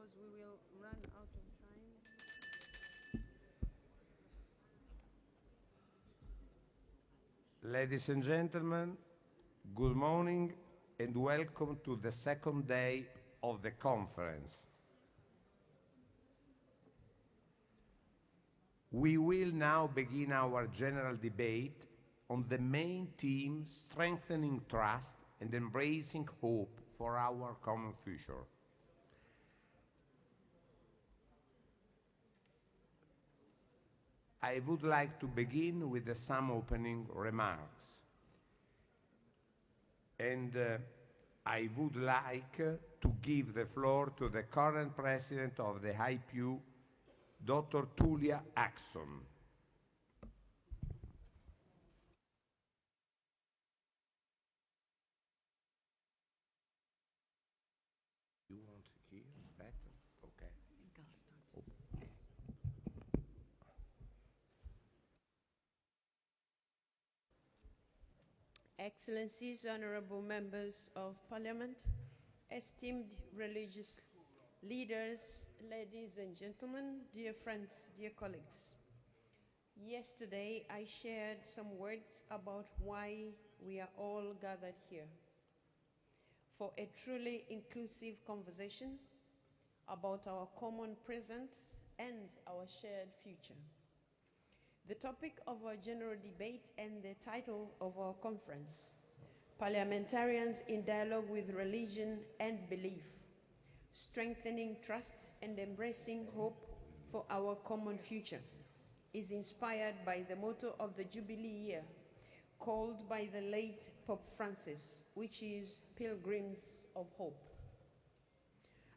because we will run out of time. Ladies and gentlemen, good morning and welcome to the second day of the conference. We will now begin our general debate on the main theme, strengthening trust and embracing hope for our common future. I would like to begin with some opening remarks. And I would like to give the floor to the current president of the IPU, Dr. Tulia Axon. You want to hear? Is better? Okay. Excellencies, honorable members of Parliament, esteemed religious leaders, ladies and gentlemen, dear friends, dear colleagues. Yesterday, I shared some words about why we are all gathered here. For a truly inclusive conversation about our common present and our shared future. The topic of our general debate and the title of our conference, Parliamentarians in Dialogue with Religion and Belief, Strengthening Trust and Embracing Hope for Our Common Future, is inspired by the motto of the Jubilee year, called by the late Pope Francis, which is Pilgrims of Hope.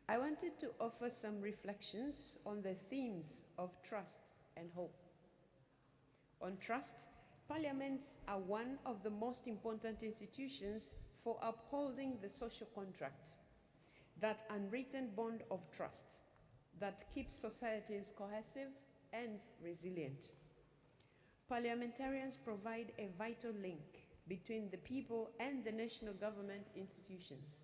I wanted to offer some reflections on the themes of trust and hope. On trust, parliaments are one of the most important institutions for upholding the social contract, that unwritten bond of trust that keeps societies cohesive and resilient. Parliamentarians provide a vital link between the people and the national government institutions.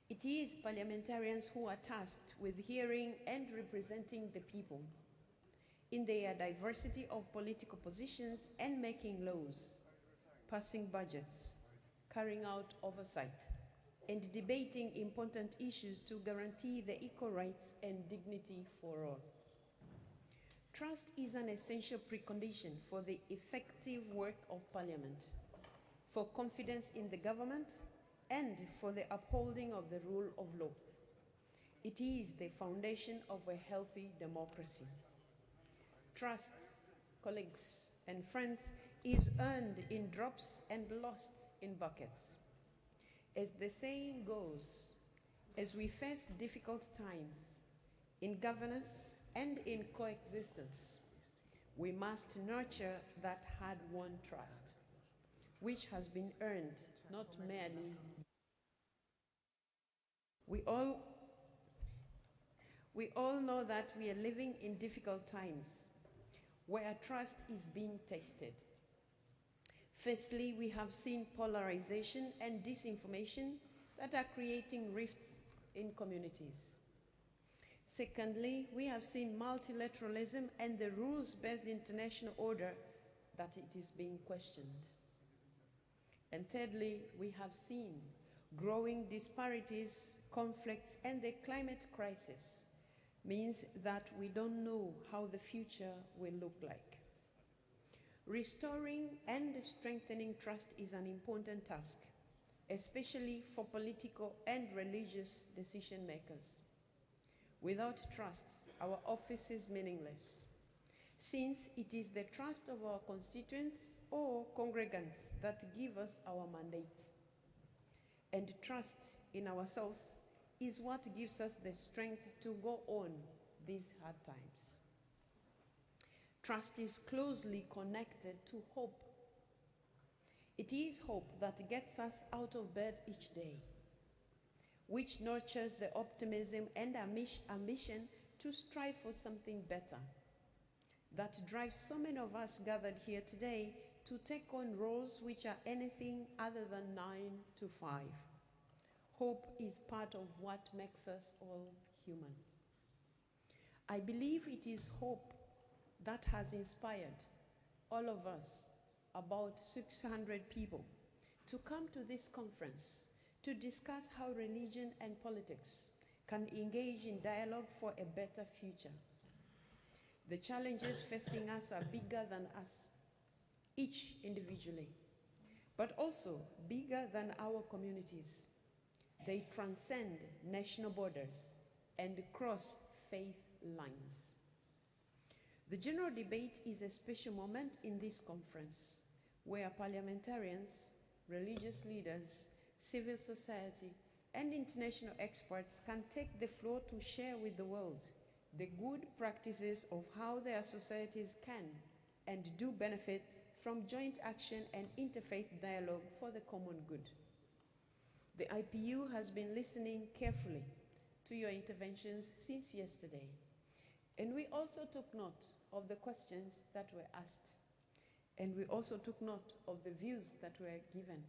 It is parliamentarians who are tasked with hearing and representing the people in their diversity of political positions and making laws, passing budgets, carrying out oversight, and debating important issues to guarantee the equal rights and dignity for all. Trust is an essential precondition for the effective work of Parliament, for confidence in the government, and for the upholding of the rule of law. It is the foundation of a healthy democracy. Trust, colleagues and friends, is earned in drops and lost in buckets. As the saying goes, as we face difficult times in governance and in coexistence, we must nurture that hard-won trust, which has been earned not merely. We all know that we are living in difficult times where trust is being tested. Firstly, we have seen polarization and disinformation that are creating rifts in communities. Secondly, we have seen multilateralism and the rules-based international order that it is being questioned. And thirdly, we have seen growing disparities, conflicts, and the climate crisis means that we don't know how the future will look like. Restoring and strengthening trust is an important task, especially for political and religious decision makers. Without trust, our office is meaningless, since it is the trust of our constituents or congregants that give us our mandate. And trust in ourselves is what gives us the strength to go on these hard times. Trust is closely connected to hope. It is hope that gets us out of bed each day, which nurtures the optimism and ambition to strive for something better, that drives so many of us gathered here today to take on roles which are anything other than 9 to 5. Hope is part of what makes us all human. I believe it is hope that has inspired all of us, about 600 people, to come to this conference to discuss how religion and politics can engage in dialogue for a better future. The challenges facing us are bigger than us, each individually, but also bigger than our communities. They transcend national borders and cross faith lines. The general debate is a special moment in this conference where parliamentarians, religious leaders, civil society, and international experts can take the floor to share with the world the good practices of how their societies can and do benefit from joint action and interfaith dialogue for the common good. The IPU has been listening carefully to your interventions since yesterday, and we also took note of the questions that were asked, and we also took note of the views that were given,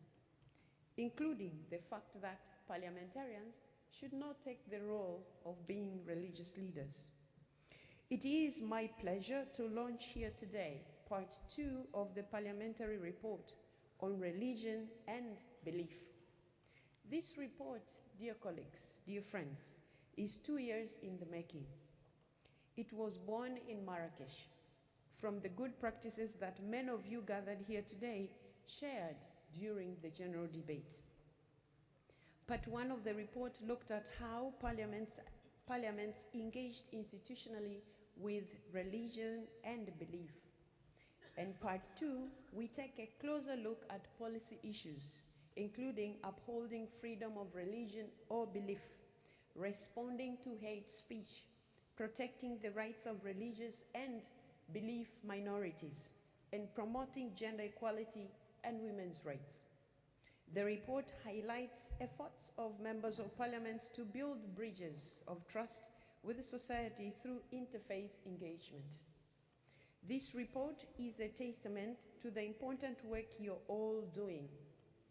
including the fact that parliamentarians should not take the role of being religious leaders. It is my pleasure to launch here today part 2 of the parliamentary report on religion and belief. This report, dear colleagues, dear friends, is 2 years in the making. It was born in Marrakesh from the good practices that many of you gathered here today shared during the general debate. Part 1 of the report looked at how parliaments engaged institutionally with religion and belief. And part 2, we take a closer look at policy issues, including upholding freedom of religion or belief, responding to hate speech, protecting the rights of religious and belief minorities, and promoting gender equality and women's rights. The report highlights efforts of members of parliament to build bridges of trust with the society through interfaith engagement. This report is a testament to the important work you're all doing,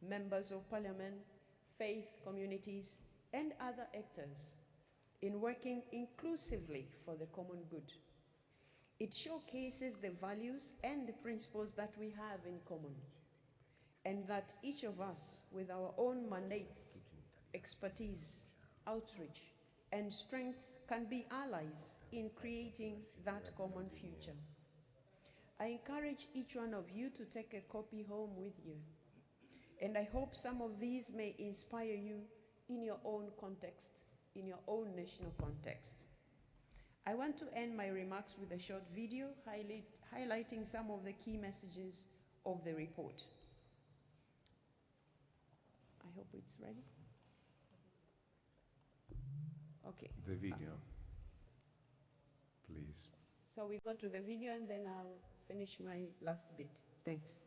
members of parliament, faith communities, and other actors, in working inclusively for the common good. It showcases the values and the principles that we have in common, and that each of us, with our own mandates, expertise, outreach, and strengths, can be allies in creating that common future. I encourage each one of you to take a copy home with you, and I hope some of these may inspire you in your own context, in your own national context. I want to end my remarks with a short video highlighting some of the key messages of the report. I hope it's ready. Okay. The video, please. So we go to the video and then I'll finish my last bit. Thanks.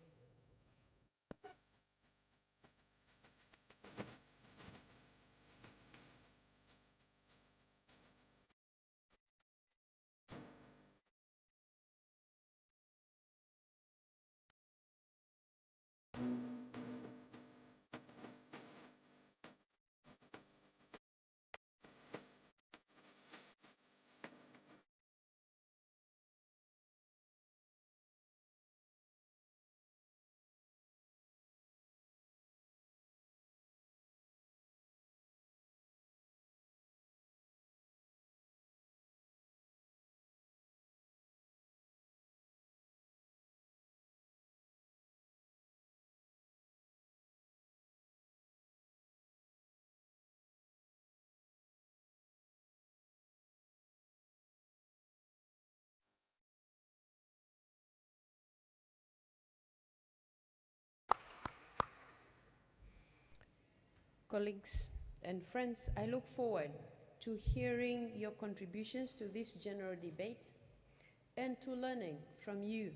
Colleagues and friends, I look forward to hearing your contributions to this general debate and to learning from you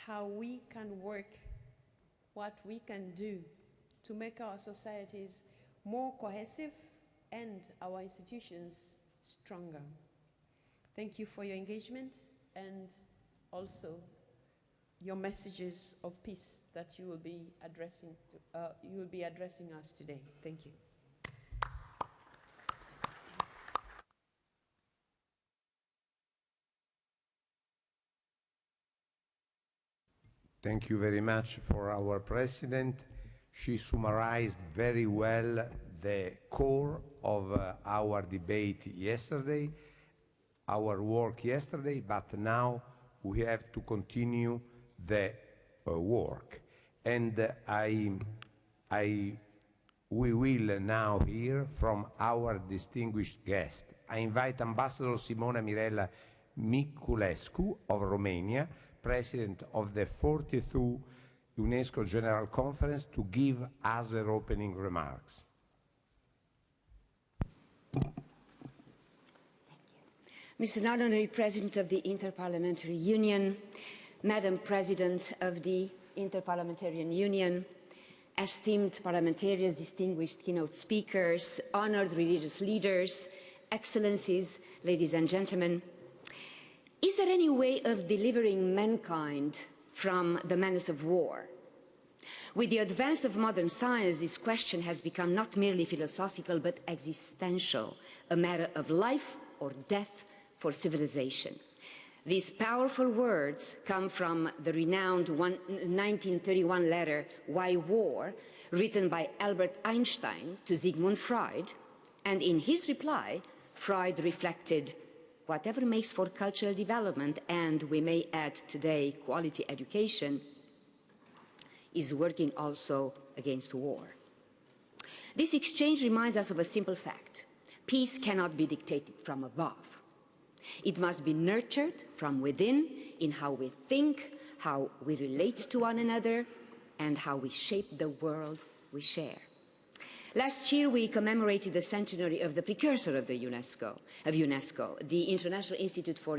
how we can work, what we can do to make our societies more cohesive and our institutions stronger. Thank you for your engagement and also your messages of peace that you will be addressing us today. Thank you. Thank you very much for our President. She summarized very well the core of our debate yesterday, our work yesterday, but now we have to continue the work. And we will now hear from our distinguished guest. I invite Ambassador Simona Mirella Miculescu of Romania, President of the 42nd UNESCO General Conference, to give us her opening remarks. Mr. Honorary President of the Interparliamentary Union, Madam President of the Interparliamentarian Union, esteemed parliamentarians, distinguished keynote speakers, honored religious leaders, excellencies, ladies and gentlemen, is there any way of delivering mankind from the menace of war? With the advance of modern science, this question has become not merely philosophical but existential, a matter of life or death for civilization. These powerful words come from the renowned 1931 letter, Why War?, written by Albert Einstein to Sigmund Freud, and in his reply, Freud reflected, whatever makes for cultural development, and we may add today quality education, is working also against war. This exchange reminds us of a simple fact. Peace cannot be dictated from above. It must be nurtured from within in how we think, how we relate to one another, and how we shape the world we share. Last year, we commemorated the centenary of the precursor of UNESCO, the International Institute for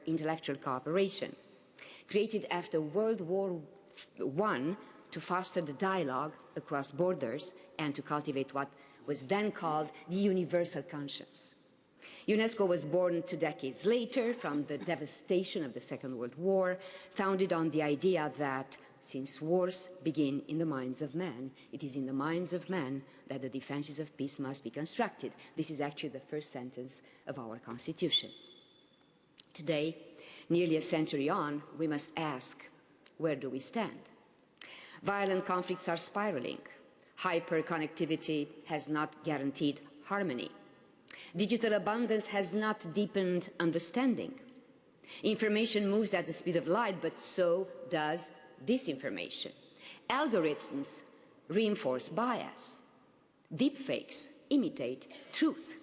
Intellectual Cooperation, created after World War I to foster the dialogue across borders and to cultivate what was then called the universal conscience. UNESCO was born 2 decades later from the devastation of the Second World War, founded on the idea that since wars begin in the minds of men, it is in the minds of men that the defenses of peace must be constructed. This is actually the first sentence of our Constitution. Today, nearly a century on, we must ask, where do we stand? Violent conflicts are spiraling. Hyperconnectivity has not guaranteed harmony. Digital abundance has not deepened understanding. Information moves at the speed of light, but so does disinformation. Algorithms reinforce bias. Deepfakes imitate truth.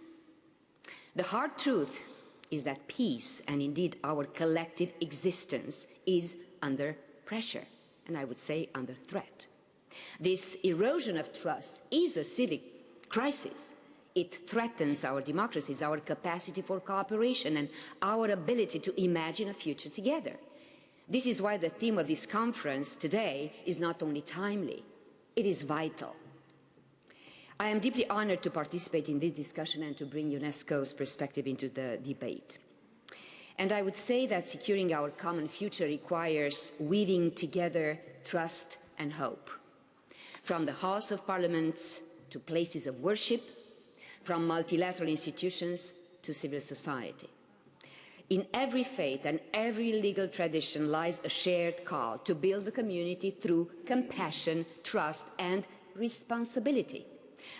The hard truth is that peace, and indeed our collective existence, is under pressure, and I would say under threat. This erosion of trust is a civic crisis. It threatens our democracies, our capacity for cooperation, and our ability to imagine a future together. This is why the theme of this conference today is not only timely, it is vital. I am deeply honored to participate in this discussion and to bring UNESCO's perspective into the debate. And I would say that securing our common future requires weaving together trust and hope. From the halls of parliaments to places of worship, from multilateral institutions to civil society. In every faith and every legal tradition lies a shared call to build the community through compassion, trust, and responsibility.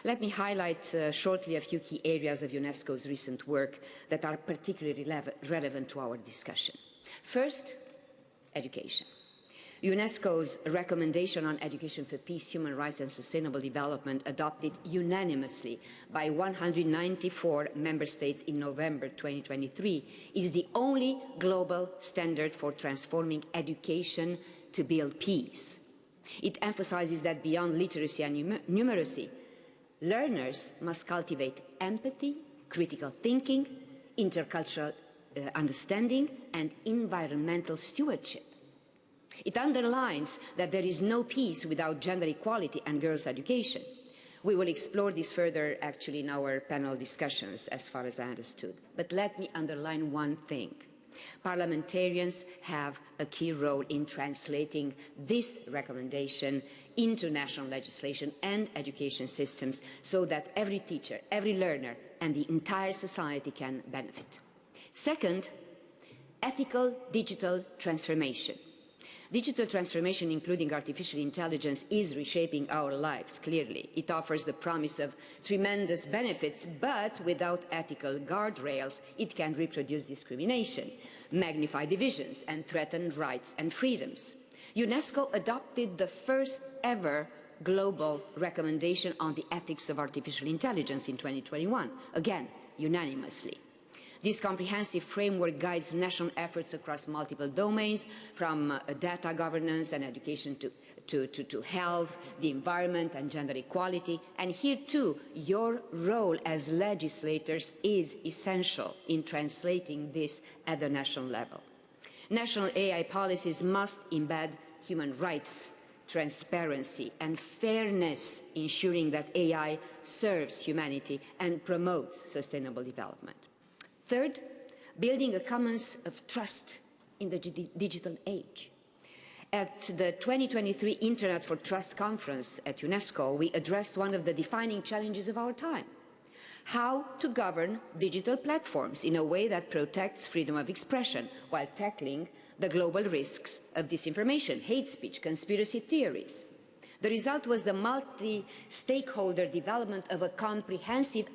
Let me highlight shortly a few key areas of UNESCO's recent work that are particularly relevant to our discussion. First, education. UNESCO's recommendation on education for peace, human rights and sustainable development, adopted unanimously by 194 member states in November 2023, is the only global standard for transforming education to build peace. It emphasizes that beyond literacy and numeracy, learners must cultivate empathy, critical thinking, intercultural understanding, and environmental stewardship. It underlines that there is no peace without gender equality and girls' education. We will explore this further, actually, in our panel discussions, as far as I understood. But let me underline one thing. Parliamentarians have a key role in translating this recommendation into national legislation and education systems so that every teacher, every learner, and the entire society can benefit. Second, ethical digital transformation. Digital transformation, including artificial intelligence, is reshaping our lives, clearly. It offers the promise of tremendous benefits, but without ethical guardrails, it can reproduce discrimination, magnify divisions, and threaten rights and freedoms. UNESCO adopted the first ever global recommendation on the ethics of artificial intelligence in 2021, again, unanimously. This comprehensive framework guides national efforts across multiple domains, from data governance and education to health, the environment and gender equality. And here too, your role as legislators is essential in translating this at the national level. National AI policies must embed human rights, transparency and fairness, ensuring that AI serves humanity and promotes sustainable development. Third, building a commons of trust in the digital age. At the 2023 Internet for Trust conference at UNESCO, we addressed one of the defining challenges of our time: how to govern digital platforms in a way that protects freedom of expression while tackling the global risks of disinformation, hate speech, conspiracy theories. The result was the multi-stakeholder development of a comprehensive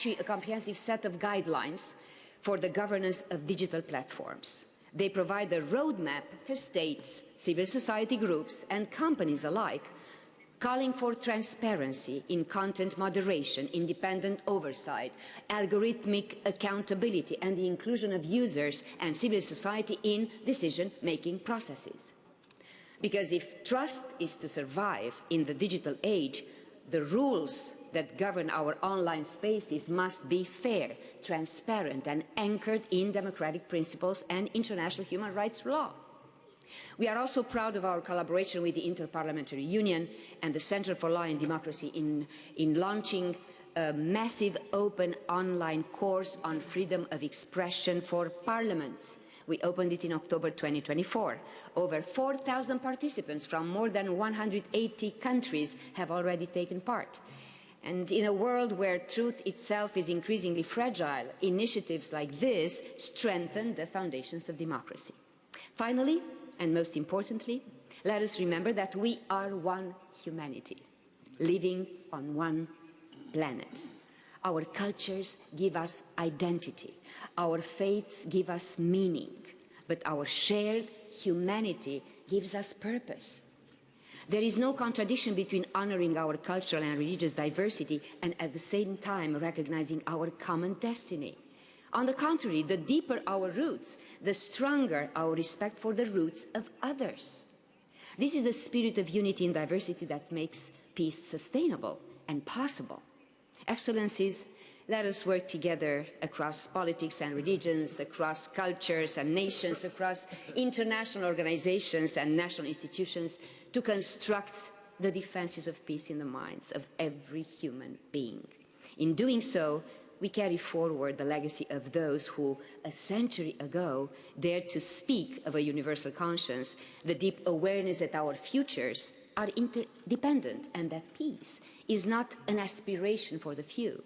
a comprehensive set of guidelines for the governance of digital platforms. They provide a roadmap for states, civil society groups, and companies alike, calling for transparency in content moderation, independent oversight, algorithmic accountability, and the inclusion of users and civil society in decision-making processes. Because if trust is to survive in the digital age, the rules that govern our online spaces must be fair, transparent, and anchored in democratic principles and international human rights law. We are also proud of our collaboration with the Interparliamentary Union and the Center for Law and Democracy in launching a massive open online course on freedom of expression for parliaments. We opened it in October 2024. Over 4,000 participants from more than 180 countries have already taken part. And in a world where truth itself is increasingly fragile, initiatives like this strengthen the foundations of democracy. Finally, and most importantly, let us remember that we are one humanity, living on one planet. Our cultures give us identity, our faiths give us meaning, but our shared humanity gives us purpose. There is no contradiction between honoring our cultural and religious diversity and at the same time recognizing our common destiny. On the contrary, the deeper our roots, the stronger our respect for the roots of others. This is the spirit of unity in diversity that makes peace sustainable and possible. Excellencies, let us work together across politics and religions, across cultures and nations, across international organizations and national institutions to construct the defenses of peace in the minds of every human being. In doing so, we carry forward the legacy of those who, a century ago, dared to speak of a universal conscience, the deep awareness that our futures are interdependent and that peace is not an aspiration for the few,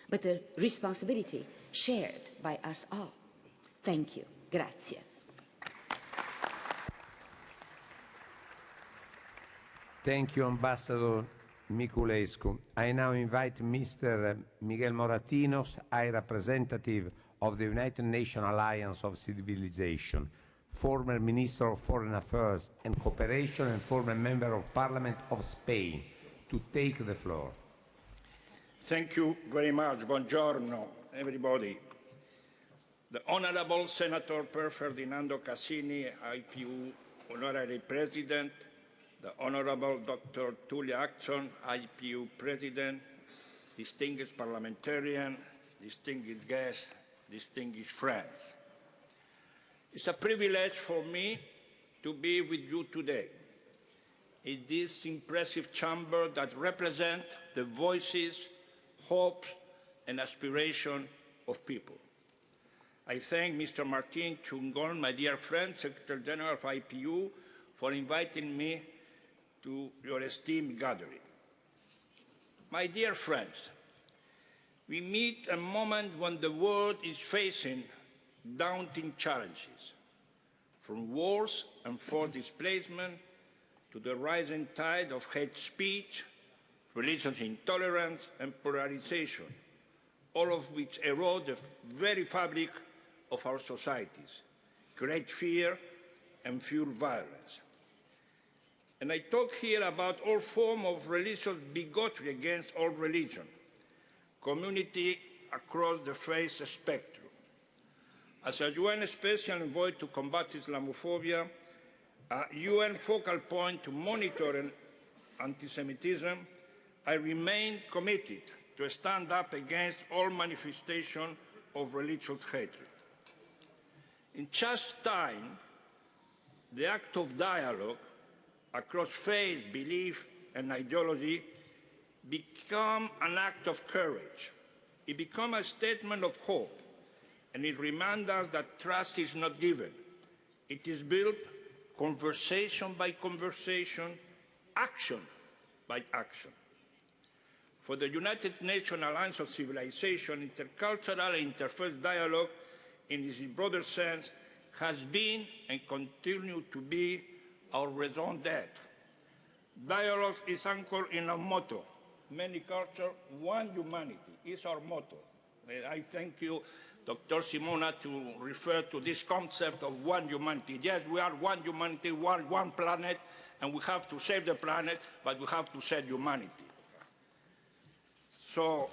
but a responsibility shared by us all. Thank you. Grazie. Thank you, Ambassador Miculescu. I now invite Mr. Miguel Moratinos, High Representative of the United Nations Alliance of Civilization, former Minister of Foreign Affairs and Cooperation and former Member of Parliament of Spain, to take the floor. Thank you very much. Buongiorno, everybody. The Honorable Senator Per Ferdinando Cassini, IPU Honorary President, the Honorable Dr. Tulia Axon, IPU President, distinguished parliamentarian, distinguished guests, distinguished friends. It's a privilege for me to be with you today in this impressive chamber that represents the voices, hopes, and aspirations of people. I thank Mr. Martin Chungon, my dear friend, Secretary General of IPU, for inviting me to your esteemed gathering. My dear friends, we meet a moment when the world is facing daunting challenges, from wars and forced displacement to the rising tide of hate speech, religious intolerance, and polarization, all of which erode the very fabric of our societies, create fear, and fuel violence. And I talk here about all forms of religious bigotry against all religion, community across the faith spectrum. As a UN Special Envoy to combat Islamophobia, a UN focal point to monitor anti-Semitism, I remain committed to stand up against all manifestations of religious hatred. In just time, the act of dialogue across faith, belief, and ideology become an act of courage. It becomes a statement of hope, and it reminds us that trust is not given. It is built conversation by conversation, action by action. For the United Nations Alliance of Civilization, intercultural and interfaith dialogue, in its broader sense, has been and continues to be our raison d'etre. Dialogue is anchored in our motto, many cultures, one humanity, is our motto. I thank you, Dr. Simona, to refer to this concept of one humanity. Yes, we are one humanity, one planet, and we have to save the planet, but we have to save humanity. So,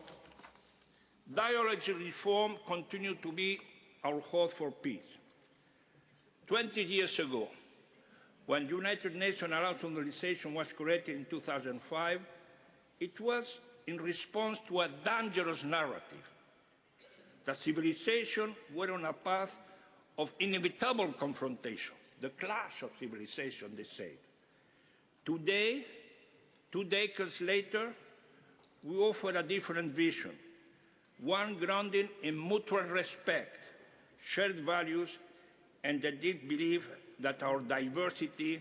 dialogue and reform continue to be our hope for peace. 20 years ago, when United Nations Alliance on Civilization was created in 2005, it was in response to a dangerous narrative that civilization were on a path of inevitable confrontation, the clash of civilization, they said. Today, 2 decades later, we offer a different vision, one grounded in mutual respect, shared values, and the deep belief that our diversity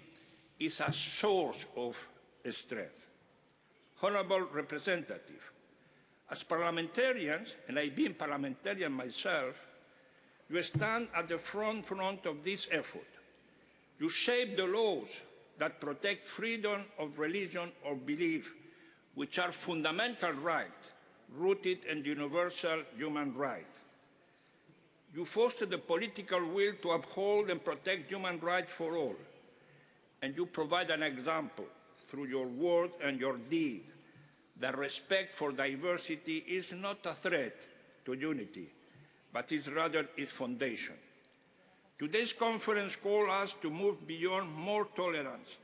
is a source of strength. Honorable representative, as parliamentarians, and I've been parliamentarian myself, you stand at the front of this effort. You shape the laws that protect freedom of religion or belief, which are fundamental rights rooted in universal human rights. You foster the political will to uphold and protect human rights for all, and you provide an example through your words and your deeds that respect for diversity is not a threat to unity, but is rather its foundation. Today's conference calls us to move beyond mere tolerance,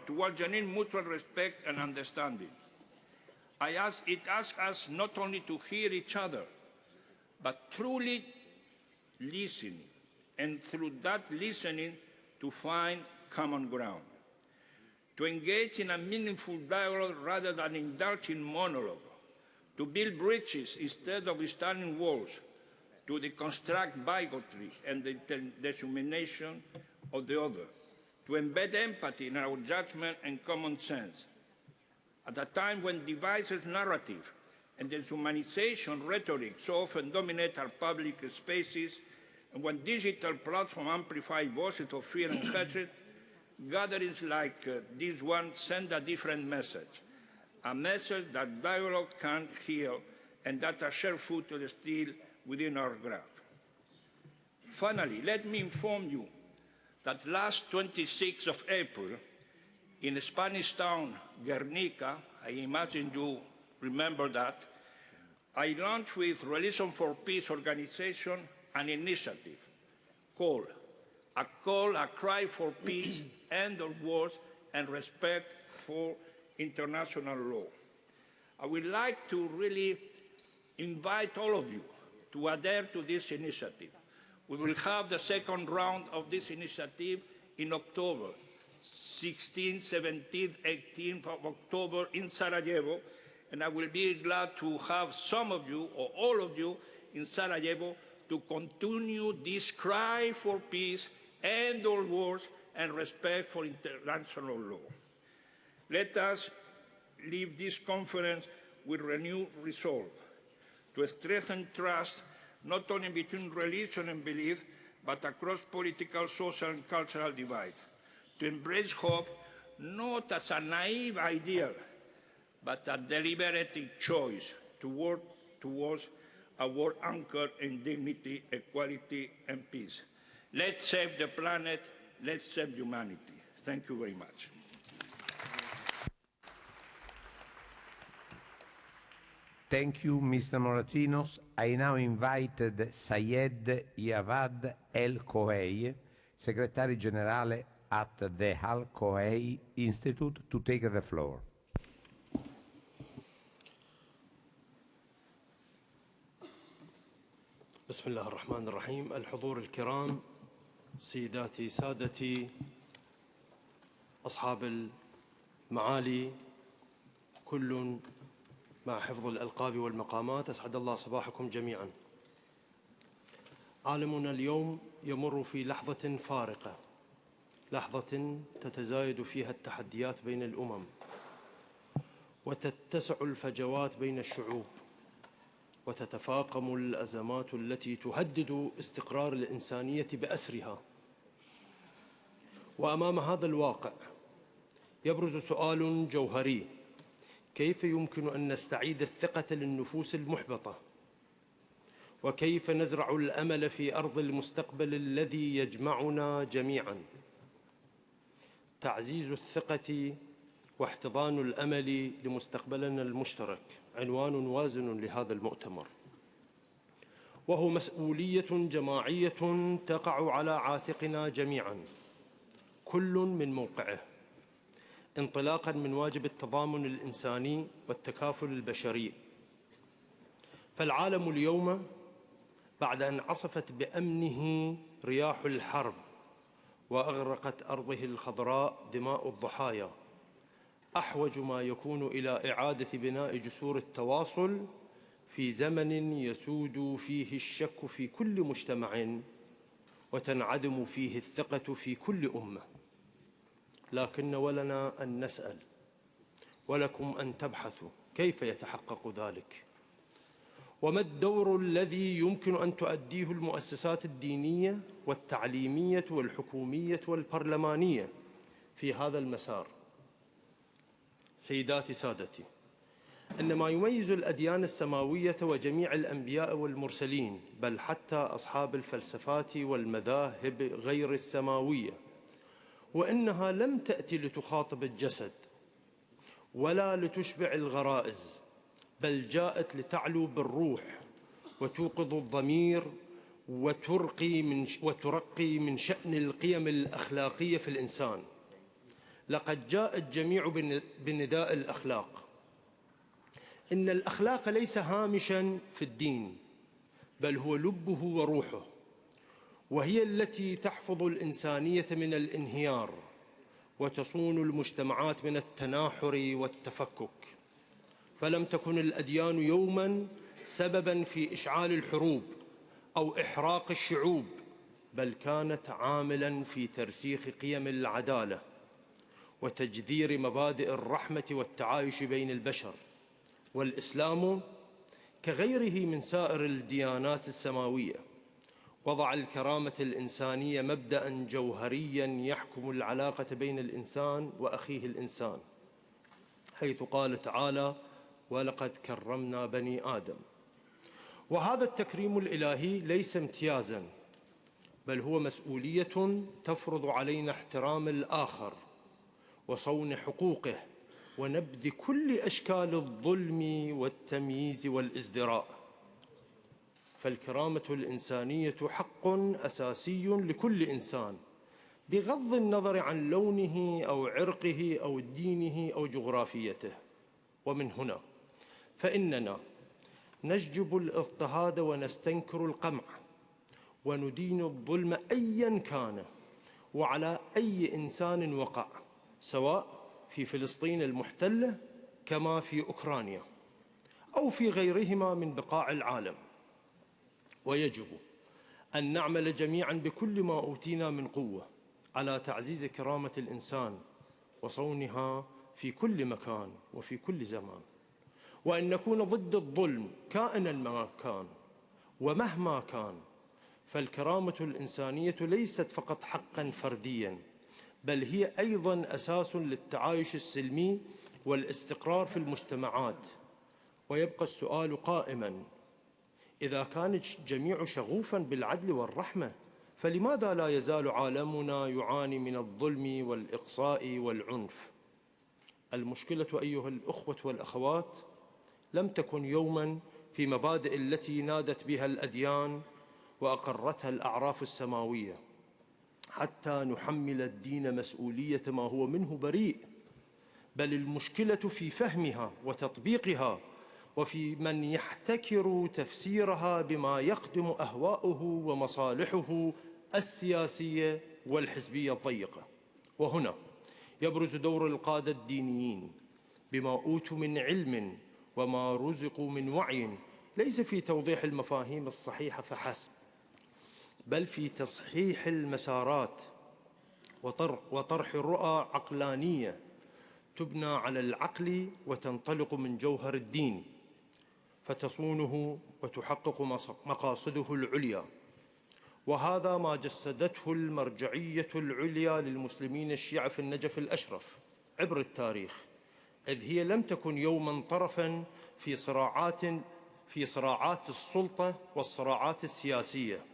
towards genuine mutual respect and understanding. It asks us not only to hear each other, but truly listening, and through that listening to find common ground. To engage in a meaningful dialogue rather than indulge in monologue, to build bridges instead of standing walls, to deconstruct bigotry and the dehumanization of the other, to embed empathy in our judgment and common sense. At a time when divisive narrative and dehumanization rhetoric so often dominate our public spaces, and when digital platforms amplify voices of fear and hatred, gatherings like this one send a different message, a message that dialogue can heal and that a shared food is still within our grasp. Finally, let me inform you that last 26th of April, in the Spanish town Guernica, I imagine you remember that, I launched with Religion for Peace organization an initiative called a cry for peace, end of wars, and respect for international law. I would like to really invite all of you to adhere to this initiative. We will have the second round of this initiative in October, 16th, 17th, 18th of October in Sarajevo, and I will be glad to have some of you or all of you in Sarajevo to continue this cry for peace, end all wars, and respect for international law. Let us leave this conference with renewed resolve to strengthen trust not only between religion and belief, but across political, social, and cultural divides. To embrace hope not as a naive ideal, but a deliberate choice to work towards a world anchored in dignity, equality, and peace. Let's save the planet, let's save humanity. Thank you very much. Thank you, Mr. Moratinos. I now invited Sayed Yavad El Kohei, Secretary General at the Al Kohei Institute, to take the floor. بسم الله الرحمن الرحيم. الحضور الكرام، سيداتي سادتي، أصحاب المعالي، كل مع حفظ الألقاب والمقامات، أسعد الله صباحكم جميعا. عالمنا اليوم يمر في لحظة فارقة، لحظة تتزايد فيها التحديات بين الأمم وتتسع الفجوات بين الشعوب وتتفاقم الأزمات التي تهدد استقرار الإنسانية بأسرها. وأمام هذا الواقع يبرز سؤال جوهري: كيف يمكن أن نستعيد الثقة للنفوس المحبطة؟ وكيف نزرع الأمل في أرض المستقبل الذي يجمعنا جميعاً؟ تعزيز الثقة واحتضان الأمل لمستقبلنا المشترك عنوان وازن لهذا المؤتمر، وهو مسؤولية جماعية تقع على عاتقنا جميعاً، كل من موقعه، انطلاقاً من واجب التضامن الإنساني والتكافل البشري. فالعالم اليوم بعد أن عصفت بأمنه رياح الحرب وأغرقت أرضه الخضراء دماء الضحايا، أحوج ما يكون إلى إعادة بناء جسور التواصل في زمن يسود فيه الشك في كل مجتمع وتنعدم فيه الثقة في كل أمة. لكن ولنا أن نسأل، ولكم أن تبحثوا كيف يتحقق ذلك، وما الدور الذي يمكن أن تؤديه المؤسسات الدينية والتعليمية والحكومية والبرلمانية في هذا المسار. سيداتي سادتي، إن ما يميز الأديان السماوية وجميع الأنبياء والمرسلين، بل حتى أصحاب الفلسفات والمذاهب غير السماوية، وإنها لم تأتي لتخاطب الجسد ولا لتشبع الغرائز، بل جاءت لتعلو بالروح وتوقظ الضمير وترقي من شأن القيم الأخلاقية في الإنسان. لقد جاء الجميع بنداء الأخلاق. إن الأخلاق ليس هامشاً في الدين، بل هو لبه وروحه، وهي التي تحفظ الإنسانية من الانهيار وتصون المجتمعات من التناحر والتفكك. فلم تكن الأديان يوماً سبباً في إشعال الحروب أو إحراق الشعوب، بل كانت عاملاً في ترسيخ قيم العدالة وتجذير مبادئ الرحمة والتعايش بين البشر. والإسلام كغيره من سائر الديانات السماوية وضع الكرامة الإنسانية مبدأ جوهريا يحكم العلاقة بين الإنسان وأخيه الإنسان، حيث قال تعالى: ولقد كرمنا بني آدم. وهذا التكريم الإلهي ليس امتيازا، بل هو مسؤولية تفرض علينا احترام الآخر وصون حقوقه ونبذ كل أشكال الظلم والتمييز والازدراء. فالكرامة الإنسانية حق أساسي لكل إنسان، بغض النظر عن لونه أو عرقه أو دينه أو جغرافيته. ومن هنا فإننا نجب الاضطهاد ونستنكر القمع وندين الظلم أيا كان وعلى أي إنسان وقع، سواء في فلسطين المحتلة كما في أوكرانيا أو في غيرهما من بقاع العالم. ويجب أن نعمل جميعا بكل ما أوتينا من قوة على تعزيز كرامة الإنسان وصونها في كل مكان وفي كل زمان، وأن نكون ضد الظلم كائنا ما كان ومهما كان، فالكرامة الإنسانية ليست فقط حقاً فردياً، بل هي أيضاً أساس للتعايش السلمي والاستقرار في المجتمعات. ويبقى السؤال قائماً: إذا كان الجميع شغوفاً بالعدل والرحمة، فلماذا لا يزال عالمنا يعاني من الظلم والإقصاء والعنف؟ المشكلة أيها الأخوة والأخوات لم تكن يوماً في مبادئ التي نادت بها الأديان وأقرتها الأعراف السماوية، حتى نحمل الدين مسؤولية ما هو منه بريء، بل المشكلة في فهمها وتطبيقها، وفي من يحتكر تفسيرها بما يخدم أهواءه ومصالحه السياسية والحزبية الضيقة. وهنا يبرز دور القادة الدينيين بما أوتوا من علم وما رزقوا من وعي، ليس في توضيح المفاهيم الصحيحة فحسب، بل في تصحيح المسارات وطرح رؤى عقلانية تبنى على العقل وتنطلق من جوهر الدين، فتصونه وتحقق مقاصده العليا. وهذا ما جسدته المرجعية العليا للمسلمين الشيعة في النجف الأشرف عبر التاريخ، إذ هي لم تكن يوماً طرفاً في صراعات السلطة والصراعات السياسية،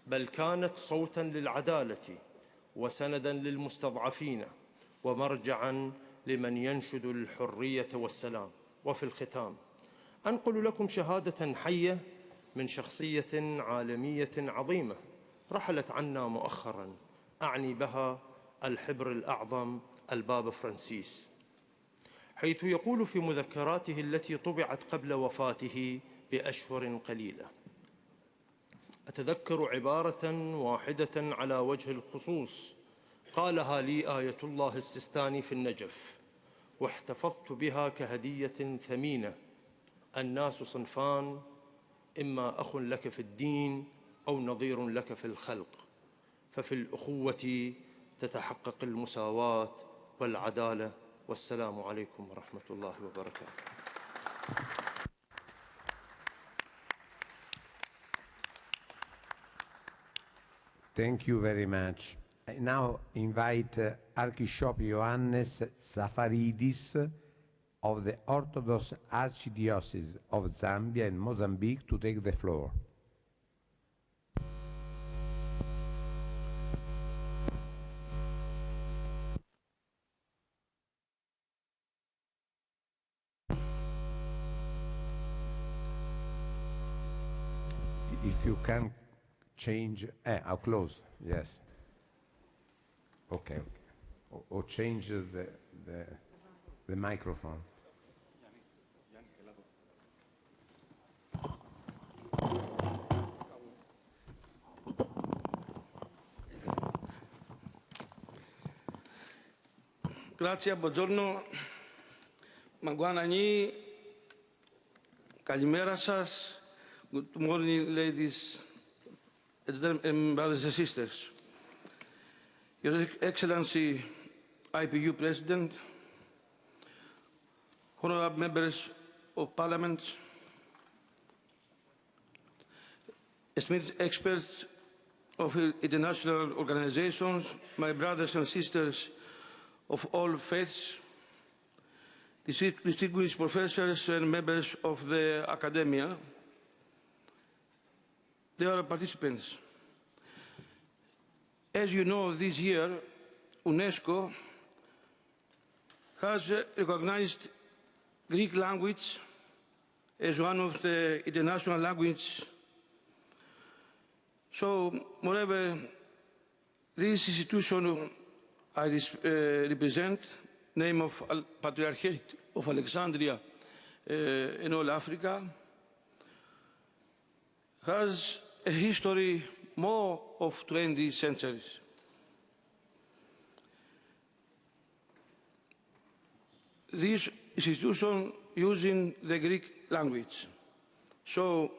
بل كانت صوتاً للعدالة وسنداً للمستضعفين ومرجعاً لمن ينشد الحرية والسلام. وفي الختام أنقل لكم شهادة حية من شخصية عالمية عظيمة رحلت عنا مؤخراً، أعني بها الحبر الأعظم البابا فرانسيس، حيث يقول في مذكراته التي طبعت قبل وفاته بأشهر قليلة: أتذكر عبارة واحدة على وجه الخصوص قالها لي آية الله السيستاني في النجف، واحتفظت بها كهدية ثمينة: الناس صنفان، إما أخ لك في الدين أو نظير لك في الخلق، ففي الأخوة تتحقق المساواة والعدالة. والسلام عليكم ورحمة الله وبركاته. Thank you very much. I now invite Archbishop Ioannis Zafaridis of the Orthodox Archdiocese of Zambia and Mozambique to take the floor. If you can change, I'll close, yes. Okay. Or change the microphone. Grazie, buongiorno. Mangwanani, kalimera σας. Good morning, ladies and brothers and sisters. Your Excellency, IPU President, honorable members of Parliament, esteemed experts of international organizations, my brothers and sisters of all faiths, distinguished professors and members of the academia, dear participants. As you know, this year, UNESCO has recognized Greek language as one of the international languages. So, moreover, this institution I represent, name of Patriarchate of Alexandria in all Africa, has a history more of 20 centuries. This institution using the Greek language. So,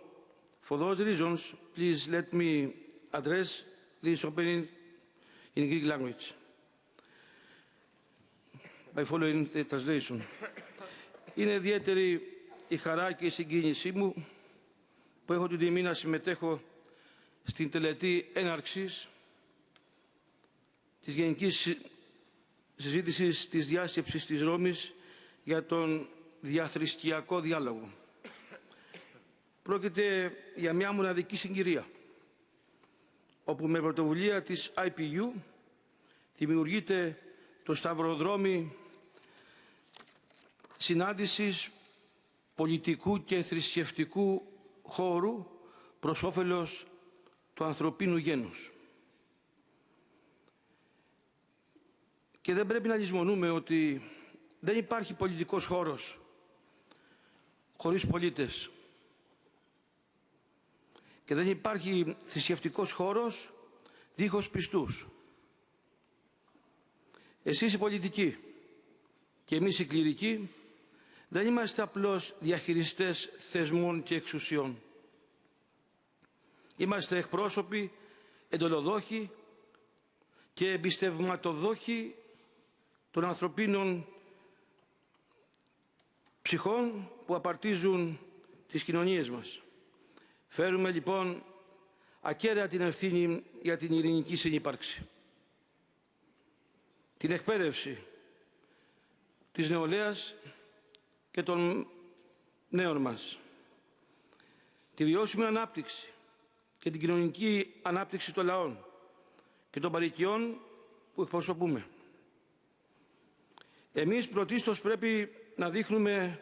for those reasons, please let me address this opening in Greek language by following the translation. Είναι ιδιαίτερη η χαρά και η συγκίνησή μου που έχω την τιμή να συμμετέχω στην τελετή έναρξης της Γενικής Συζήτησης της Διάσκεψης της Ρώμης για τον διαθρησκειακό διάλογο. Πρόκειται για μια μοναδική συγκυρία, όπου με πρωτοβουλία της IPU δημιουργείται το σταυροδρόμι συνάντησης πολιτικού και θρησκευτικού χώρου προς όφελος του ανθρωπίνου γένους. Και δεν πρέπει να λησμονούμε ότι δεν υπάρχει πολιτικός χώρος χωρίς πολίτες και δεν υπάρχει θρησκευτικός χώρος δίχως πιστούς. Εσείς οι πολιτικοί και εμείς οι κληρικοί δεν είμαστε απλώς διαχειριστές θεσμών και εξουσιών. Είμαστε εκπρόσωποι, εντολοδόχοι και εμπιστευματοδόχοι των ανθρωπίνων ψυχών που απαρτίζουν τις κοινωνίες μας. Φέρουμε λοιπόν ακέραια την ευθύνη για την ειρηνική συνύπαρξη, την εκπαίδευση της νεολαίας και των νέων μας, τη βιώσιμη ανάπτυξη και την κοινωνική ανάπτυξη των λαών και των παροικιών που εκπροσωπούμε. Εμείς πρωτίστως πρέπει να δείχνουμε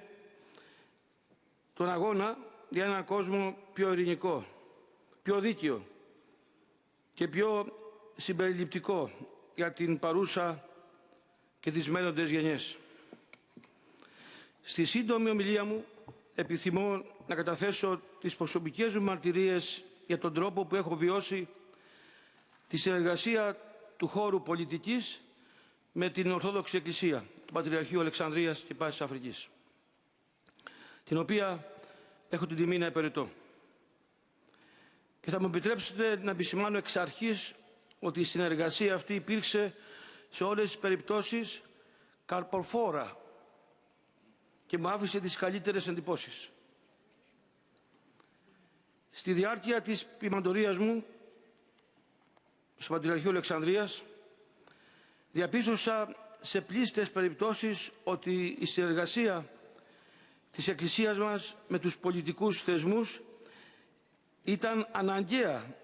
τον αγώνα για έναν κόσμο πιο ειρηνικό, πιο δίκαιο και πιο συμπεριληπτικό για την παρούσα και τις μένοντες γενιές. Στη σύντομη ομιλία μου επιθυμώ να καταθέσω τις προσωπικές μου μαρτυρίες για τον τρόπο που έχω βιώσει τη συνεργασία του χώρου πολιτικής με την Ορθόδοξη Εκκλησία, του Πατριαρχείου Αλεξανδρίας και Πάσης Αφρικής, την οποία έχω την τιμή να υπηρετώ. Και θα μου επιτρέψετε να επισημάνω εξ αρχής ότι η συνεργασία αυτή υπήρξε σε όλες τις περιπτώσεις καρποφόρα και μου άφησε τις καλύτερες εντυπώσεις. Στη διάρκεια της ποιμαντορίας μου στο Πατριαρχείο Αλεξανδρίας διαπίστωσα σε πλήστες περιπτώσεις ότι η συνεργασία της Εκκλησίας μας με τους πολιτικούς θεσμούς ήταν αναγκαία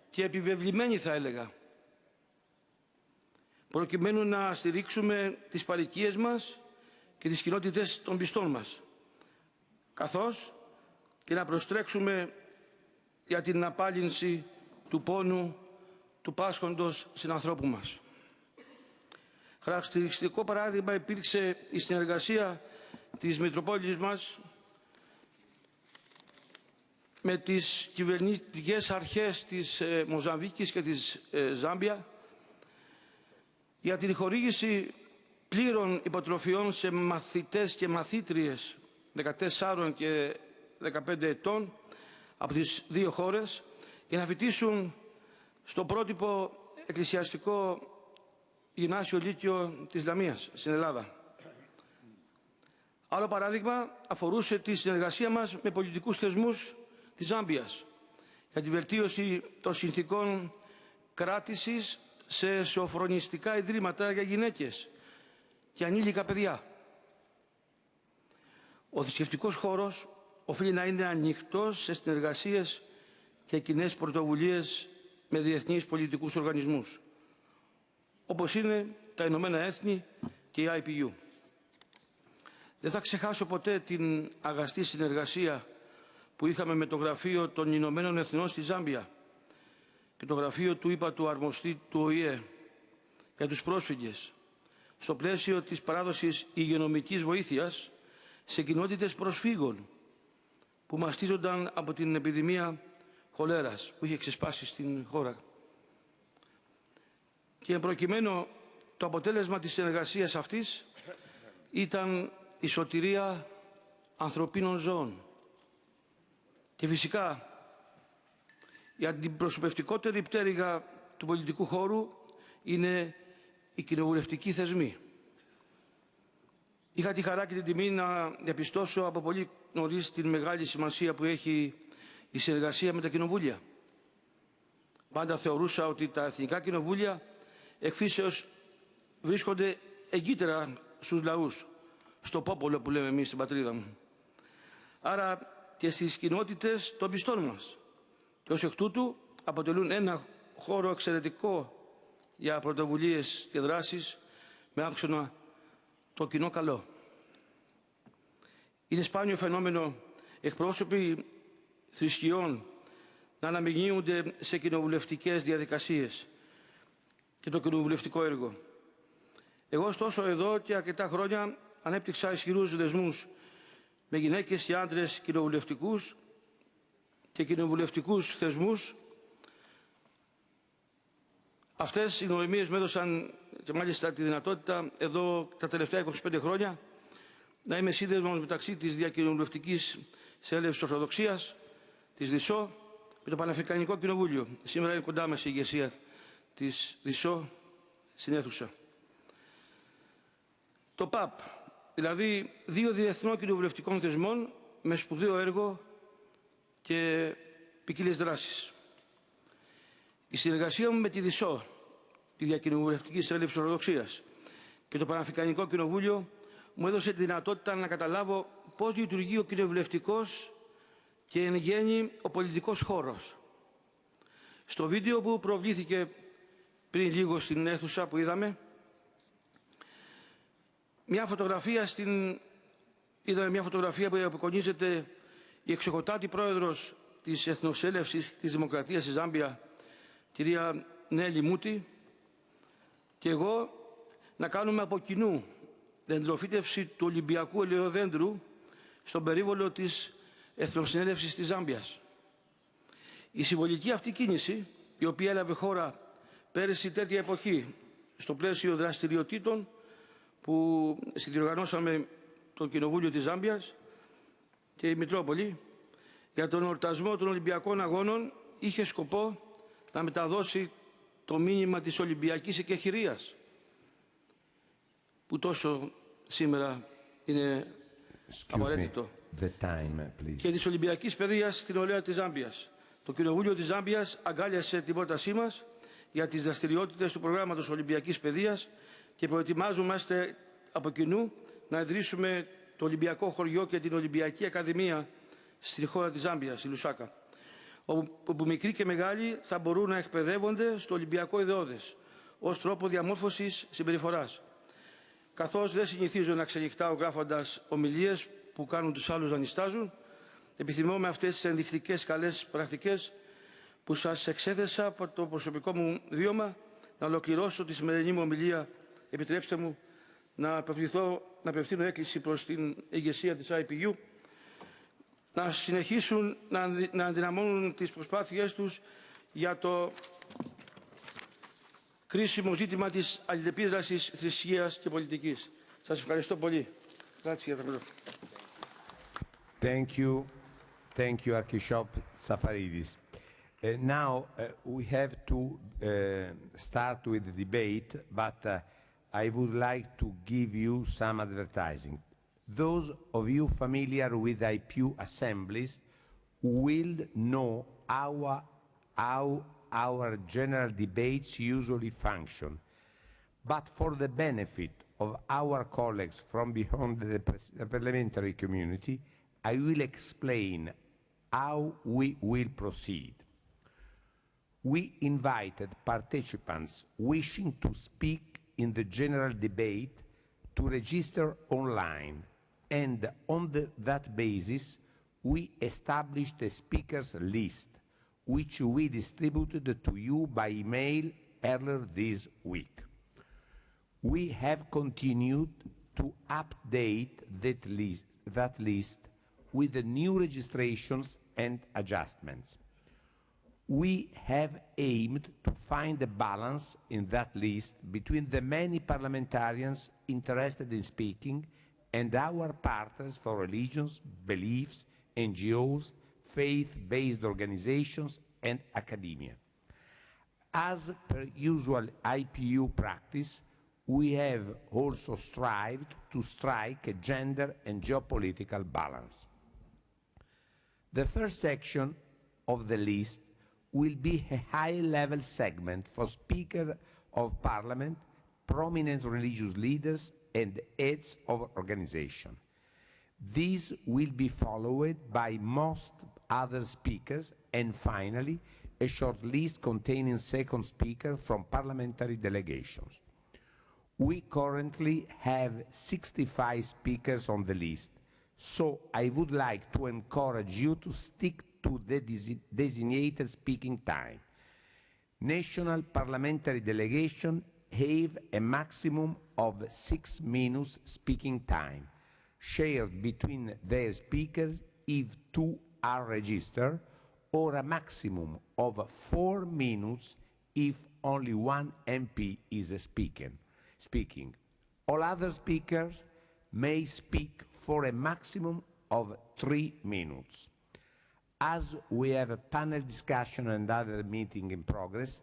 και επιβεβλημένη, θα έλεγα, προκειμένου να στηρίξουμε τις παροικίες μας και τις κοινότητες των πιστών μας, καθώς και να προστρέξουμε για την απάλυνση του πόνου του πάσχοντος συνανθρώπου μας. Χαρακτηριστικό παράδειγμα υπήρξε η συνεργασία της Μητροπόλης μας με τις κυβερνητικές αρχές της Μοζαμβίκης και της Ζάμπια για την χορήγηση πλήρων υποτροφιών σε μαθητές και μαθήτριες 14 και 15 ετών από τις δύο χώρες για να φοιτήσουν στο πρότυπο εκκλησιαστικό γυμνάσιο λύκειο της Λαμίας στην Ελλάδα. Άλλο παράδειγμα αφορούσε τη συνεργασία μας με πολιτικούς θεσμούς της Ζάμπιας για τη βελτίωση των συνθηκών κράτησης σε σοφρονιστικά ιδρύματα για γυναίκες και ανήλικα παιδιά. Ο θρησκευτικός χώρος οφείλει να είναι ανοιχτός σε συνεργασίες και κοινές πρωτοβουλίες με διεθνείς πολιτικούς οργανισμούς, όπως είναι τα Ηνωμένα Έθνη και η IPU. Δεν θα ξεχάσω ποτέ την αγαστή συνεργασία που είχαμε με το Γραφείο των Ηνωμένων Εθνών στη Ζάμπια και το Γραφείο του ύπατου αρμοστή του ΟΗΕ για τους πρόσφυγες, στο πλαίσιο της παράδοσης υγειονομικής βοήθειας σε κοινότητες προσφύγων που μαστίζονταν από την επιδημία χολέρας που είχε ξεσπάσει στην χώρα. Και προκειμένου το αποτέλεσμα της συνεργασίας αυτής ήταν η σωτηρία ανθρωπίνων ζώων. Και φυσικά η αντιπροσωπευτικότερη πτέρυγα του πολιτικού χώρου είναι οι κοινοβουλευτικοί θεσμοί. Είχα τη χαρά και την τιμή να διαπιστώσω από πολύ νωρίς την μεγάλη σημασία που έχει η συνεργασία με τα κοινοβούλια. Πάντα θεωρούσα ότι τα εθνικά κοινοβούλια εκ φύσεως βρίσκονται εγκύτερα στους λαούς, στο πόπολο που λέμε εμείς στην πατρίδα μου. Άρα και στις κοινότητες των πιστών μας. Και ως εκ τούτου αποτελούν ένα χώρο εξαιρετικό για πρωτοβουλίες και δράσεις με άξονα το κοινό καλό. Είναι σπάνιο φαινόμενο εκπρόσωποι θρησκειών να αναμειγνύονται σε κοινοβουλευτικές διαδικασίες και το κοινοβουλευτικό έργο. Εγώ ωστόσο εδώ και αρκετά χρόνια ανέπτυξα ισχυρούς δεσμούς με γυναίκες και άντρες κοινοβουλευτικούς και κοινοβουλευτικούς θεσμούς. Αυτές οι γνωριμίες μου έδωσαν και μάλιστα τη δυνατότητα εδώ τα τελευταία 25 χρόνια να είμαι σύνδεσμος μεταξύ της Διακοινοβουλευτικής Συνέλευσης Ορθοδοξίας, της ΔΙΣΟ, με το Παναφρικανικό Κοινοβούλιο. Σήμερα είναι κοντά μας η ηγεσία της ΔΙΣΟ στην αίθουσα. Το ΠΑΠ, δηλαδή δύο διεθνών κοινοβουλευτικών θεσμών με σπουδαίο έργο και ποικίλες δράσεις. Η συνεργασία μου με τη ΔΙΣΟ, τη Διακοινοβουλευτική Συνέλευση Ορθοδοξίας, και το Παναφρικανικό Κοινοβούλιο μου έδωσε τη δυνατότητα να καταλάβω πώς λειτουργεί ο κοινοβουλευτικός και εν γέννη ο πολιτικός χώρος. Στο βίντεο που προβλήθηκε πριν λίγο στην αίθουσα που είδαμε, είδαμε μια φωτογραφία που απεικονίζεται η εξοχοτάτη πρόεδρος της Εθνοσέλευσης της Δημοκρατίας της Ζάμπια, κυρία Νέλη Μούτη, και εγώ να κάνουμε από κοινού δεντροφύτευση του Ολυμπιακού ελαιοδέντρου στον περίβολο της Εθνοσυνέλευσης της Ζάμπιας. Η συμβολική αυτή κίνηση, η οποία έλαβε χώρα πέρυσι τέτοια εποχή στο πλαίσιο δραστηριοτήτων που συνδιοργανώσαμε το Κοινοβούλιο της Ζάμπιας και η Μητρόπολη για τον εορτασμό των Ολυμπιακών Αγώνων, είχε σκοπό να μεταδώσει το μήνυμα της Ολυμπιακής εκεχηρίας που τόσο σήμερα είναι απαραίτητο, και της Ολυμπιακής παιδείας στην Ολέα της Ζάμπιας. Το Κοινοβούλιο της Ζάμπιας αγκάλιασε την πρότασή μας για τις δραστηριότητες του προγράμματος Ολυμπιακής παιδείας και προετοιμάζομαστε από κοινού να ιδρύσουμε το Ολυμπιακό Χωριό και την Ολυμπιακή Ακαδημία στη χώρα της Ζάμπιας, στη Λουσάκα, όπου μικροί και μεγάλοι θα μπορούν να εκπαιδεύονται στο Ολυμπιακό ιδεώδες ως τρόπο διαμόρφωσης συμπεριφοράς. Καθώς δεν συνηθίζω να ξενυχτάω γράφοντας ομιλίες που κάνουν τους άλλους να νηστάζουν, επιθυμώ με αυτές τις ενδεικτικές καλές πρακτικές που σας εξέθεσα από το προσωπικό μου βίωμα να ολοκληρώσω τη σημερινή μου ομιλία. Επιτρέψτε μου να απευθύνω έκκληση προς την ηγεσία της IPU να συνεχίσουν να ενδυναμώνουν τις προσπάθειές τους για το κρίσιμο ζήτημα της αλληλεπίδρασης θρησκείας και πολιτικής. Σας ευχαριστώ πολύ. Thank you, Archbishop Safaridis. Now we have to start with the debate, but I would like to give you some advertising. Those of you familiar with IPU assemblies will know how our general debates usually function. But for the benefit of our colleagues from beyond the parliamentary community, I will explain how we will proceed. We invited participants wishing to speak in the general debate to register online, and on that basis we established a speakers list, which we distributed to you by email earlier this week. We have continued to update that list with the new registrations and adjustments. We have aimed to find a balance in that list between the many parliamentarians interested in speaking and our partners for religions, beliefs, NGOs, faith-based organizations and academia. As per usual IPU practice, we have also strived to strike a gender and geopolitical balance. The first section of the list will be a high-level segment for Speaker of Parliament, prominent religious leaders, and heads of organization. These will be followed by most other speakers, and finally, a short list containing second speaker from parliamentary delegations. We currently have 65 speakers on the list, so I would like to encourage you to stick to the designated speaking time. National parliamentary delegation have a maximum of 6 minutes speaking time, shared between their speakers if 2 are registered, or a maximum of 4 minutes if only 1 MP is speaking. All other speakers may speak for a maximum of 3 minutes. As we have a panel discussion and other meeting in progress,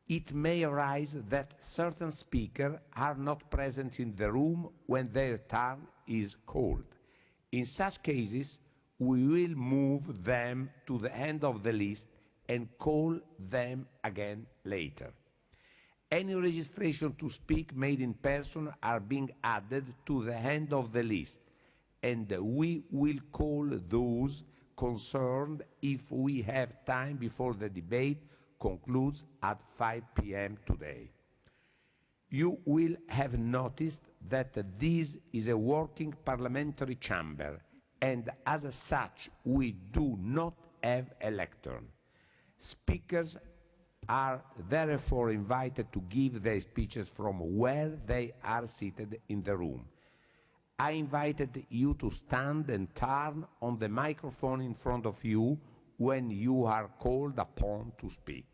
it may arise that certain speakers are not present in the room when their turn is called. In such cases, we will move them to the end of the list and call them again later. Any registration to speak made in person are being added to the end of the list, and we will call those concerned if we have time before the debate concludes at 5 p.m. today. You will have noticed that this is a working parliamentary chamber, and as such, we do not have a lectern. Speakers are therefore invited to give their speeches from where they are seated in the room. I invited you to stand and turn on the microphone in front of you when you are called upon to speak.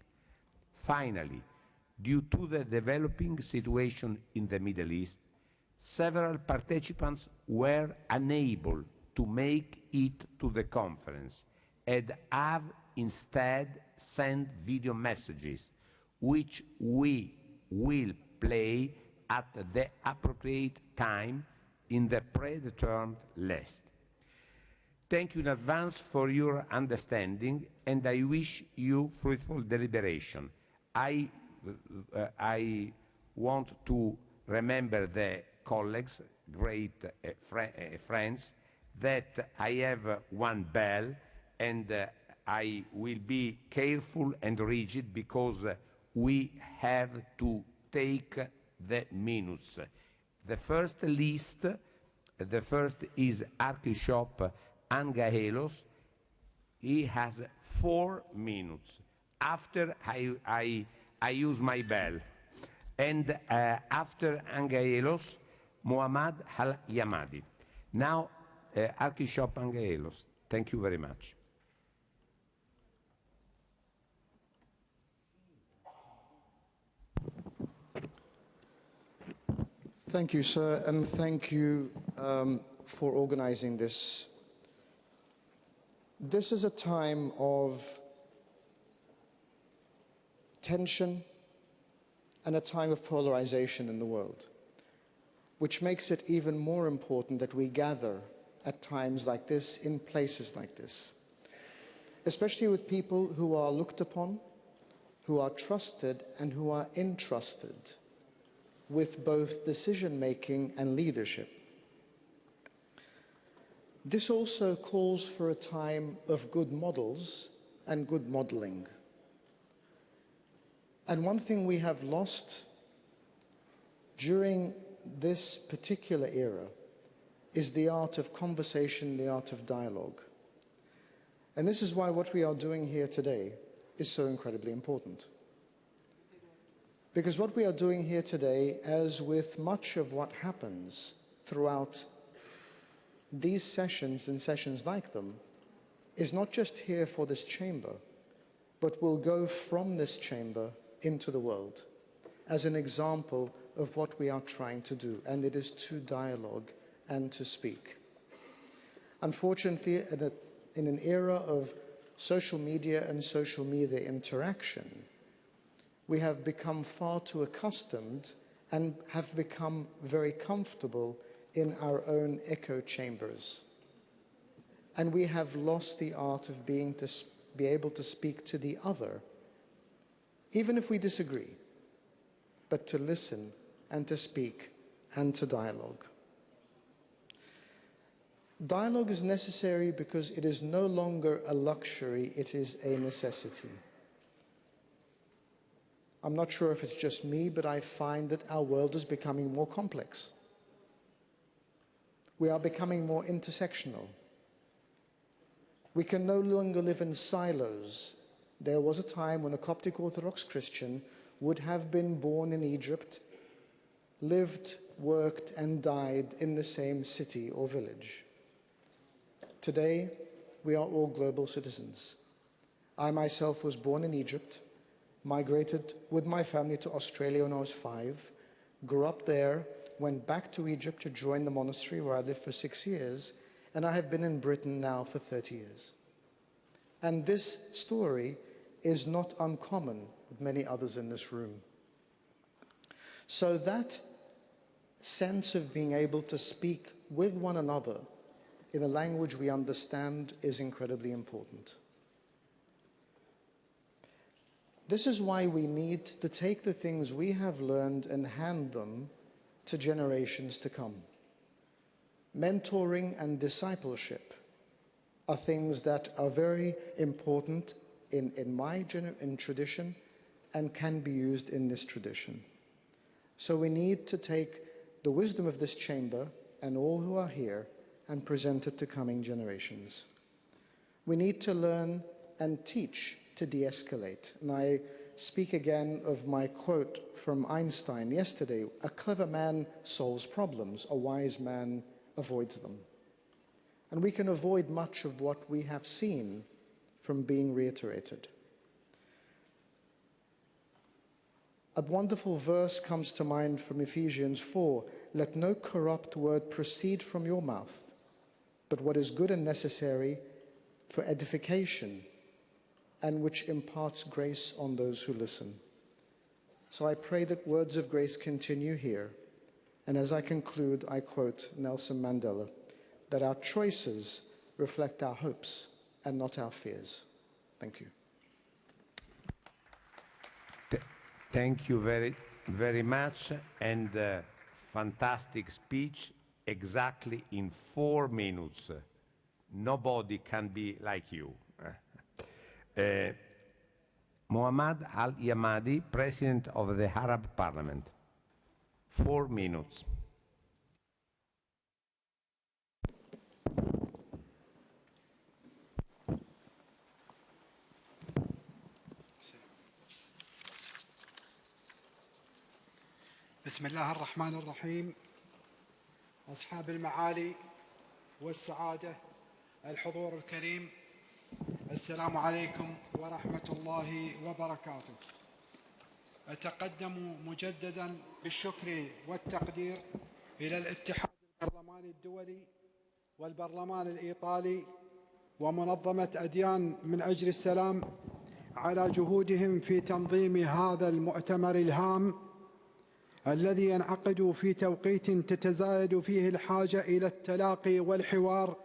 Finally, due to the developing situation in the Middle East, several participants were unable to make it to the conference and have instead sent video messages, which we will play at the appropriate time in the predetermined list. Thank you in advance for your understanding, and I wish you fruitful deliberation. I want to remember the colleagues, great friends, that I have one bell, and I will be careful and rigid because we have to take the minutes. The first list, the first is Archbishop Angaelos. He has 4 minutes. After I use my bell. And after Angaelos, Muhammad Al-Yamadi. Now, Archbishop Angaelos. Thank you very much. Thank you, sir, and thank you for organizing this. This is a time of tension and a time of polarization in the world, which makes it even more important that we gather at times like this, in places like this, especially with people who are looked upon, who are trusted, and who are entrusted with both decision-making and leadership. This also calls for a time of good models and good modeling. And one thing we have lost during this particular era is the art of conversation, the art of dialogue. And this is why what we are doing here today is so incredibly important. Because what we are doing here today, as with much of what happens throughout these sessions and sessions like them, is not just here for this chamber, but will go from this chamber into the world as an example of what we are trying to do, and it is to dialogue and to speak. Unfortunately, in an era of social media and social media interaction, we have become far too accustomed and have become very comfortable in our own echo chambers. And we have lost the art of being be able to speak to the other, even if we disagree, but to listen and to speak and to dialogue. Dialogue is necessary because it is no longer a luxury, it is a necessity. I'm not sure if it's just me, but I find that our world is becoming more complex. We are becoming more intersectional. We can no longer live in silos. There was a time when a Coptic Orthodox Christian would have been born in Egypt, lived, worked, and died in the same city or village. Today, we are all global citizens. I myself was born in Egypt, migrated with my family to Australia when I was 5, grew up there, went back to Egypt to join the monastery where I lived for 6 years, and I have been in Britain now for 30 years. And this story is not uncommon with many others in this room. So that sense of being able to speak with one another in a language we understand is incredibly important. This is why we need to take the things we have learned and hand them to generations to come. Mentoring and discipleship are things that are very important in my tradition and can be used in this tradition. So we need to take the wisdom of this chamber and all who are here and present it to coming generations. We need to learn and teach to de-escalate. And I speak again of my quote from Einstein yesterday: a clever man solves problems, a wise man avoids them. And we can avoid much of what we have seen from being reiterated. A wonderful verse comes to mind from Ephesians 4, "Let no corrupt word proceed from your mouth, but what is good and necessary for edification, and which imparts grace on those who listen." So I pray that words of grace continue here. And as I conclude, I quote Nelson Mandela, that our choices reflect our hopes and not our fears. Thank you. Thank you very, very much, and fantastic speech, exactly in 4 minutes. Nobody can be like you. Mohammad Al-Yamadi, President of the Arab Parliament. 4 minutes. بسم الله الرحمن الرحيم. أصحاب المعالي والسعادة، الحضور الكريم، السلام عليكم ورحمة الله وبركاته. أتقدم مجددا بالشكر والتقدير إلى الاتحاد البرلماني الدولي والبرلمان الإيطالي ومنظمة أديان من أجل السلام على جهودهم في تنظيم هذا المؤتمر الهام الذي ينعقد في توقيت تتزايد فيه الحاجة إلى التلاقي والحوار،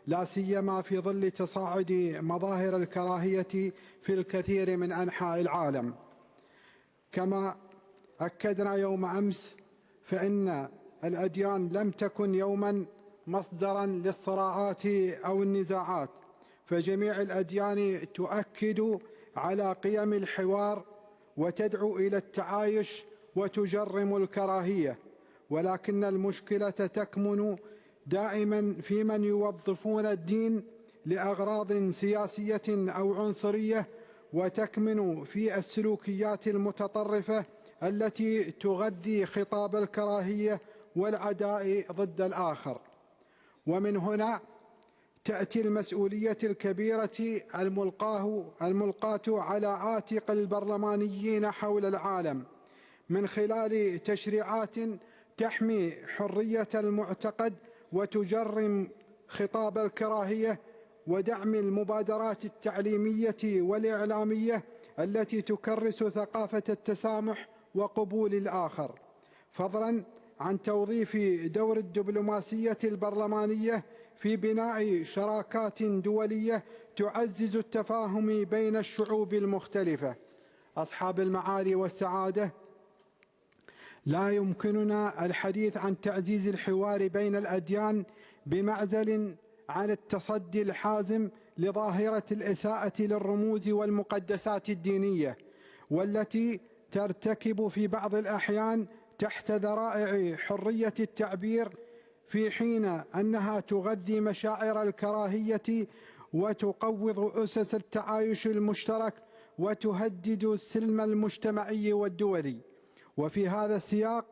لا سيما في ظل تصاعد مظاهر الكراهية في الكثير من أنحاء العالم. كما أكدنا يوم أمس فإن الأديان لم تكن يوما مصدرا للصراعات أو النزاعات، فجميع الأديان تؤكد على قيم الحوار وتدعو إلى التعايش وتجرم الكراهية، ولكن المشكلة تكمن دائما في من يوظفون الدين لأغراض سياسية أو عنصرية، وتكمن في السلوكيات المتطرفة التي تغذي خطاب الكراهية والعداء ضد الآخر. ومن هنا تأتي المسؤولية الكبيرة الملقاة على عاتق البرلمانيين حول العالم من خلال تشريعات تحمي حرية المعتقد وتجرم خطاب الكراهية، ودعم المبادرات التعليمية والإعلامية التي تكرس ثقافة التسامح وقبول الآخر، فضلا عن توظيف دور الدبلوماسية البرلمانية في بناء شراكات دولية تعزز التفاهم بين الشعوب المختلفة. أصحاب المعالي والسعادة، لا يمكننا الحديث عن تعزيز الحوار بين الأديان بمعزل عن التصدي الحازم لظاهرة الإساءة للرموز والمقدسات الدينية، والتي ترتكب في بعض الأحيان تحت ذرائع حرية التعبير، في حين أنها تغذي مشاعر الكراهية وتقوض أسس التعايش المشترك وتهدد السلم المجتمعي والدولي. وفي هذا السياق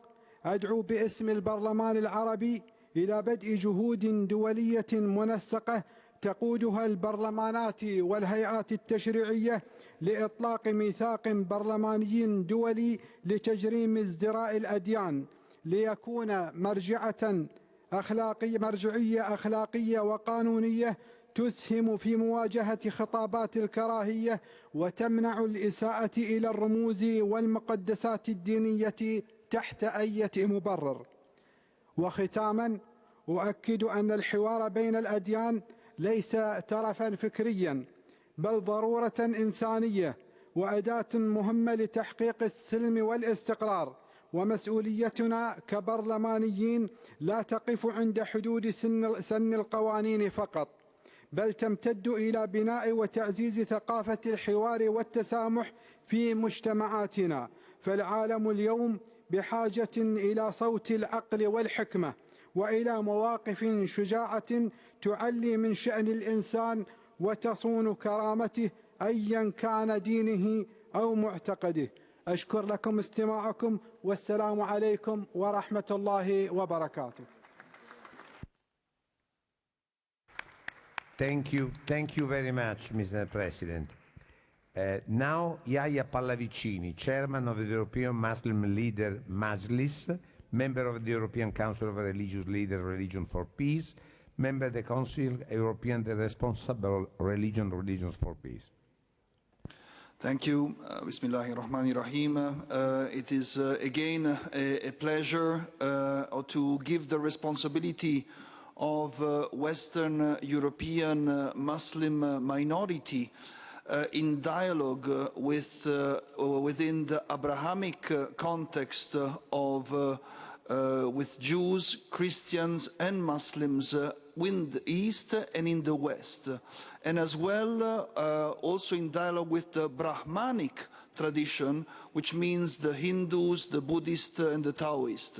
أدعو باسم البرلمان العربي إلى بدء جهود دولية منسقة تقودها البرلمانات والهيئات التشريعية لإطلاق ميثاق برلماني دولي لتجريم ازدراء الأديان، ليكون مرجعية أخلاقية وقانونية تسهم في مواجهة خطابات الكراهية وتمنع الإساءة إلى الرموز والمقدسات الدينية تحت أي مبرر. وختاما، أؤكد أن الحوار بين الأديان ليس ترفا فكريا، بل ضرورة إنسانية وأداة مهمة لتحقيق السلم والاستقرار. ومسؤوليتنا كبرلمانيين لا تقف عند حدود سن القوانين فقط، بل تمتد إلى بناء وتعزيز ثقافة الحوار والتسامح في مجتمعاتنا. فالعالم اليوم بحاجة إلى صوت العقل والحكمة، وإلى مواقف شجاعة تعلي من شأن الإنسان وتصون كرامته أيا كان دينه أو معتقده. أشكر لكم استماعكم، والسلام عليكم ورحمة الله وبركاته. Thank you very much, Mr. President. Now, Yahya Pallavicini, Chairman of the European Muslim Leader Majlis, Member of the European Council of Religious Leaders, Religion for Peace, Member of the Council European, the Responsible Religions for Peace. Thank you. Bismillahirrahmanirrahim. It is again a pleasure to give the responsibility of Western European Muslim minority in dialogue with, within the Abrahamic context of with Jews, Christians and Muslims in the East and in the West, and as well also in dialogue with the Brahmanic tradition, which means the Hindus, the Buddhists and the Taoists.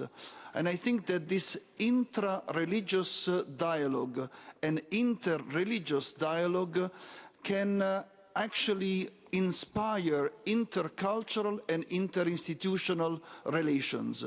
And I think that this intra-religious dialogue and inter-religious dialogue can actually inspire intercultural and interinstitutional relations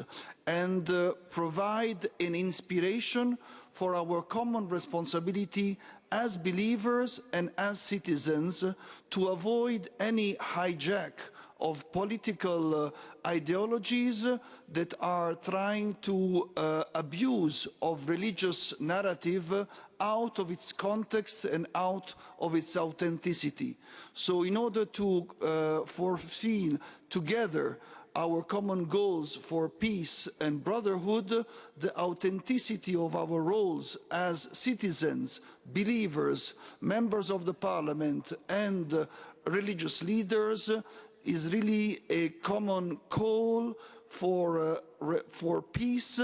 and provide an inspiration for our common responsibility as believers and as citizens to avoid any hijack of political ideologies that are trying to abuse of religious narrative out of its context and out of its authenticity. So in order to fulfill together our common goals for peace and brotherhood, the authenticity of our roles as citizens, believers, members of the parliament and religious leaders is really a common call for peace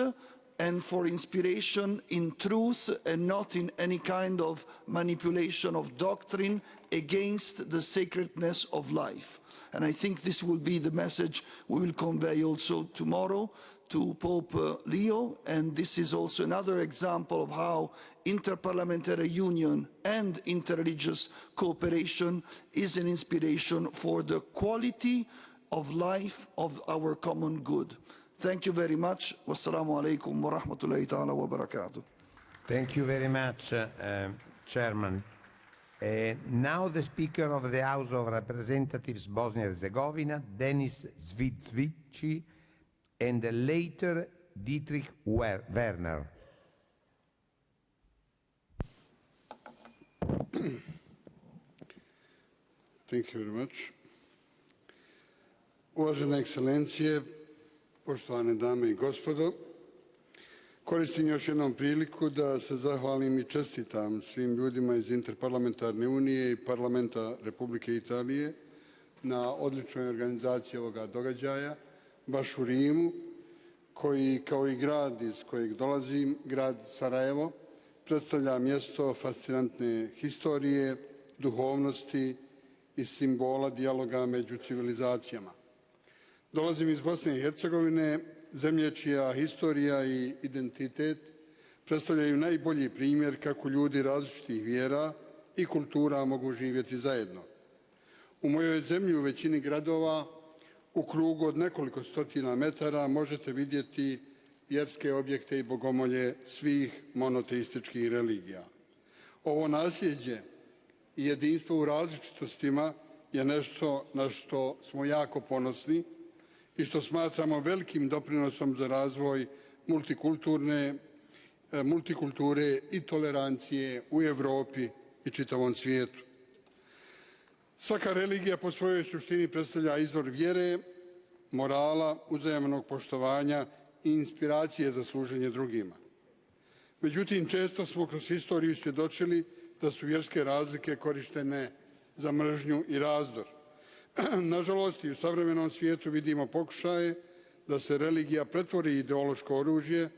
and for inspiration in truth and not in any kind of manipulation of doctrine against the sacredness of life. And I think this will be the message we will convey also tomorrow to Pope Leo, and this is also another example of how interparliamentary union and interreligious cooperation is an inspiration for the quality of life of our common good. Thank you very much. Wassalamu alaikum wa rahmatullahi ta'ala wa barakatuh. Thank you very much, Chairman. Now the Speaker of the House of Representatives Bosnia-Herzegovina, Denis Zvicvici, and later Dietrich Werner. Thank you very much. Uvažene ekscelencije, poštovane dame I gospodo, Koristim još jednom priliku da se zahvalim i čestitam svim ljudima iz Interparlamentarne unije i Parlamenta Republike Italije na odličnoj organizaciji ovoga događaja, baš u Rimu, koji kao i grad iz kojeg dolazim, grad Sarajevo, predstavlja mjesto fascinantne historije, duhovnosti i simbola dijaloga među civilizacijama. Dolazim iz Bosne i Hercegovine, zemlje čija historija i identitet predstavljaju najbolji primjer kako ljudi različitih vjera i kultura mogu živjeti zajedno. U mojoj zemlji u većini gradova u krugu od nekoliko stotina metara možete vidjeti vjerske objekte i bogomolje svih monoteističkih religija. Ovo nasljeđe i jedinstvo u različitostima je nešto na što smo jako ponosni i što smatramo velikim doprinosom za razvoj multikulture i tolerancije u Europi i čitavom svijetu. Svaka religija po svojoj suštini predstavlja izvor vjere, morala, uzajamnog poštovanja i inspiracije za služenje drugima. Međutim, često smo kroz historiju svjedočili da su vjerske razlike korištene za mržnju i razdor. Nažalost, i u savremenom svijetu vidimo pokušaje da se religija pretvori u ideološko oružje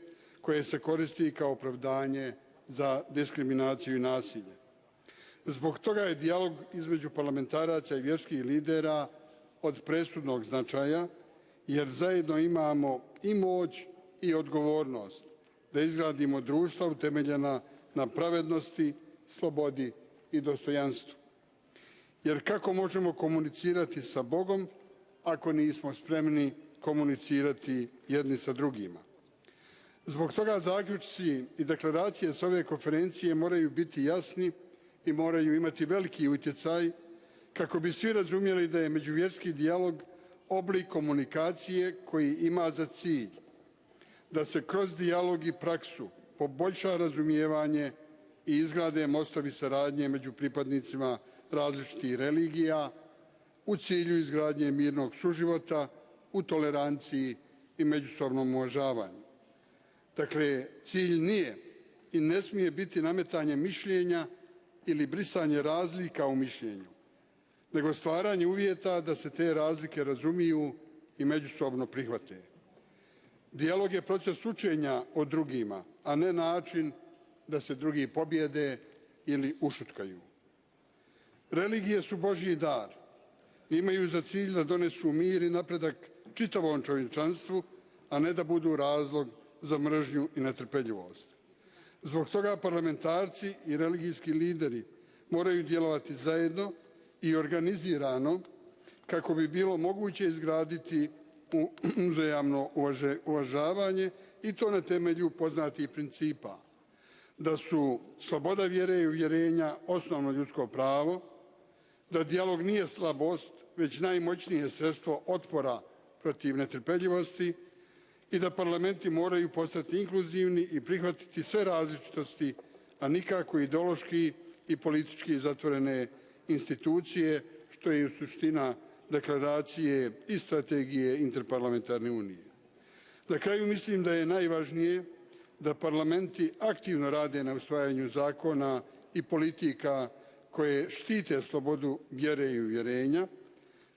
koje se koristi kao opravdanje za diskriminaciju i nasilje. Zbog toga je dijalog između parlamentaraca i vjerskih lidera od presudnog značaja, jer zajedno imamo i moć i odgovornost da izgradimo društva utemeljena na pravednosti, slobodi i dostojanstvu. Jer kako možemo komunicirati sa Bogom ako nismo spremni komunicirati jedni sa drugima? Zbog toga zaključci i deklaracije s ove konferencije moraju biti jasni i moraju imati veliki utjecaj kako bi svi razumjeli da je međuvjerski dijalog oblik komunikacije koji ima za cilj da se kroz dijalog i praksu poboljša razumijevanje i izgrade mostovi saradnje među pripadnicima različitih religija u cilju izgradnje mirnog suživota, u toleranciji i međusobnom uvažavanju. Dakle, cilj nije i ne smije biti nametanje mišljenja ili brisanje razlika u mišljenju, nego stvaranje uvjeta da se te razlike razumiju i međusobno prihvate. Dijalog je proces učenja o drugima, a ne način da se drugi pobjede ili ušutkaju. Religije su Božji dar. Imaju za cilj da donesu mir i napredak čitavom čovječanstvu, a ne da budu razlog za mržnju i netrpeljivost. Zbog toga parlamentarci i religijski lideri moraju djelovati zajedno i organizirano kako bi bilo moguće izgraditi uzajamno uvažavanje i to na temelju poznatih principa. Da su sloboda vjere i uvjerenja osnovno ljudsko pravo, da dijalog nije slabost, već najmoćnije sredstvo otpora protiv netrpeljivosti i da parlamenti moraju postati inkluzivni i prihvatiti sve različitosti, a nikako ideološki i politički zatvorene institucije, što je suština deklaracije i strategije Interparlamentarne unije. Na kraju mislim da je najvažnije da parlamenti aktivno rade na usvajanju zakona i politika koje štite slobodu vjere i uvjerenja,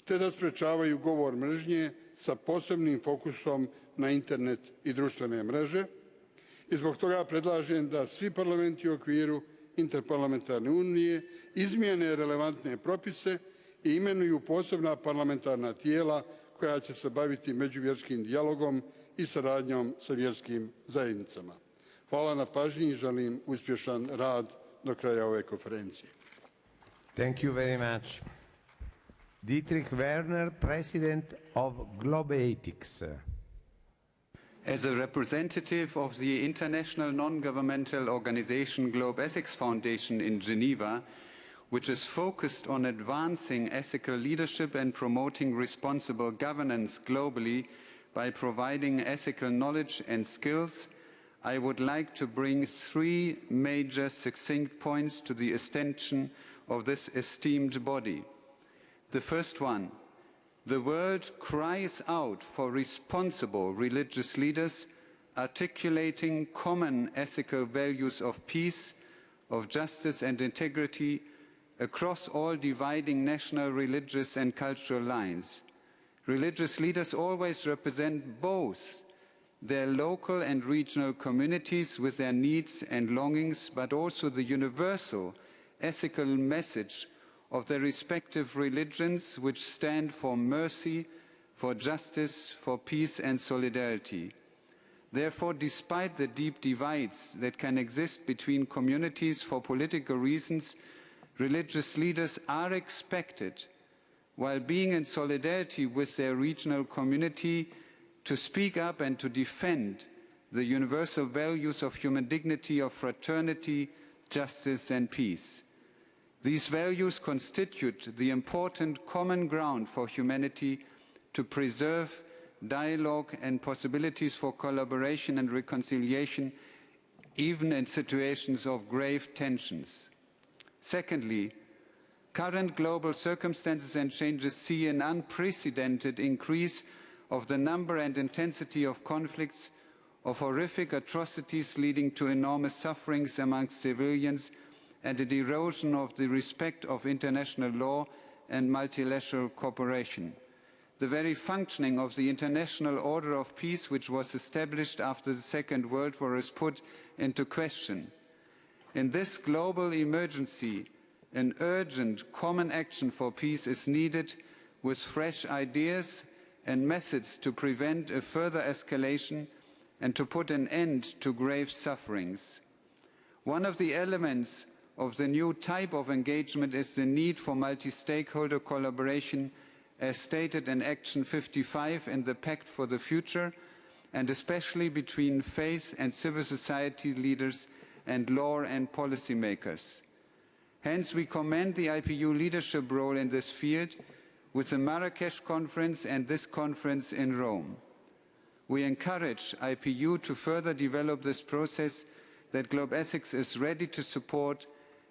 te da sprečavaju govor mržnje sa posebnim fokusom na internet i društvene mreže. I zbog toga predlažem da svi parlamenti u okviru Interparlamentarne unije izmijene relevantne propise i imenuju posebna parlamentarna tijela koja će se baviti međuvjerskim dijalogom i saradnjom sa vjerskim zajednicama. Hvala na pažnji i želim uspješan rad do kraja ove konferencije. Thank you very much. Dietrich Werner, President of Globaletics. As a representative of the international non-governmental organization Globe Ethics Foundation in Geneva, which is focused on advancing ethical leadership and promoting responsible governance globally by providing ethical knowledge and skills, I would like to bring three major succinct points to the attention of this esteemed body. The first one, the world cries out for responsible religious leaders articulating common ethical values of peace, of justice and integrity across all dividing national, religious and cultural lines. Religious leaders always represent both their local and regional communities with their needs and longings, but also the universal ethical message of their respective religions, which stand for mercy, for justice, for peace and solidarity. Therefore, despite the deep divides that can exist between communities for political reasons, religious leaders are expected, while being in solidarity with their regional community, to speak up and to defend the universal values of human dignity, of fraternity, justice and peace. These values constitute the important common ground for humanity to preserve dialogue and possibilities for collaboration and reconciliation, even in situations of grave tensions. Secondly, current global circumstances and changes see an unprecedented increase of the number and intensity of conflicts, of horrific atrocities leading to enormous sufferings amongst civilians, and an erosion of the respect of international law and multilateral cooperation. The very functioning of the international order of peace, which was established after the Second World War, is put into question. In this global emergency, an urgent common action for peace is needed, with fresh ideas and methods to prevent a further escalation and to put an end to grave sufferings. One of the elements of the new type of engagement is the need for multi-stakeholder collaboration, as stated in Action 55 in the Pact for the Future, and especially between faith and civil society leaders and law and policymakers. Hence, we commend the IPU leadership role in this field with the Marrakesh Conference and this conference in Rome. We encourage IPU to further develop this process that Globe Ethics is ready to support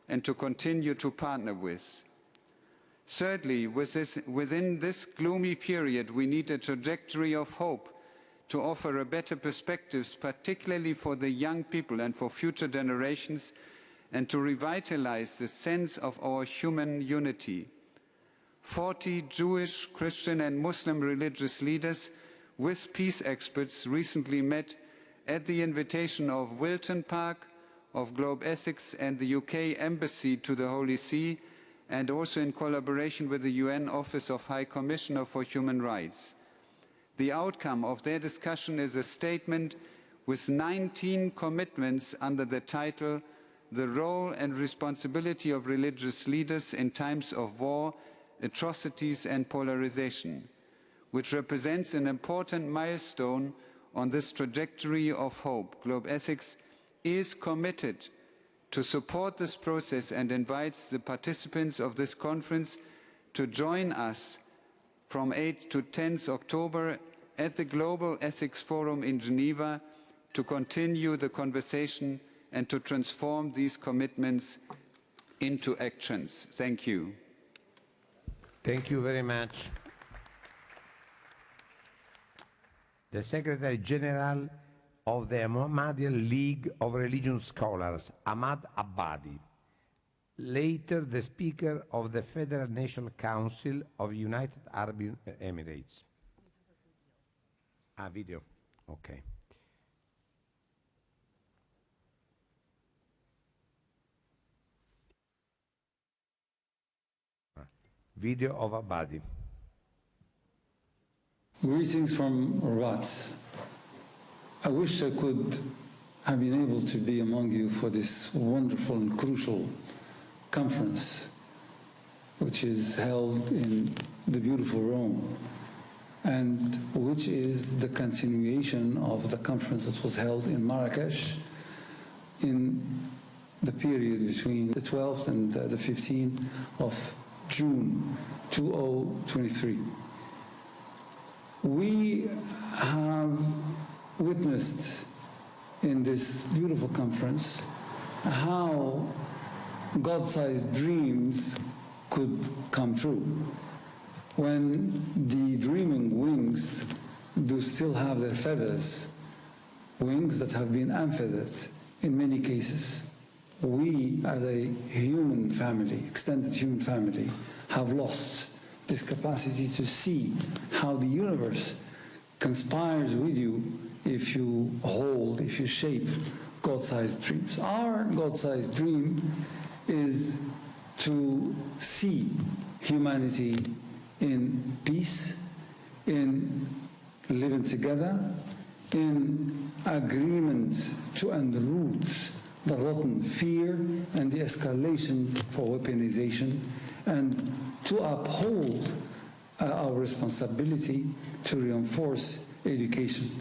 and to continue to partner with. Thirdly, within this gloomy period, we need a trajectory of hope to offer a better perspectives, particularly for the young people and for future generations, and to revitalize the sense of our human unity. 40 Jewish, Christian and Muslim religious leaders with peace experts recently met at the invitation of Wilton Park, of Globe Ethics and the UK Embassy to the Holy See, and also in collaboration with the UN Office of High Commissioner for Human Rights. The outcome of their discussion is a statement with 19 commitments under the title "The Role and Responsibility of Religious Leaders in Times of War, Atrocities and Polarization," which represents an important milestone on this trajectory of hope. Globe Ethics is committed to support this process and invites the participants of this conference to join us from 8 to 10 October at the Global Ethics Forum in Geneva to continue the conversation and to transform these commitments into actions. Thank you. Thank you very much. The Secretary General of the Ahmadiyya League of Religion Scholars, Ahmad Abadi. Later, the Speaker of the Federal National Council of United Arab Emirates. Video. Okay. Video of Abadi. Greetings from Rabat. I wish I could have been able to be among you for this wonderful and crucial conference, which is held in the beautiful Rome, and which is the continuation of the conference that was held in Marrakesh in the period between the 12th and the 15th of June 2023. We have witnessed in this beautiful conference how God-sized dreams could come true when the dreaming wings do still have their feathers wings that have been unfeathered in many cases. We, as a human family, extended human family, have lost this capacity to see how the universe conspires with you if you hold, if you shape God-sized dreams. Our God-sized dream is to see humanity in peace, in living together, in agreement to unroot the rotten fear and the escalation for weaponization, and to uphold our responsibility to reinforce education.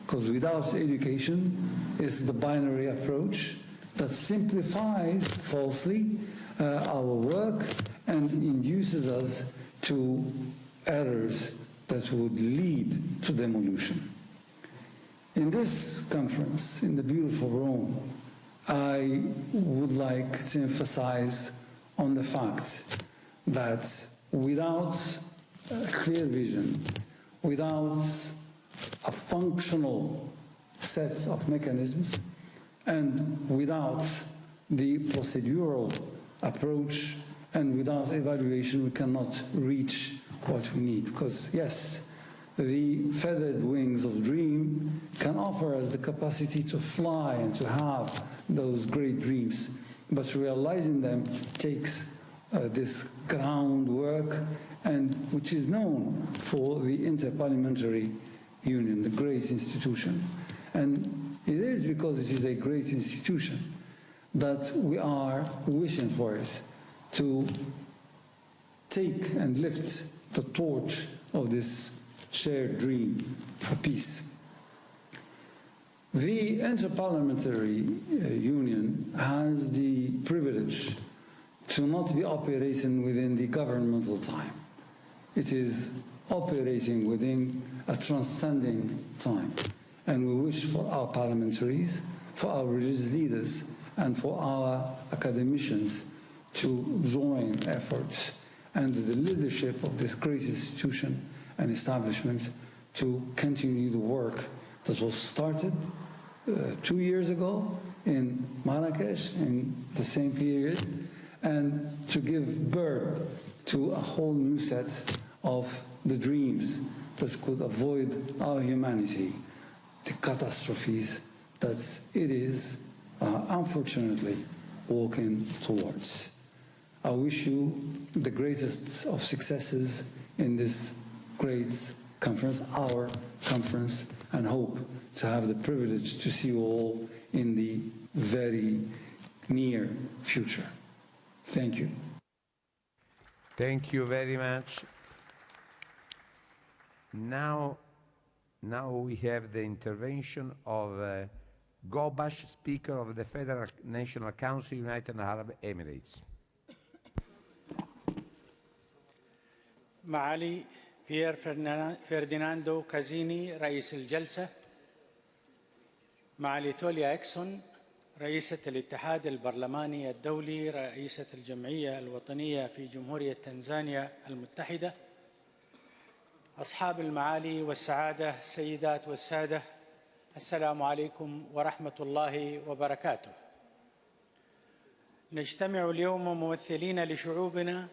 Because without education, it's the binary approach that simplifies falsely our work and induces us to errors that would lead to demolition. In this conference, in the beautiful Rome, I would like to emphasize on the fact that without a clear vision, without a functional set of mechanisms, and without the procedural approach, and without evaluation, we cannot reach what we need. Because yes, the feathered wings of dream can offer us the capacity to fly and to have those great dreams, but realizing them takes this groundwork, and which is known for the Interparliamentary Union, the great institution. And it is because it is a great institution that we are wishing for it to take and lift the torch of this shared dream for peace. The Interparliamentary Union has the privilege to not be operating within the governmental time. It is operating within a transcending time. And we wish for our parliamentaries, for our religious leaders, and for our academicians to join efforts under the leadership of this great institution and establishment to continue the work that was started 2 years ago in Marrakesh in the same period, and to give birth to a whole new set of the dreams that could avoid our humanity the catastrophes that it is unfortunately walking towards. I wish you the greatest of successes in this great conference, our conference, and hope to have the privilege to see you all in the very near future. Thank you. Thank you very much. Now we have the intervention of Gobash, Speaker of the Federal National Council, United Arab Emirates. معالي بيير فرديناندو كازيني رئيس الجلسة، معالي توليا إكسون رئيسة الاتحاد البرلماني الدولي، رئيسة الجمعية الوطنية في جمهورية تنزانيا المتحدة، أصحاب المعالي والسعادة، السيدات والسادة، السلام عليكم ورحمة الله وبركاته. نجتمع اليوم ممثلين لشعوبنا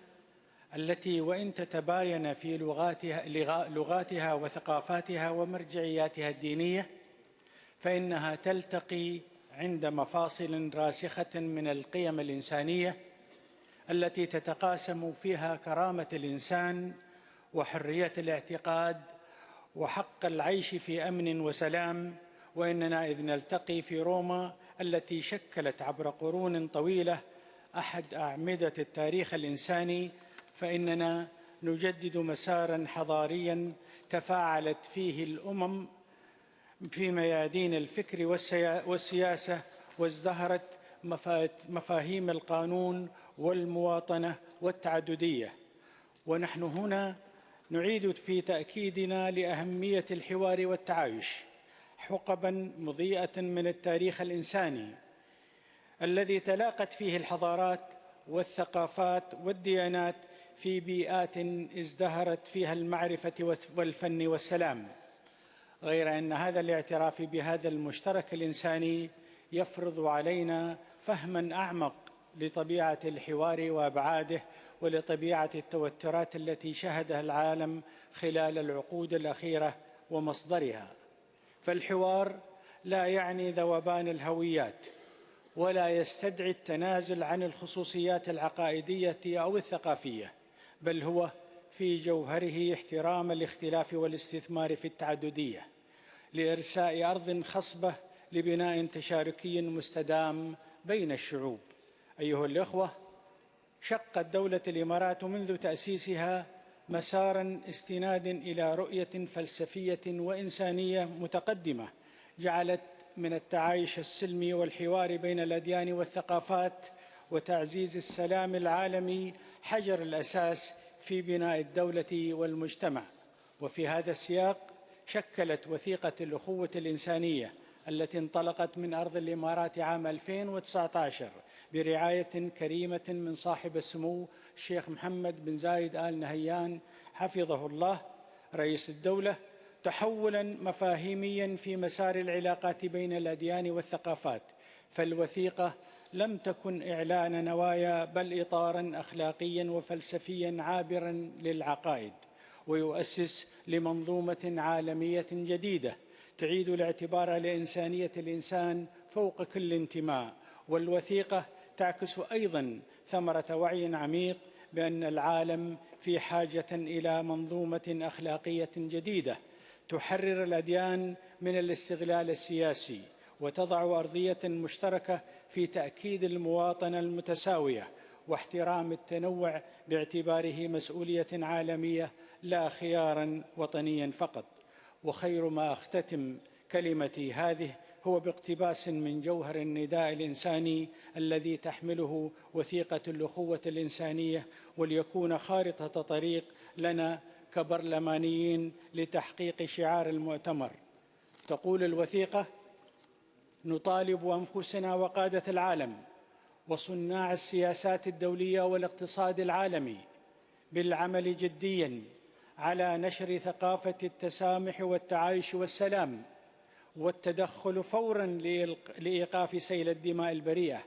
التي وإن تتباين في لغاتها وثقافاتها ومرجعياتها الدينية، فإنها تلتقي عند مفاصل راسخة من القيم الإنسانية التي تتقاسم فيها كرامة الإنسان وحرية الاعتقاد وحق العيش في أمن وسلام. وإننا إذ نلتقي في روما التي شكلت عبر قرون طويلة أحد أعمدة التاريخ الإنساني، فإننا نجدد مساراً حضارياً تفاعلت فيه الأمم في ميادين الفكر والسياسة، وازدهرت مفاهيم القانون والمواطنة والتعددية. ونحن هنا نعيد في تأكيدنا لأهمية الحوار والتعايش حقباً مضيئة من التاريخ الإنساني الذي تلاقت فيه الحضارات والثقافات والديانات في بيئات ازدهرت فيها المعرفة والفن والسلام. غير أن هذا الاعتراف بهذا المشترك الإنساني يفرض علينا فهما أعمق لطبيعة الحوار وأبعاده ولطبيعة التوترات التي شهدها العالم خلال العقود الأخيرة ومصدرها. فالحوار لا يعني ذوبان الهويات ولا يستدعي التنازل عن الخصوصيات العقائدية أو الثقافية، بل هو في جوهره احترام الاختلاف والاستثمار في التعددية لإرساء أرض خصبة لبناء تشاركي مستدام بين الشعوب. أيها الإخوة، شقت دولة الإمارات منذ تأسيسها مساراً استناد إلى رؤية فلسفية وإنسانية متقدمة جعلت من التعايش السلمي والحوار بين الأديان والثقافات وتعزيز السلام العالمي حجر الأساس في بناء الدولة والمجتمع. وفي هذا السياق شكلت وثيقة الأخوة الإنسانية التي انطلقت من أرض الإمارات عام 2019 برعاية كريمة من صاحب السمو الشيخ محمد بن زايد آل نهيان حفظه الله رئيس الدولة، تحولاً مفاهيمياً في مسار العلاقات بين الأديان والثقافات. فالوثيقة لم تكن إعلان نوايا بل إطاراً أخلاقياً وفلسفياً عابراً للعقائد، ويؤسس لمنظومة عالمية جديدة تعيد الاعتبار لإنسانية الإنسان فوق كل انتماء. والوثيقة تعكس أيضاً ثمرة وعي عميق بأن العالم في حاجة إلى منظومة أخلاقية جديدة تحرر الأديان من الاستغلال السياسي وتضع أرضية مشتركة في تأكيد المواطنة المتساوية واحترام التنوع باعتباره مسؤولية عالمية لا خياراً وطنياً فقط. وخير ما أختتم كلمتي هذه هو باقتباس من جوهر النداء الإنساني الذي تحمله وثيقة الأخوة الإنسانية، وليكون خارطة طريق لنا كبرلمانيين لتحقيق شعار المؤتمر. تقول الوثيقة: نطالب أنفسنا وقادة العالم وصناع السياسات الدولية والاقتصاد العالمي بالعمل جدياً على نشر ثقافة التسامح والتعايش والسلام، والتدخل فوراً لإيقاف سيل الدماء البريئة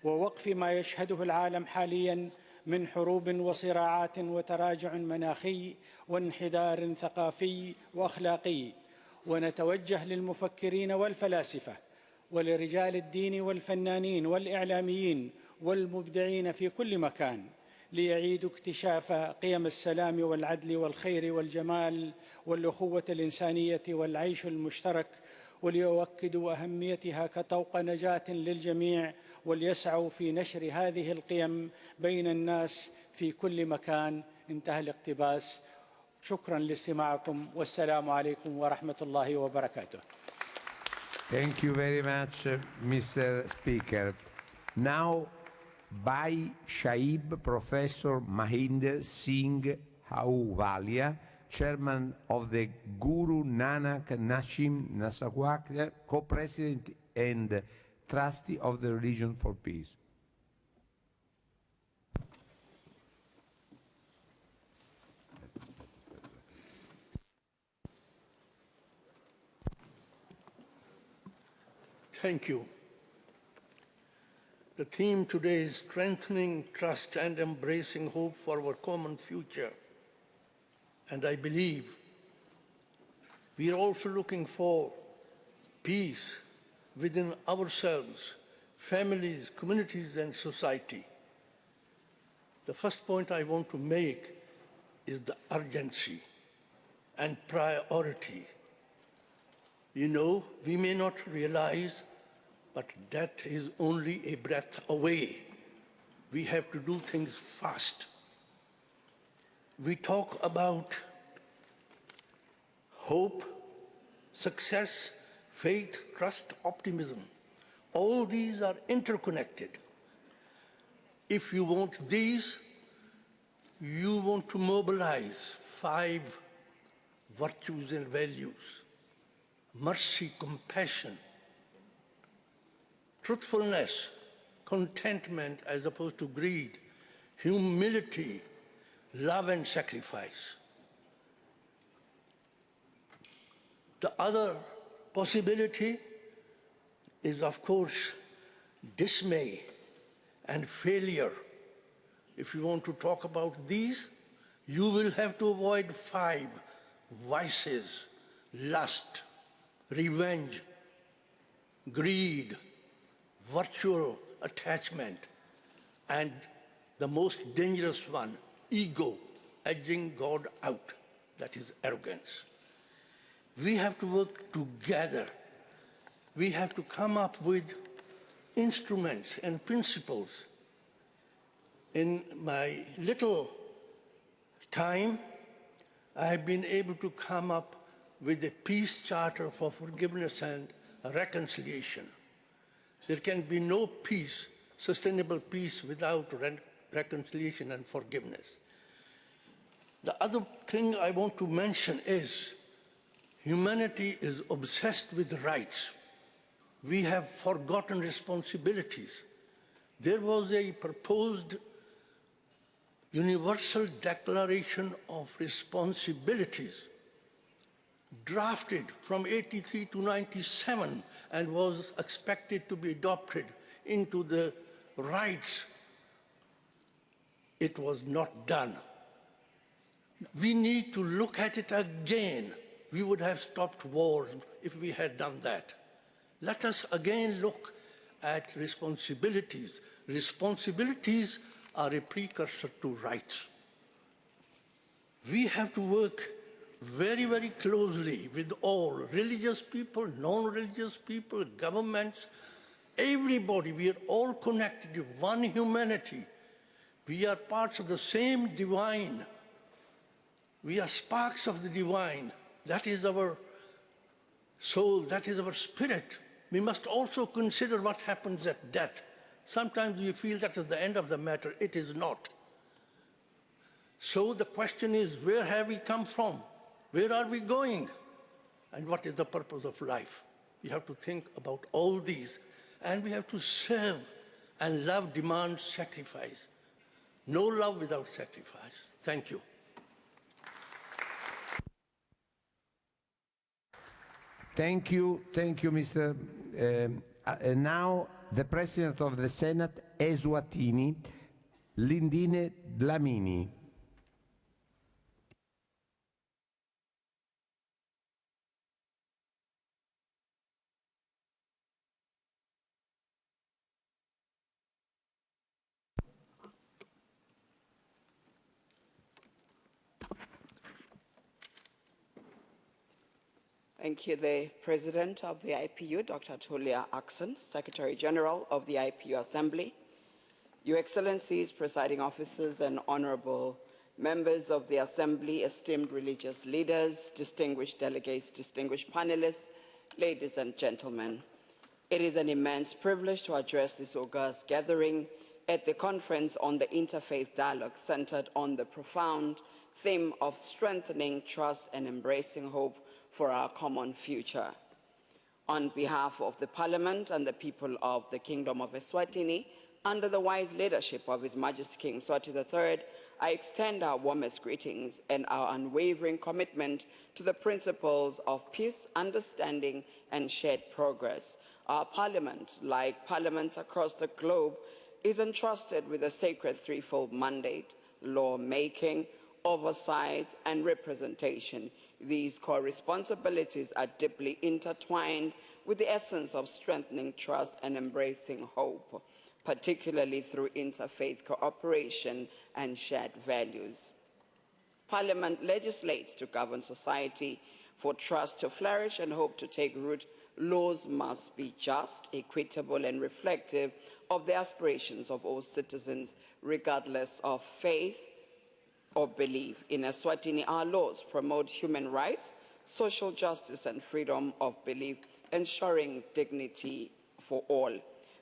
ووقف ما يشهده العالم حالياً من حروب وصراعات وتراجع مناخي وانحدار ثقافي وأخلاقي. ونتوجه للمفكرين والفلاسفة ولرجال الدين والفنانين والإعلاميين والمبدعين في كل مكان ليعيدوا اكتشاف قيم السلام والعدل والخير والجمال والأخوة الإنسانية والعيش المشترك، وليؤكدوا أهميتها كطوق نجاة للجميع، وليسعوا في نشر هذه القيم بين الناس في كل مكان. انتهى الاقتباس. شكرا لاستماعكم، والسلام عليكم ورحمة الله وبركاته. Thank you very much, Mr. Speaker. Now, by Shaib Professor Mahinder Singh Ahluwalia, Chairman of the Guru Nanak Nashim Nasawak, Co-President and Trustee of the Religion for Peace. Thank you. The theme today is strengthening trust and embracing hope for our common future. And I believe we are also looking for peace within ourselves, families, communities, and society. The first point I want to make is the urgency and priority. You know, we may not realize, but death is only a breath away. We have to do things fast. We talk about hope, success, faith, trust, optimism. All these are interconnected. If you want these, you want to mobilize 5 virtues and values: mercy, compassion, truthfulness, contentment as opposed to greed, humility, love and sacrifice. The other possibility is, of course, dismay and failure. If you want to talk about these, you will have to avoid 5 vices: lust, revenge, greed, virtual attachment, and the most dangerous one, ego, edging God out, that is arrogance. We have to work together. We have to come up with instruments and principles. In my little time, I have been able to come up with a peace charter for forgiveness and reconciliation. There can be no peace, sustainable peace, without reconciliation and forgiveness. The other thing I want to mention is humanity is obsessed with rights. We have forgotten responsibilities. There was a proposed Universal Declaration of Responsibilities drafted from 83 to 97 and was expected to be adopted into the rights. It was not done. We need to look at it again. We would have stopped wars if we had done that. Let us again look at responsibilities. Responsibilities are a precursor to rights. We have to work very, very closely with all religious people, non-religious people, governments, everybody. We are all connected to one humanity. We are parts of the same divine. We are sparks of the divine. That is our soul, that is our spirit. We must also consider what happens at death. Sometimes we feel that is the end of the matter. It is not. So the question is, where have we come from? Where are we going? And what is the purpose of life? We have to think about all these. And we have to serve. And love demands sacrifice. No love without sacrifice. Thank you. Thank you, Mr. Now, the President of the Senate, Eswatini, Lindine Dlamini. Thank you, the President of the IPU, Dr. Tulia Axon, Secretary General of the IPU Assembly, Your Excellencies, Presiding Officers, and Honorable Members of the Assembly, esteemed religious leaders, distinguished delegates, distinguished panelists, ladies and gentlemen. It is an immense privilege to address this august gathering at the Conference on the Interfaith Dialogue, centered on the profound theme of strengthening trust and embracing hope for our common future. On behalf of the Parliament and the people of the Kingdom of Eswatini, under the wise leadership of His Majesty King Mswati III, I extend our warmest greetings and our unwavering commitment to the principles of peace, understanding, and shared progress. Our Parliament, like parliaments across the globe, is entrusted with a sacred threefold mandate: lawmaking, oversight, and representation. These core responsibilities are deeply intertwined with the essence of strengthening trust and embracing hope, particularly through interfaith cooperation and shared values. Parliament legislates to govern society. For trust to flourish and hope to take root, laws must be just, equitable, and reflective of the aspirations of all citizens, regardless of faith or belief. In Eswatini, our laws promote human rights, social justice, and freedom of belief, ensuring dignity for all.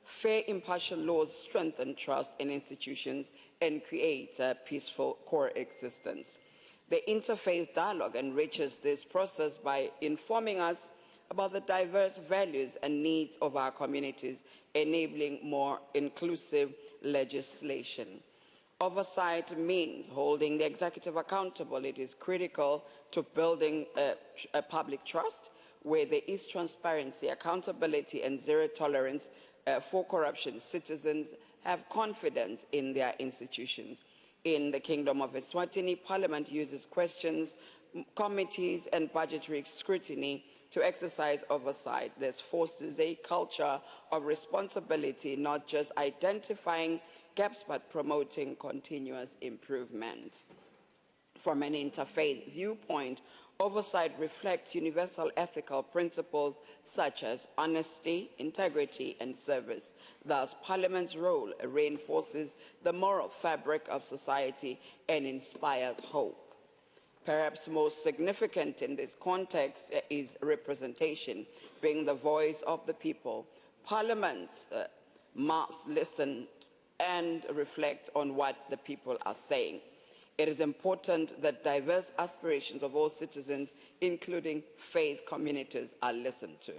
Fair, impartial laws strengthen trust in institutions and create a peaceful coexistence. The interfaith dialogue enriches this process by informing us about the diverse values and needs of our communities, enabling more inclusive legislation. Oversight means holding the executive accountable. It is critical to building a public trust. where there is transparency, accountability, and zero tolerance for corruption, citizens have confidence in their institutions. In the Kingdom of Eswatini, Parliament uses questions, committees, and budgetary scrutiny to exercise oversight. This fosters a culture of responsibility, not just identifying gaps, but promoting continuous improvement. From an interfaith viewpoint, oversight reflects universal ethical principles such as honesty, integrity, and service. Thus, Parliament's role reinforces the moral fabric of society and inspires hope. Perhaps most significant in this context is representation, being the voice of the people. Parliaments must listen and reflect on what the people are saying. It is important that diverse aspirations of all citizens, including faith communities, are listened to.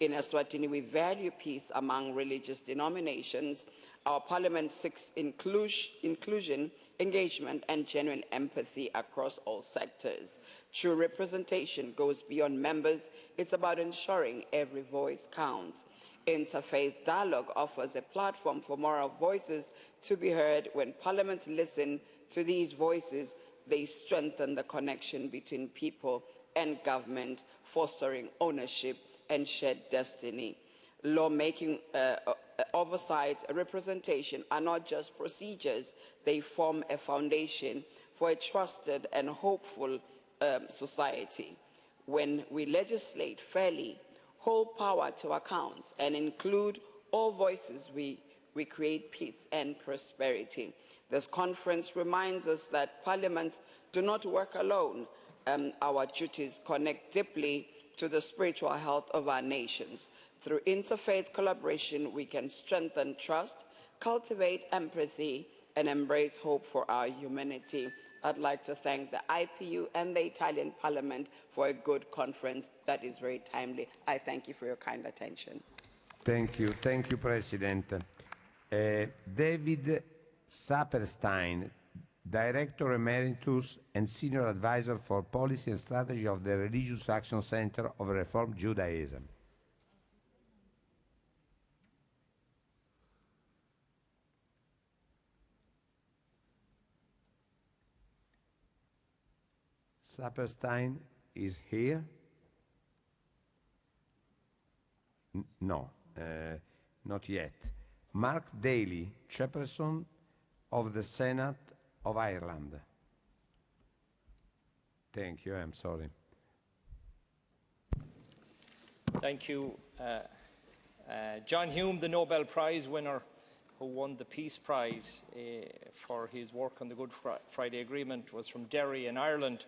In Eswatini, we value peace among religious denominations. Our Parliament seeks inclusion, engagement, and genuine empathy across all sectors. True representation goes beyond members. It's about ensuring every voice counts. Interfaith dialogue offers a platform for moral voices to be heard. When parliaments listen to these voices, they strengthen the connection between people and government, fostering ownership and shared destiny. Lawmaking, oversight, representation are not just procedures, they form a foundation for a trusted and hopeful society. When we legislate fairly, hold power to account, and include all voices, we create peace and prosperity. This conference reminds us that parliaments do not work alone. Our duties connect deeply to the spiritual health of our nations. Through interfaith collaboration, we can strengthen trust, cultivate empathy, and embrace hope for our humanity. I'd like to thank the IPU and the Italian Parliament for a good conference that is very timely. I thank you for your kind attention. Thank you, President. David Saperstein, Director Emeritus and Senior Advisor for Policy and Strategy of the Religious Action Center of Reform Judaism. Saperstein is here? No, not yet. Mark Daly, Chairperson of the Senate of Ireland. Thank you, I'm sorry. Thank you. John Hume, the Nobel Prize winner who won the Peace Prize for his work on the Good Friday Agreement, was from Derry in Ireland.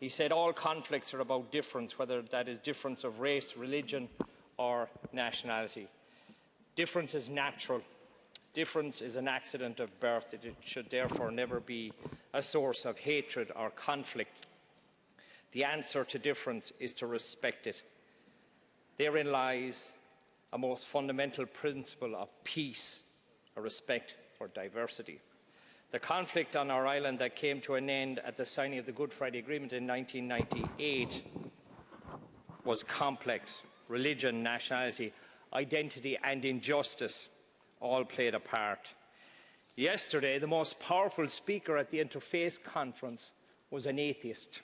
He said all conflicts are about difference, whether that is difference of race, religion, or nationality. Difference is natural. Difference is an accident of birth. It should therefore never be a source of hatred or conflict. The answer to difference is to respect it. Therein lies a most fundamental principle of peace, a respect for diversity. The conflict on our island that came to an end at the signing of the Good Friday Agreement in 1998 was complex. Religion, nationality, identity and injustice all played a part. Yesterday, the most powerful speaker at the Interfaith conference was an atheist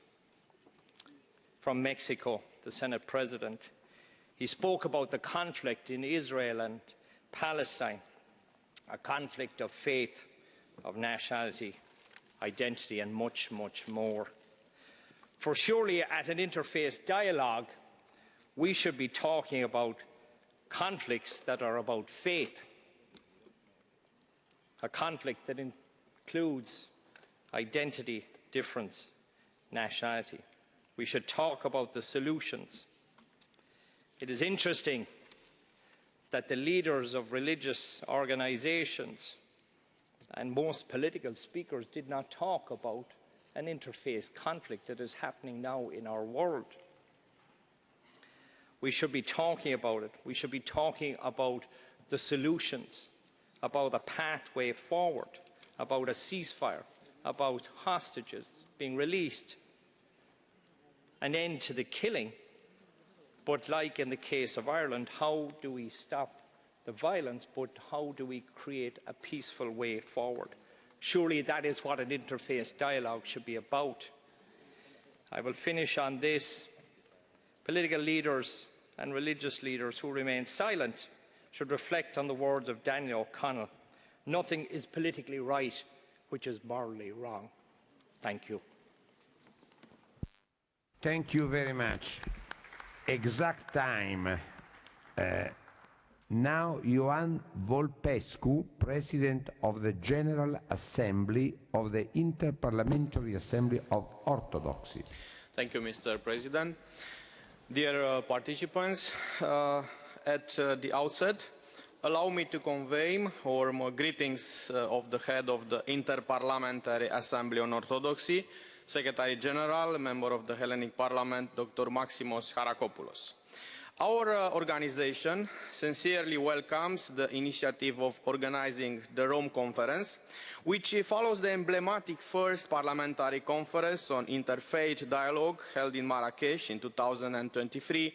from Mexico, the Senate President. He spoke about the conflict in Israel and Palestine, a conflict of faith, of nationality, identity, and much, much more. For surely at an interfaith dialogue, we should be talking about conflicts that are about faith, a conflict that includes identity, difference, nationality. We should talk about the solutions. It is interesting that the leaders of religious organizations and most political speakers did not talk about an interfaith conflict that is happening now in our world. We should be talking about it. We should be talking about the solutions, about a pathway forward, about a ceasefire, about hostages being released, an end to the killing But like in the case of Ireland, how do we stop the violence, but how do we create a peaceful way forward? Surely that is what an interfaith dialogue should be about. I will finish on this. Political leaders and religious leaders who remain silent should reflect on the words of Daniel O'Connell. Nothing is politically right which is morally wrong. Thank you. Thank you very much. Exact time. Now, Ioan Volpescu, President of the General Assembly of the Interparliamentary Assembly of Orthodoxy. Thank you, Mr. President. Dear participants, at the outset, allow me to convey warm greetings of the head of the Interparliamentary Assembly on Orthodoxy, Secretary General, member of the Hellenic Parliament, Dr. Maximos Harakopoulos. Our organization sincerely welcomes the initiative of organizing the Rome Conference, which follows the emblematic first parliamentary conference on interfaith dialogue held in Marrakesh in 2023,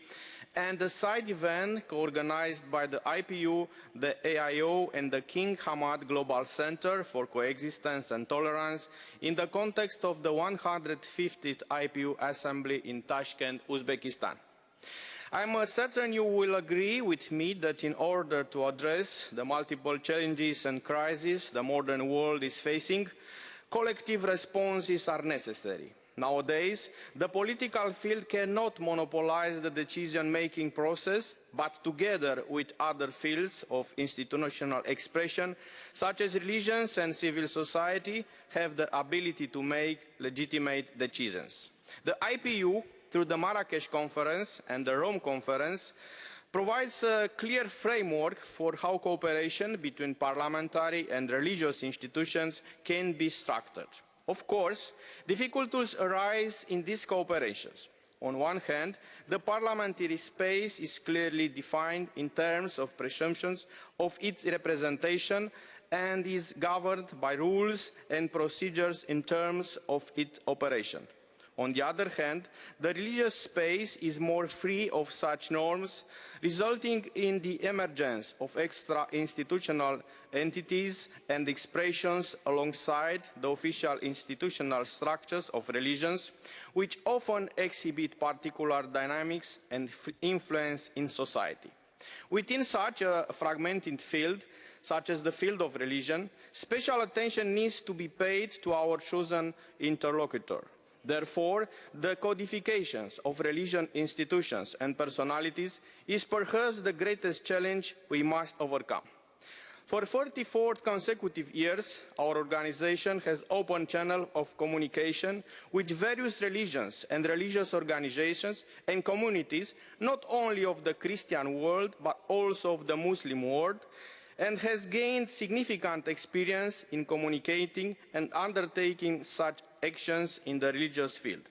and the side event co-organized by the IPU, the AIO, and the King Hamad Global Center for Coexistence and Tolerance in the context of the 150th IPU Assembly in Tashkent, Uzbekistan. I am certain you will agree with me that in order to address the multiple challenges and crises the modern world is facing, collective responses are necessary. Nowadays, the political field cannot monopolize the decision-making process, but together with other fields of institutional expression, such as religions and civil society, have the ability to make legitimate decisions. The IPU, through the Marrakesh Conference and the Rome Conference, provides a clear framework for how cooperation between parliamentary and religious institutions can be structured. Of course, difficulties arise in these cooperations. On one hand, the parliamentary space is clearly defined in terms of presumptions of its representation and is governed by rules and procedures in terms of its operation. On the other hand, the religious space is more free of such norms, resulting in the emergence of extra-institutional entities and expressions alongside the official institutional structures of religions, which often exhibit particular dynamics and influence in society. Within such a fragmented field, such as the field of religion, special attention needs to be paid to our chosen interlocutor. Therefore, the codifications of religion institutions and personalities is perhaps the greatest challenge we must overcome. For 44 consecutive years, our organization has opened channels of communication with various religions and religious organizations and communities, not only of the Christian world, but also of the Muslim world, and has gained significant experience in communicating and undertaking such actions in the religious field.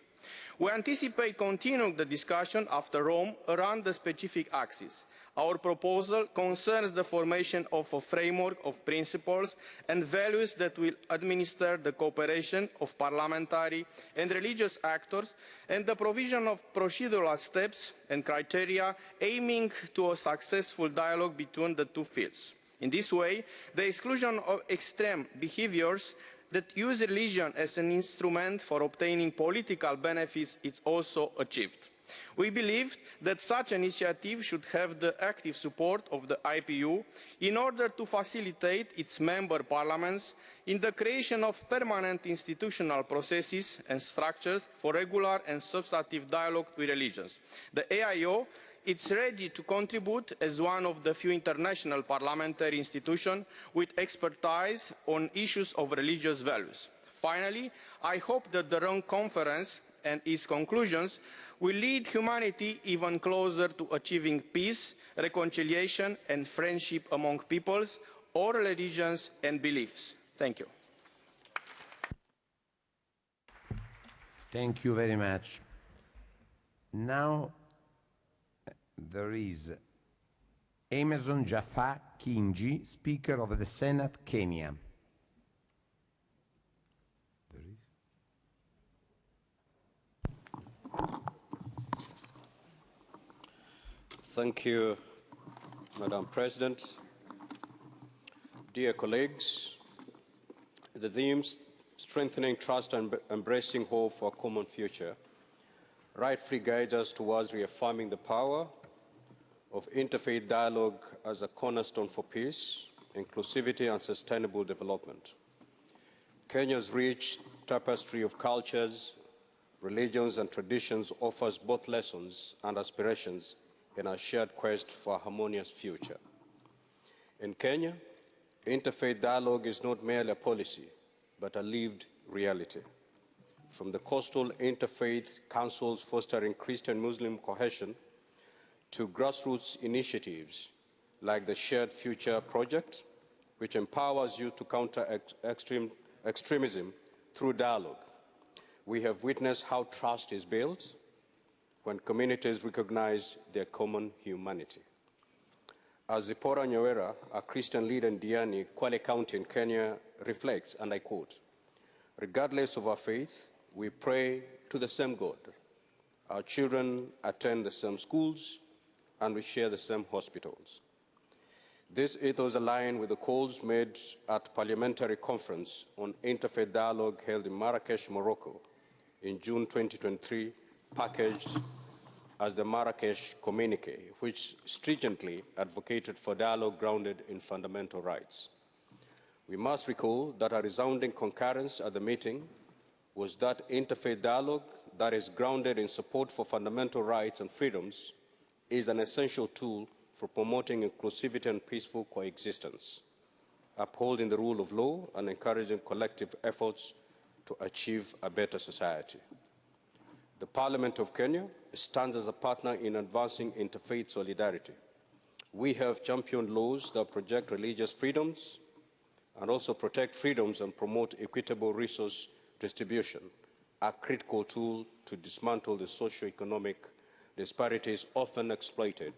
We anticipate continuing the discussion after Rome around the specific axis. Our proposal concerns the formation of a framework of principles and values that will administer the cooperation of parliamentary and religious actors and the provision of procedural steps and criteria aiming to a successful dialogue between the two fields. In this way, the exclusion of extreme behaviors that use religion as an instrument for obtaining political benefits is also achieved. We believe that such an initiative should have the active support of the IPU in order to facilitate its member parliaments in the creation of permanent institutional processes and structures for regular and substantive dialogue with religions. The AIO is ready to contribute as one of the few international parliamentary institutions with expertise on issues of religious values. Finally, I hope that the Rome Conference and its conclusions will lead humanity even closer to achieving peace, reconciliation and friendship among peoples, all religions and beliefs. Thank you. Thank you very much. Now there is Emerson Jaffa Kinji, Speaker of the Senate, Kenya. Thank you, Madam President. Dear colleagues, the themes strengthening trust and embracing hope for a common future rightfully guide us towards reaffirming the power of interfaith dialogue as a cornerstone for peace, inclusivity and sustainable development. Kenya's rich tapestry of cultures, religions and traditions offers both lessons and aspirations in our shared quest for a harmonious future. In Kenya, interfaith dialogue is not merely a policy, but a lived reality. From the coastal interfaith councils fostering Christian-Muslim cohesion to grassroots initiatives like the Shared Future Project, which empowers youth to counter extremism through dialogue, we have witnessed how trust is built when communities recognize their common humanity. As Zipporah Nyawera, a Christian leader in Diani, Kwale County in Kenya, reflects, and I quote, "Regardless of our faith, we pray to the same God. Our children attend the same schools, and we share the same hospitals." This ethos aligns with the calls made at Parliamentary conference on interfaith dialogue held in Marrakesh, Morocco in June 2023, packaged as the Marrakesh Communique, which stringently advocated for dialogue grounded in fundamental rights. We must recall that a resounding concurrence at the meeting was that interfaith dialogue that is grounded in support for fundamental rights and freedoms is an essential tool for promoting inclusivity and peaceful coexistence, upholding the rule of law and encouraging collective efforts to achieve a better society. The Parliament of Kenya stands as a partner in advancing interfaith solidarity. We have championed laws that project religious freedoms and also protect freedoms and promote equitable resource distribution, a critical tool to dismantle the socio-economic disparities often exploited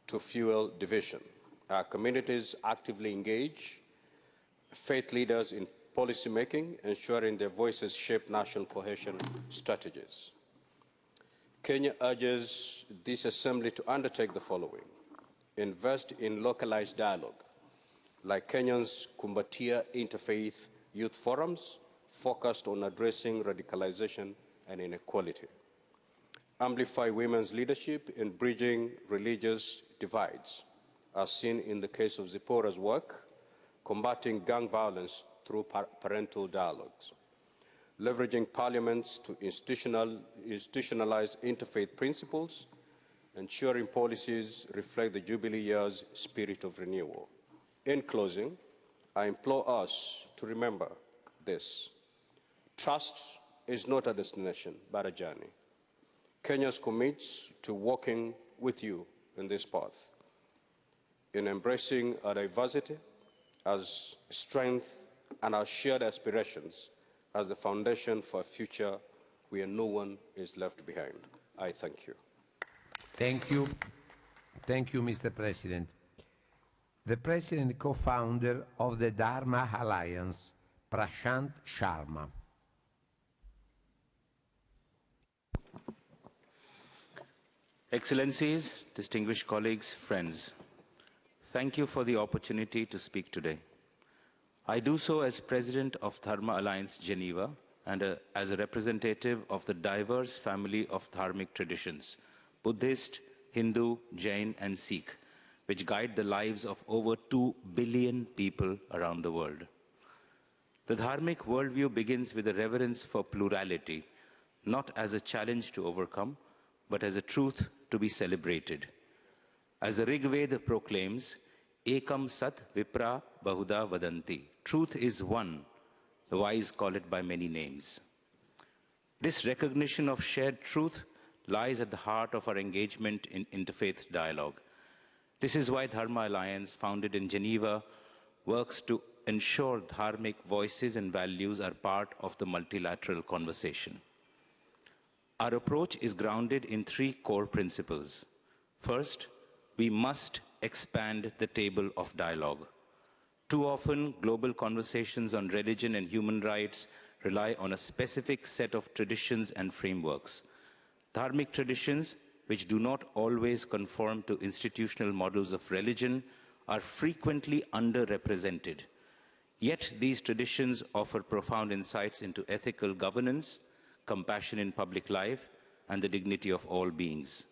to fuel division. Our communities actively engage faith leaders in policy making, ensuring their voices shape national cohesion strategies. Kenya urges this assembly to undertake the following: invest in localized dialogue, like Kenya's Kumbatia Interfaith Youth Forums, focused on addressing radicalization and inequality. Amplify women's leadership in bridging religious divides, as seen in the case of Zipporah's work, combating gang violence through parental dialogues. Leveraging parliaments to institutionalize interfaith principles, ensuring policies reflect the Jubilee year's spirit of renewal. In closing, I implore us to remember this: trust is not a destination, but a journey. Kenya commits to walking with you in this path, in embracing our diversity as strength and our shared aspirations as the foundation for a future where no one is left behind. I thank you. Thank you. Thank you, Mr. President. The President and co-founder of the Dharma Alliance, Prashant Sharma. Excellencies, distinguished colleagues, friends, thank you for the opportunity to speak today. I do so as President of Dharma Alliance Geneva and as a representative of the diverse family of dharmic traditions, Buddhist, Hindu, Jain, and Sikh, which guide the lives of over 2 billion people around the world. The dharmic worldview begins with a reverence for plurality, not as a challenge to overcome, but as a truth to be celebrated. As the Rig Veda proclaims, Ekam Sat Vipra Bahuda Vadanti. Truth is one. The wise call it by many names. This recognition of shared truth lies at the heart of our engagement in interfaith dialogue. This is why Dharma Alliance, founded in Geneva, works to ensure dharmic voices and values are part of the multilateral conversation. Our approach is grounded in 3 core principles. First, we must expand the table of dialogue. Too often, global conversations on religion and human rights rely on a specific set of traditions and frameworks. Dharmic traditions which do not always conform to institutional models of religion, are frequently underrepresented. Yet these traditions offer profound insights into ethical governance, compassion in public life, and the dignity of all beings.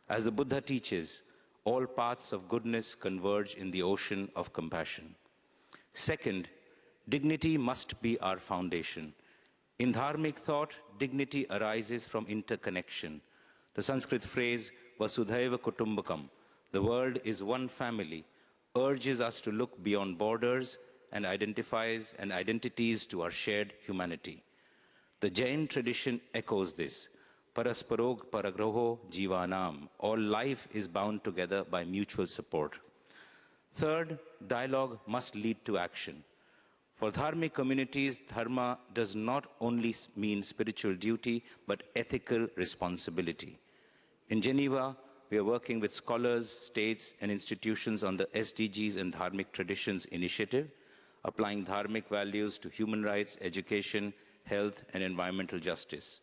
As the Buddha teaches, all paths of goodness converge in the ocean of compassion. Second, dignity must be our foundation. In dharmic thought, dignity arises from interconnection. The Sanskrit phrase, Vasudhaiva Kutumbakam, the world is one family, urges us to look beyond borders and identifies and identities to our shared humanity. The Jain tradition echoes this. Parasparog paragroho jivanam. All life is bound together by mutual support. Third, dialogue must lead to action. For dharmic communities, dharma does not only mean spiritual duty, but ethical responsibility. In Geneva, we are working with scholars, states, and institutions on the SDGs and Dharmic Traditions Initiative, applying dharmic values to human rights, education, health, and environmental justice.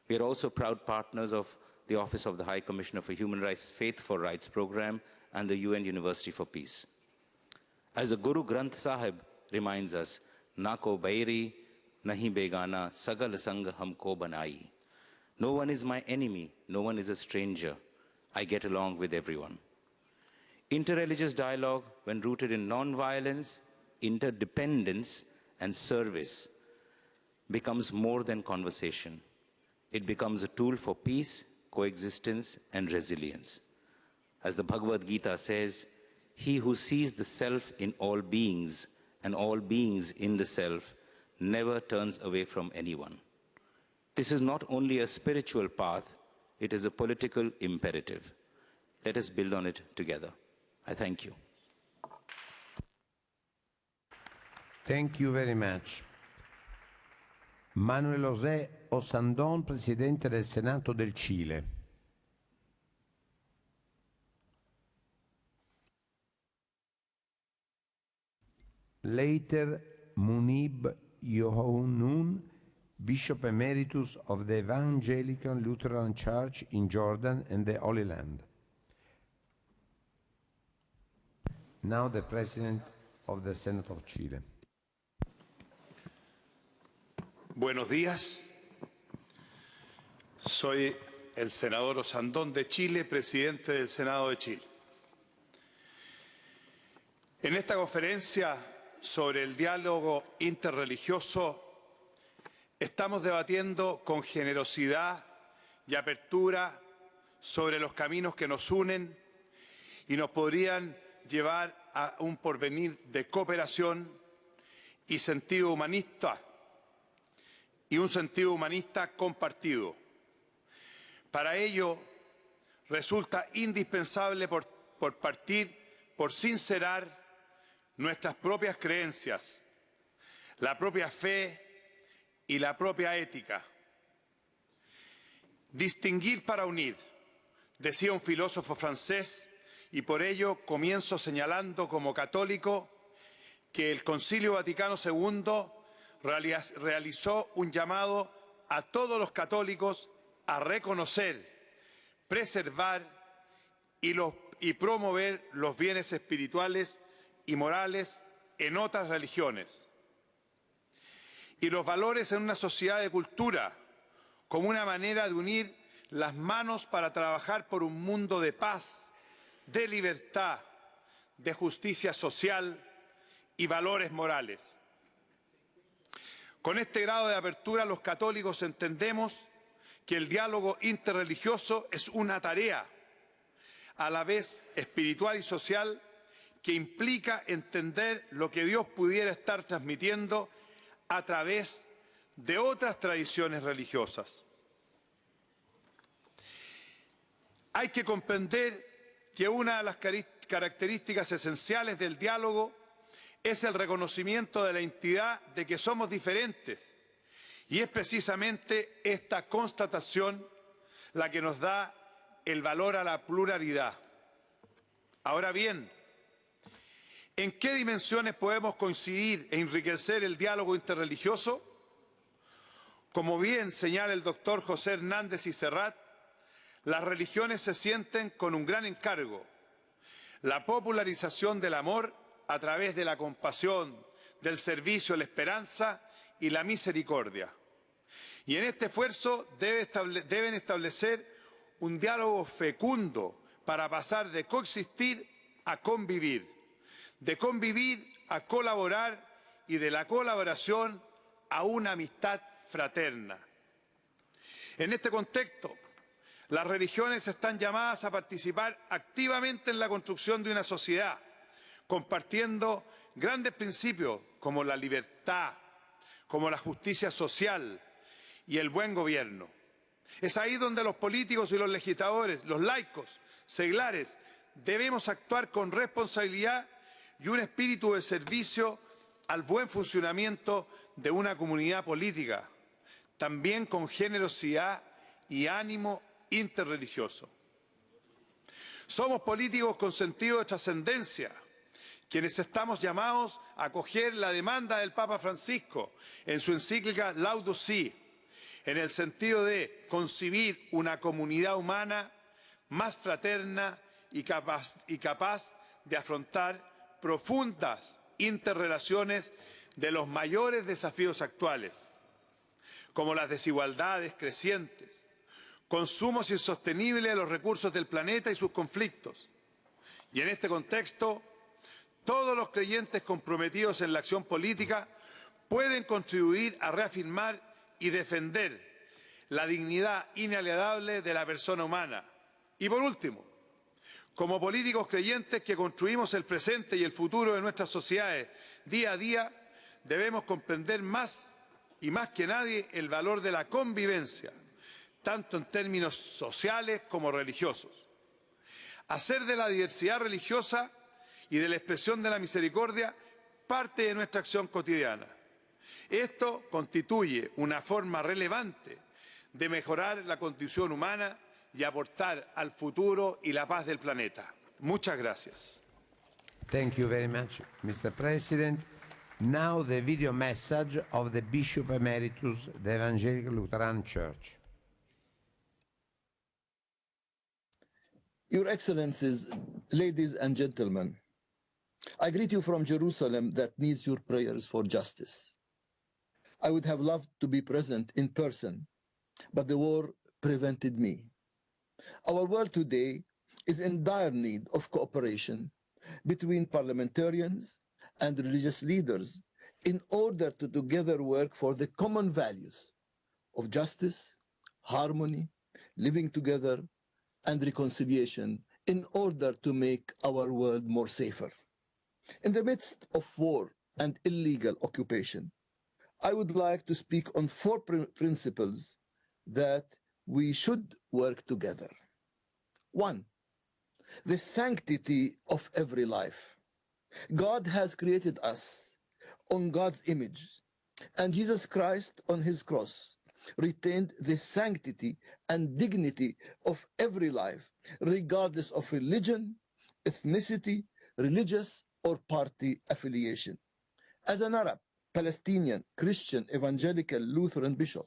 We are also proud partners of the Office of the High Commissioner for Human Rights Faith for Rights program and the UN University for Peace. As the Guru Granth Sahib reminds us, Na ko bairi, nahi begana, sagal sang humko banai. No one is my enemy, no one is a stranger. I get along with everyone. Interreligious dialogue, when rooted in non-violence, interdependence, and service, becomes more than conversation. It becomes a tool for peace, coexistence, and resilience. As the Bhagavad Gita says, he who sees the self in all beings and all beings in the self never turns away from anyone. This is not only a spiritual path, it is a political imperative. Let us build on it together. I thank you. Thank you very much. Manuel José Osandón, Presidente del Senato del Cile. Later, Munib Yohanun, Bishop Emeritus of the Evangelical Lutheran Church in Jordan and the Holy Land. Now the President of the Senate of Chile. Buenos días. Soy el senador Osandón de Chile, presidente del Senado de Chile. En esta conferencia sobre el diálogo interreligioso estamos debatiendo con generosidad y apertura sobre los caminos que nos unen y nos podrían llevar a un porvenir de cooperación y sentido humanista, y un sentido humanista compartido. Para ello resulta indispensable por partir por sincerar nuestras propias creencias, la propia fe y la propia ética. Distinguir para unir, decía un filósofo francés, y por ello comienzo señalando como católico que el Concilio Vaticano II realizó un llamado a todos los católicos a reconocer, preservar y promover los bienes espirituales y morales en otras religiones y los valores en una sociedad de cultura como una manera de unir las manos para trabajar por un mundo de paz, de libertad, de justicia social y valores morales. Con este grado de apertura, los católicos entendemos que el diálogo interreligioso es una tarea, a la vez espiritual y social, que implica entender lo que Dios pudiera estar transmitiendo a través de otras tradiciones religiosas. Hay que comprender que una de las características esenciales del diálogo es el reconocimiento de la identidad de que somos diferentes, y es precisamente esta constatación la que nos da el valor a la pluralidad. Ahora bien, ¿en qué dimensiones podemos coincidir e enriquecer el diálogo interreligioso? Como bien señala el doctor José Hernández y Serrat, las religiones se sienten con un gran encargo: la popularización del amor a través de la compasión, del servicio, la esperanza y la misericordia. Y en este esfuerzo deben establecer un diálogo fecundo para pasar de coexistir a convivir, de convivir a colaborar y de la colaboración a una amistad fraterna. En este contexto, las religiones están llamadas a participar activamente en la construcción de una sociedad, compartiendo grandes principios como la libertad, como la justicia social y el buen gobierno. Es ahí donde los políticos y los legisladores, los laicos, seglares, debemos actuar con responsabilidad y un espíritu de servicio al buen funcionamiento de una comunidad política, también con generosidad y ánimo interreligioso. Somos políticos con sentido de trascendencia, quienes estamos llamados a acoger la demanda del Papa Francisco en su encíclica Laudato Si, en el sentido de concebir una comunidad humana más fraterna y capaz de afrontar profundas interrelaciones de los mayores desafíos actuales, como las desigualdades crecientes, consumos insostenibles de los recursos del planeta y sus conflictos. Y en este contexto, todos los creyentes comprometidos en la acción política pueden contribuir a reafirmar y defender la dignidad inalienable de la persona humana. Y por último, como políticos creyentes que construimos el presente y el futuro de nuestras sociedades día a día, debemos comprender más y más que nadie el valor de la convivencia, tanto en términos sociales como religiosos. Hacer de la diversidad religiosa y de la expresión de la misericordia parte de nuestra acción cotidiana. Esto constituye una forma relevante de mejorar la condición humana y aportar al futuro y la paz del planeta. Muchas gracias. Thank you very much, Mr. President. Now the video message of the Bishop Emeritus of the Evangelical Lutheran Church. Your Excellencies, ladies and gentlemen, I greet you from Jerusalem that needs your prayers for justice. I would have loved to be present in person, but the war prevented me. Our world today is in dire need of cooperation between parliamentarians and religious leaders in order to together work for the common values of justice, harmony, living together, and reconciliation in order to make our world more safer. In the midst of war and illegal occupation, I would like to speak on four principles that we should work together. One, the sanctity of every life. God has created us on God's image, and Jesus Christ on his cross retained the sanctity and dignity of every life, regardless of religion, ethnicity, religious or party affiliation. As an Arab, Palestinian, Christian, evangelical, Lutheran bishop,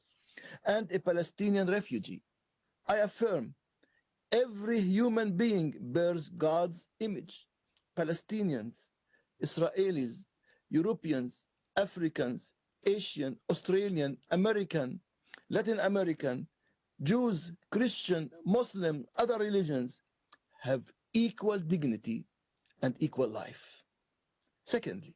and a Palestinian refugee, I affirm every human being bears God's image. Palestinians, Israelis, Europeans, Africans, Asian, Australian, American, Latin American, Jews, Christian, Muslim, other religions have equal dignity and equal life. Secondly,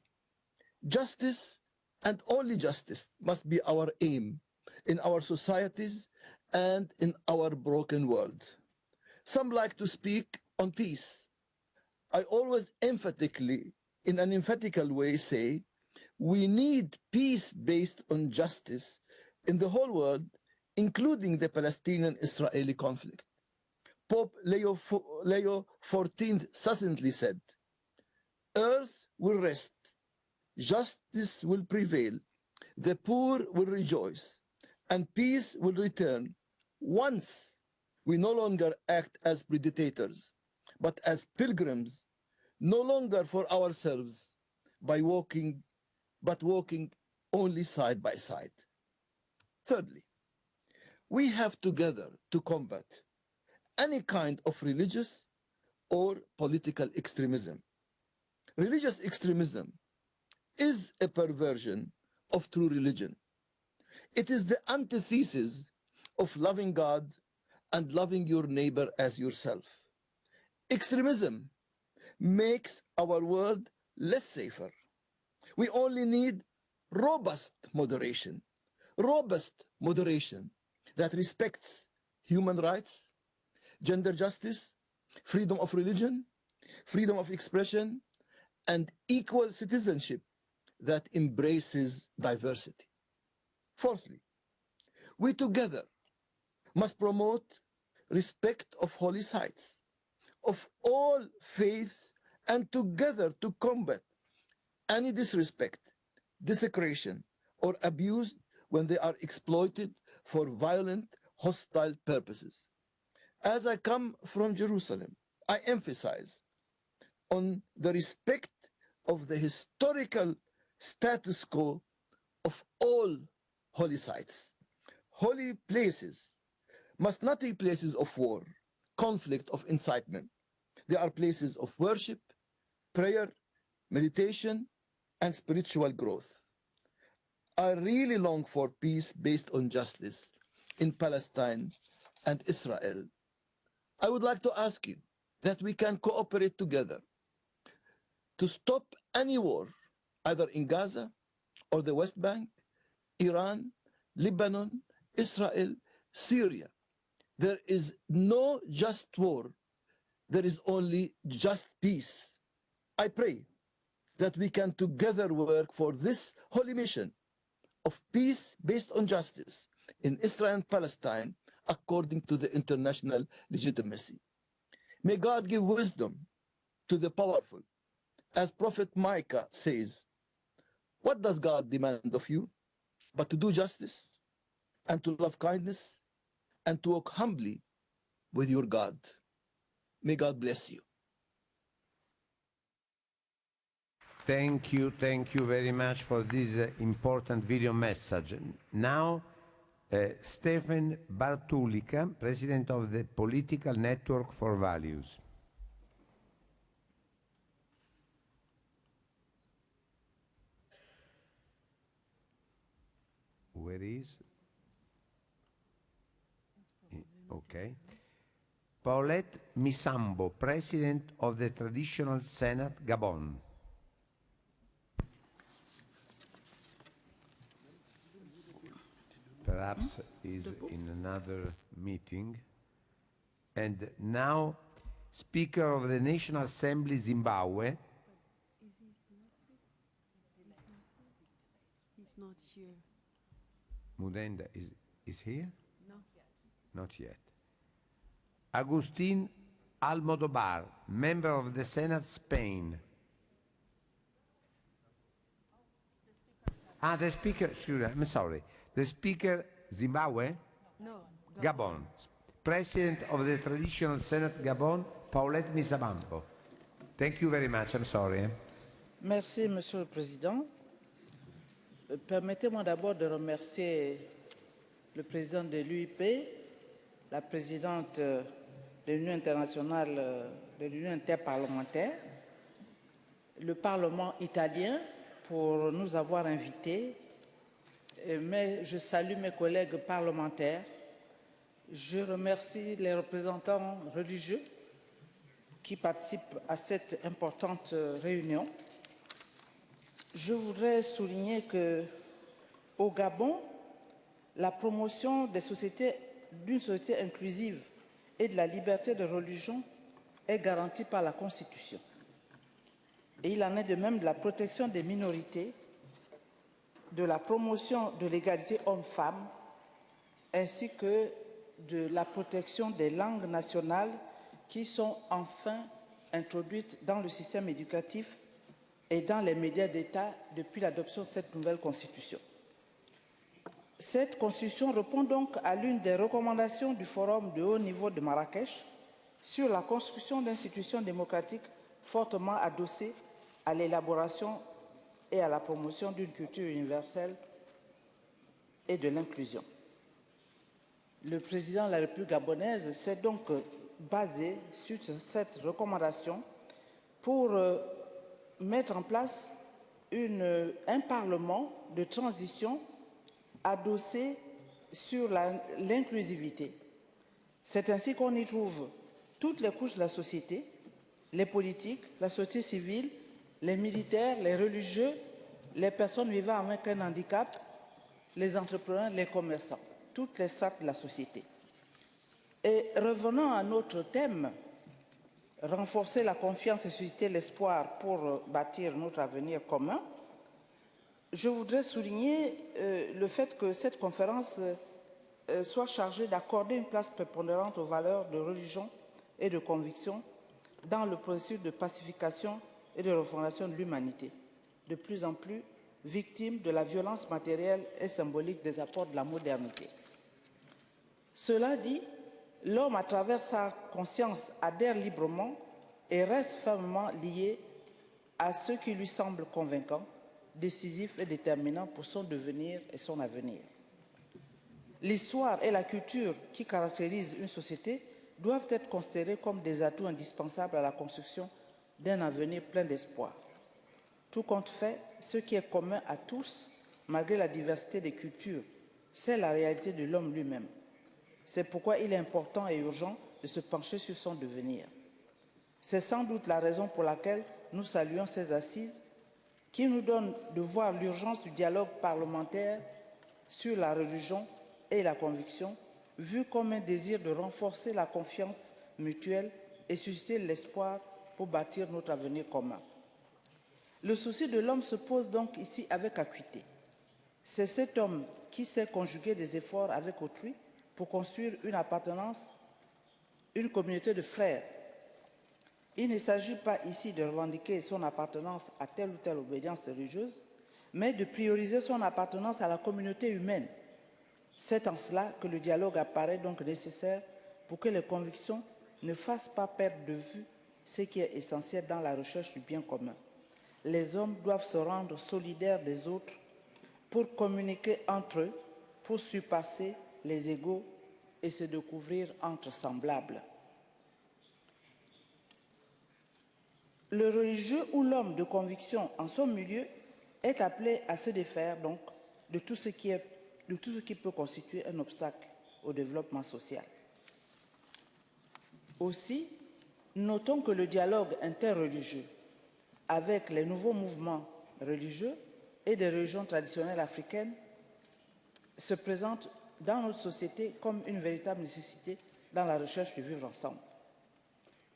justice and only justice must be our aim in our societies and in our broken world. Some like to speak on peace. I always emphatically, in an emphatical way, say we need peace based on justice in the whole world, including the Palestinian-Israeli conflict. Pope Leo XIV succinctly said, "Earth will rest, justice will prevail, the poor will rejoice, and peace will return once we no longer act as predators, but as pilgrims, no longer for ourselves, but walking only side by side." Thirdly, we have together to combat any kind of religious or political extremism. Religious extremism is a perversion of true religion. It is the antithesis of loving God and loving your neighbor as yourself. Extremism makes our world less safer. We only need robust moderation that respects human rights, gender justice, freedom of religion, freedom of expression, and equal citizenship that embraces diversity. Fourthly, we together must promote respect of holy sites, of all faiths, and together to combat any disrespect, desecration, or abuse when they are exploited for violent, hostile purposes. As I come from Jerusalem, I emphasize on the respect of the historical status quo of all holy sites. Holy places must not be places of war, conflict, of incitement. They are places of worship, prayer, meditation, and spiritual growth. I really long for peace based on justice in Palestine and Israel. I would like to ask you that we can cooperate together to stop any war, either in Gaza or the West Bank, Iran, Lebanon, Israel, Syria. There is no just war. There is only just peace. I pray that we can together work for this holy mission of peace based on justice in Israel and Palestine according to the international legitimacy. May God give wisdom to the powerful. As Prophet Micah says, what does God demand of you but to do justice and to love kindness and to walk humbly with your God? May God bless you. Thank you very much for this important video message. Now, Stefan Bartulica, President of the Political Network for Values. Where is? Okay. Paulette Misambo, President of the Traditional Senate, Gabon. Perhaps is in another meeting. And now, Speaker of the National Assembly, Zimbabwe. He's not here. Mudenda is here? Not yet. Not yet. Agustin Almodovar, Member of the Senate, Spain. The speaker, excuse me, I'm sorry. The speaker, Zimbabwe? No. Gabon. President of the Traditional Senate, Gabon, Paulette Misambo. Thank you very much. I'm sorry. Merci, Monsieur le Président. Permettez-moi d'abord de remercier le président de l'UIP, la présidente de l'Union internationale, de l'Union interparlementaire, le Parlement italien pour nous avoir invités, mais je salue mes collègues parlementaires. Je remercie les représentants religieux qui participent à cette importante réunion. Je voudrais souligner qu'au Gabon, la promotion d'une société inclusive et de la liberté de religion est garantie par la Constitution. Et il en est de même de la protection des minorités, de la promotion de l'égalité homme-femme, ainsi que de la protection des langues nationales qui sont enfin introduites dans le système éducatif et dans les médias d'État depuis l'adoption de cette nouvelle Constitution. Cette Constitution répond donc à l'une des recommandations du Forum de haut niveau de Marrakech sur la construction d'institutions démocratiques fortement adossées à l'élaboration et à la promotion d'une culture universelle et de l'inclusion. Le président de la République gabonaise s'est donc basé sur cette recommandation pour mettre en place un Parlement de transition adossé sur l'inclusivité. C'est ainsi qu'on y trouve toutes les couches de la société, les politiques, la société civile, les militaires, les religieux, les personnes vivant avec un handicap, les entrepreneurs, les commerçants, toutes les strates de la société. Et revenons à notre thème, renforcer la confiance et susciter l'espoir pour bâtir notre avenir commun, je voudrais souligner le fait que cette conférence soit chargée d'accorder une place prépondérante aux valeurs de religion et de conviction dans le processus de pacification et de refondation de l'humanité, de plus en plus victime de la violence matérielle et symbolique des apports de la modernité. Cela dit, l'homme, à travers sa conscience, adhère librement et reste fermement lié à ce qui lui semble convaincant, décisif et déterminant pour son devenir et son avenir. L'histoire et la culture qui caractérisent une société doivent être considérées comme des atouts indispensables à la construction d'un avenir plein d'espoir. Tout compte fait, ce qui est commun à tous, malgré la diversité des cultures, c'est la réalité de l'homme lui-même. C'est pourquoi il est important et urgent de se pencher sur son devenir. C'est sans doute la raison pour laquelle nous saluons ces assises qui nous donnent de voir l'urgence du dialogue parlementaire sur la religion et la conviction, vu comme un désir de renforcer la confiance mutuelle et susciter l'espoir pour bâtir notre avenir commun. Le souci de l'homme se pose donc ici avec acuité. C'est cet homme qui sait conjuguer des efforts avec autrui pour construire une appartenance, une communauté de frères. Il ne s'agit pas ici de revendiquer son appartenance à telle ou telle obédience religieuse, mais de prioriser son appartenance à la communauté humaine. C'est en cela que le dialogue apparaît donc nécessaire pour que les convictions ne fassent pas perdre de vue ce qui est essentiel dans la recherche du bien commun. Les hommes doivent se rendre solidaires des autres pour communiquer entre eux, pour surpasser les égos et se découvrir entre semblables. Le religieux ou l'homme de conviction en son milieu est appelé à se défaire donc de tout ce qui peut constituer un obstacle au développement social. Aussi, notons que le dialogue interreligieux avec les nouveaux mouvements religieux et des religions traditionnelles africaines se présente dans notre société comme une véritable nécessité dans la recherche du vivre ensemble.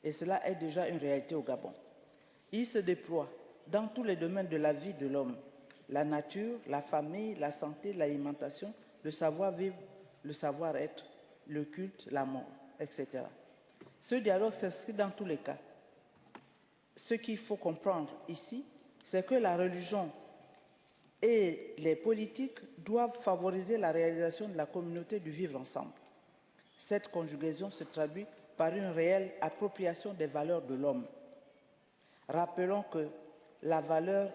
Et cela est déjà une réalité au Gabon. Il se déploie dans tous les domaines de la vie de l'homme, la nature, la famille, la santé, l'alimentation, le savoir-vivre, le savoir-être, le culte, la mort, etc. Ce dialogue s'inscrit dans tous les cas. Ce qu'il faut comprendre ici, c'est que la religion et les politiques doivent favoriser la réalisation de la communauté du vivre ensemble. Cette conjugaison se traduit par une réelle appropriation des valeurs de l'homme. Rappelons que la valeur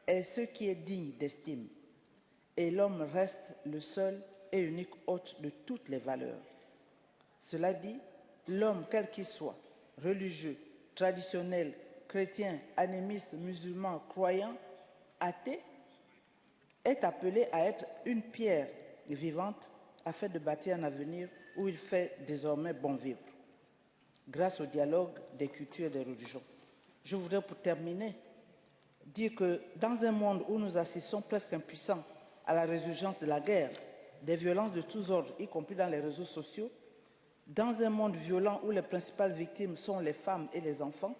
est ce qui est digne d'estime et l'homme reste le seul et unique hôte de toutes les valeurs. Cela dit, l'homme, quel qu'il soit, religieux, traditionnel, chrétien, animiste, musulman, croyant, athée, est appelé à être une pierre vivante afin de bâtir un avenir où il fait désormais bon vivre, grâce au dialogue des cultures et des religions. Je voudrais pour terminer dire que dans un monde où nous assistons presque impuissants à la résurgence de la guerre, des violences de tous ordres, y compris dans les réseaux sociaux, dans un monde violent où les principales victimes sont les femmes et les enfants,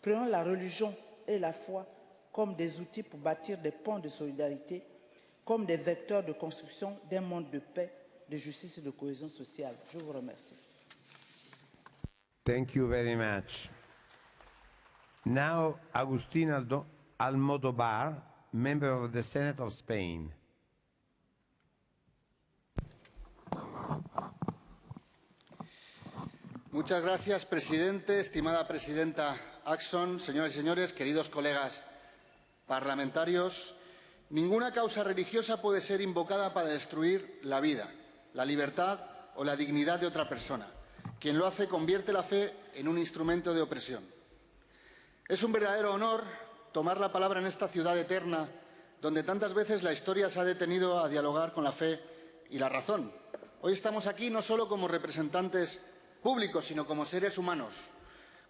prenons la religion et la foi comme des outils pour bâtir des ponts de solidarité, comme des vecteurs de construction d'un monde de paix, de justice et de cohésion sociale. Je vous remercie. Thank you very much. Now, Agustín Almodóvar, member of the Senate of Spain. Muchas gracias, presidente, estimada presidenta Axon, señoras y señores, queridos colegas parlamentarios. Ninguna causa religiosa puede ser invocada para destruir la vida, la libertad o la dignidad de otra persona. Quien lo hace convierte la fe en un instrumento de opresión. Es un verdadero honor tomar la palabra en esta ciudad eterna, donde tantas veces la historia se ha detenido a dialogar con la fe y la razón. Hoy estamos aquí no solo como representantes públicos, sino como seres humanos,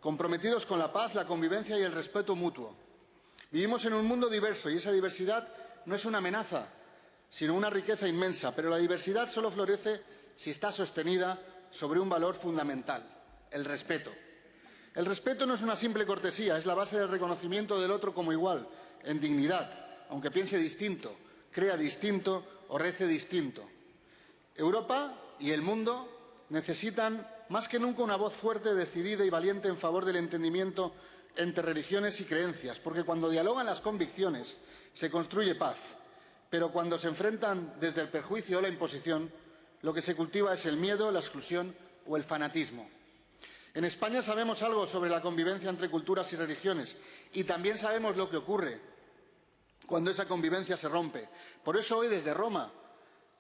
comprometidos con la paz, la convivencia y el respeto mutuo. Vivimos en un mundo diverso y esa diversidad no es una amenaza, sino una riqueza inmensa, pero la diversidad solo florece si está sostenida sobre un valor fundamental, el respeto. El respeto no es una simple cortesía, es la base del reconocimiento del otro como igual, en dignidad, aunque piense distinto, crea distinto o rece distinto. Europa y el mundo necesitan más que nunca una voz fuerte, decidida y valiente en favor del entendimiento entre religiones y creencias, porque cuando dialogan las convicciones se construye paz, pero cuando se enfrentan desde el perjuicio o la imposición, lo que se cultiva es el miedo, la exclusión o el fanatismo. En España sabemos algo sobre la convivencia entre culturas y religiones y también sabemos lo que ocurre cuando esa convivencia se rompe. Por eso hoy desde Roma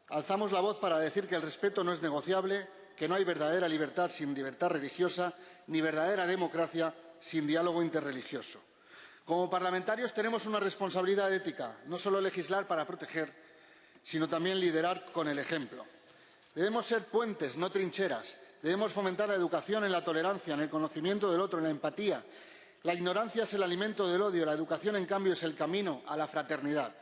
alzamos la voz para decir que el respeto no es negociable, que no hay verdadera libertad sin libertad religiosa, ni verdadera democracia sin diálogo interreligioso. Como parlamentarios tenemos una responsabilidad ética, no solo legislar para proteger, sino también liderar con el ejemplo. Debemos ser puentes, no trincheras. Debemos fomentar la educación en la tolerancia, en el conocimiento del otro, en la empatía. La ignorancia es el alimento del odio, la educación, en cambio, es el camino a la fraternidad.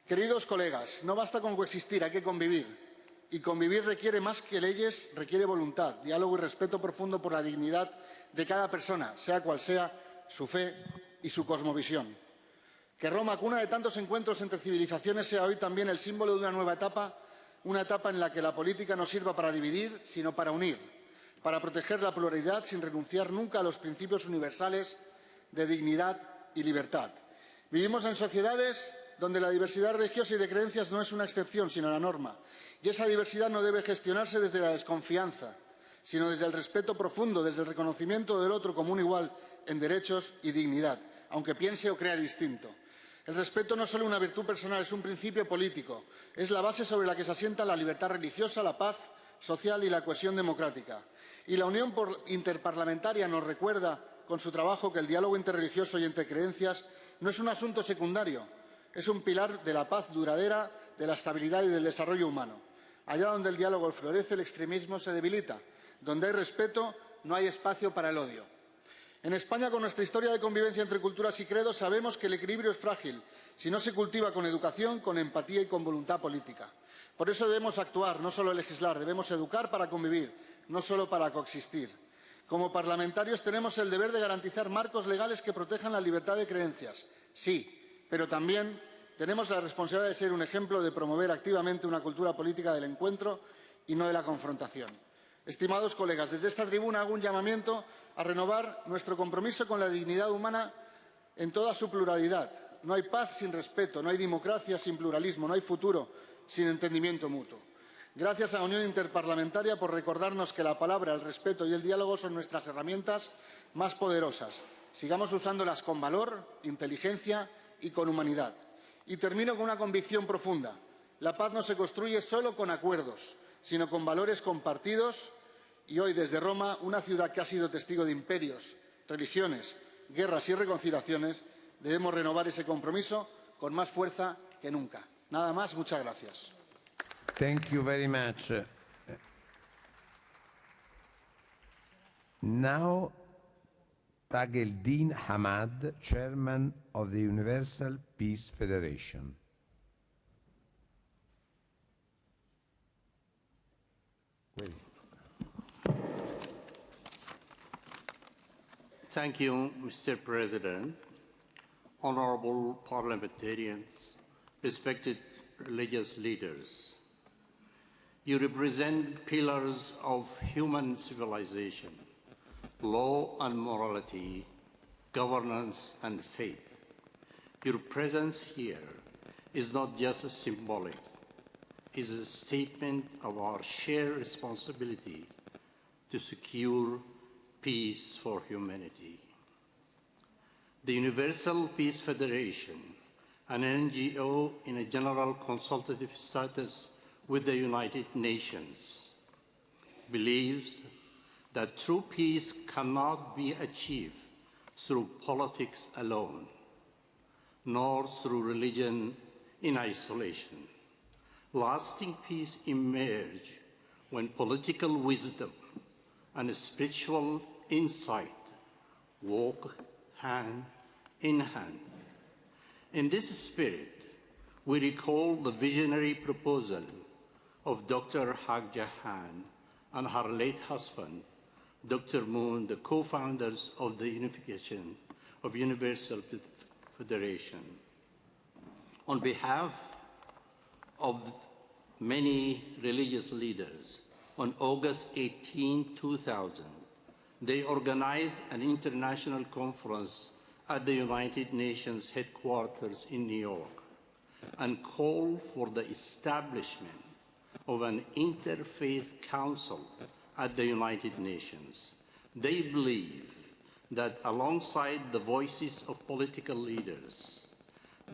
Queridos colegas, no basta con coexistir, hay que convivir. Y convivir requiere más que leyes, requiere voluntad, diálogo y respeto profundo por la dignidad de cada persona, sea cual sea su fe y su cosmovisión. Que Roma, cuna de tantos encuentros entre civilizaciones, sea hoy también el símbolo de una nueva etapa, una etapa en la que la política no sirva para dividir, sino para unir, para proteger la pluralidad sin renunciar nunca a los principios universales de dignidad y libertad. Vivimos en sociedades donde la diversidad religiosa y de creencias no es una excepción, sino la norma. Y esa diversidad no debe gestionarse desde la desconfianza, sino desde el respeto profundo, desde el reconocimiento del otro como un igual en derechos y dignidad, aunque piense o crea distinto. El respeto no es solo una virtud personal, es un principio político. Es la base sobre la que se asienta la libertad religiosa, la paz social y la cohesión democrática. Y la Unión Interparlamentaria nos recuerda con su trabajo que el diálogo interreligioso y entre creencias no es un asunto secundario, es un pilar de la paz duradera, de la estabilidad y del desarrollo humano. Allá donde el diálogo florece, el extremismo se debilita. Donde hay respeto, no hay espacio para el odio. En España, con nuestra historia de convivencia entre culturas y credos, sabemos que el equilibrio es frágil si no se cultiva con educación, con empatía y con voluntad política. Por eso debemos actuar, no solo legislar, debemos educar para convivir, no solo para coexistir. Como parlamentarios tenemos el deber de garantizar marcos legales que protejan la libertad de creencias, sí, pero también tenemos la responsabilidad de ser un ejemplo de promover activamente una cultura política del encuentro y no de la confrontación. Estimados colegas, desde esta tribuna hago un llamamiento a renovar nuestro compromiso con la dignidad humana en toda su pluralidad. No hay paz sin respeto, no hay democracia sin pluralismo, no hay futuro sin entendimiento mutuo. Gracias a la Unión Interparlamentaria por recordarnos que la palabra, el respeto y el diálogo son nuestras herramientas más poderosas. Sigamos usándolas con valor, inteligencia y con humanidad. Y termino con una convicción profunda. La paz no se construye solo con acuerdos, sino con valores compartidos. Y hoy, desde Roma, una ciudad que ha sido testigo de imperios, religiones, guerras y reconciliaciones, debemos renovar ese compromiso con más fuerza que nunca. Nada más, muchas gracias. Thank you very much. Now, Tageldin Hamad, Chairman of the Universal Peace Federation. Thank you, Mr. President, honorable parliamentarians, respected religious leaders. You represent pillars of human civilization, law and morality, governance and faith. Your presence here is not just symbolic, it is a statement of our shared responsibility to secure peace for humanity. The Universal Peace Federation, an NGO in a general consultative status with the United Nations, believes that true peace cannot be achieved through politics alone, nor through religion in isolation. Lasting peace emerges when political wisdom and spiritual insight walk hand in hand. In this spirit, we recall the visionary proposal of Dr. Haq Jahan and her late husband, Dr. Moon, the co-founders of the Unification of Universal Federation. On behalf of many religious leaders, on August 18, 2000, they organized an international conference at the United Nations headquarters in New York and called for the establishment of an Interfaith Council at the United Nations. They believe that alongside the voices of political leaders,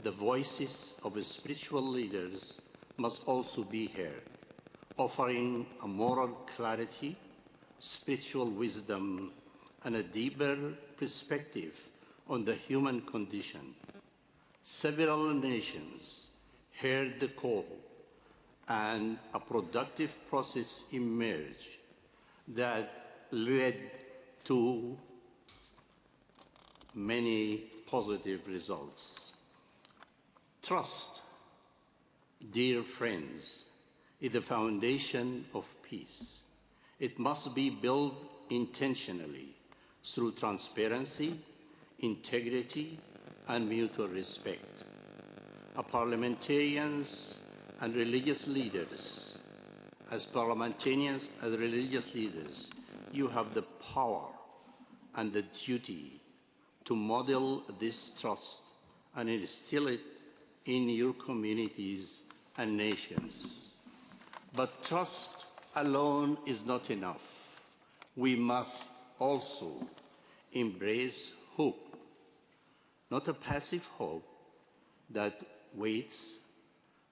the voices of spiritual leaders must also be heard, offering a moral clarity, spiritual wisdom, and a deeper perspective on the human condition. Several nations heard the call, and a productive process emerged that led to many positive results. Trust, dear friends, is the foundation of peace. It must be built intentionally through transparency, integrity, and mutual respect. Parliamentarians and religious leaders, as parliamentarians and religious leaders, you have the power and the duty to model this trust and instill it in your communities and nations. But trust alone is not enough. We must also embrace hope, not a passive hope that waits,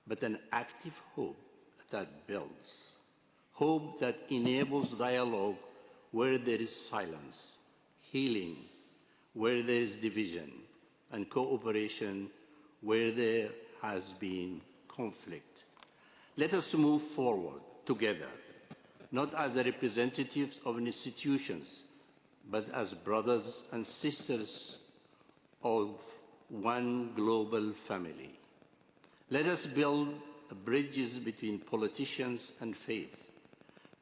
but an active hope that builds, hope that enables dialogue where there is silence, healing where there is division, and cooperation where there has been conflict. Let us move forward together, not as representatives of institutions, but as brothers and sisters of one global family. Let us build bridges between politicians and faith,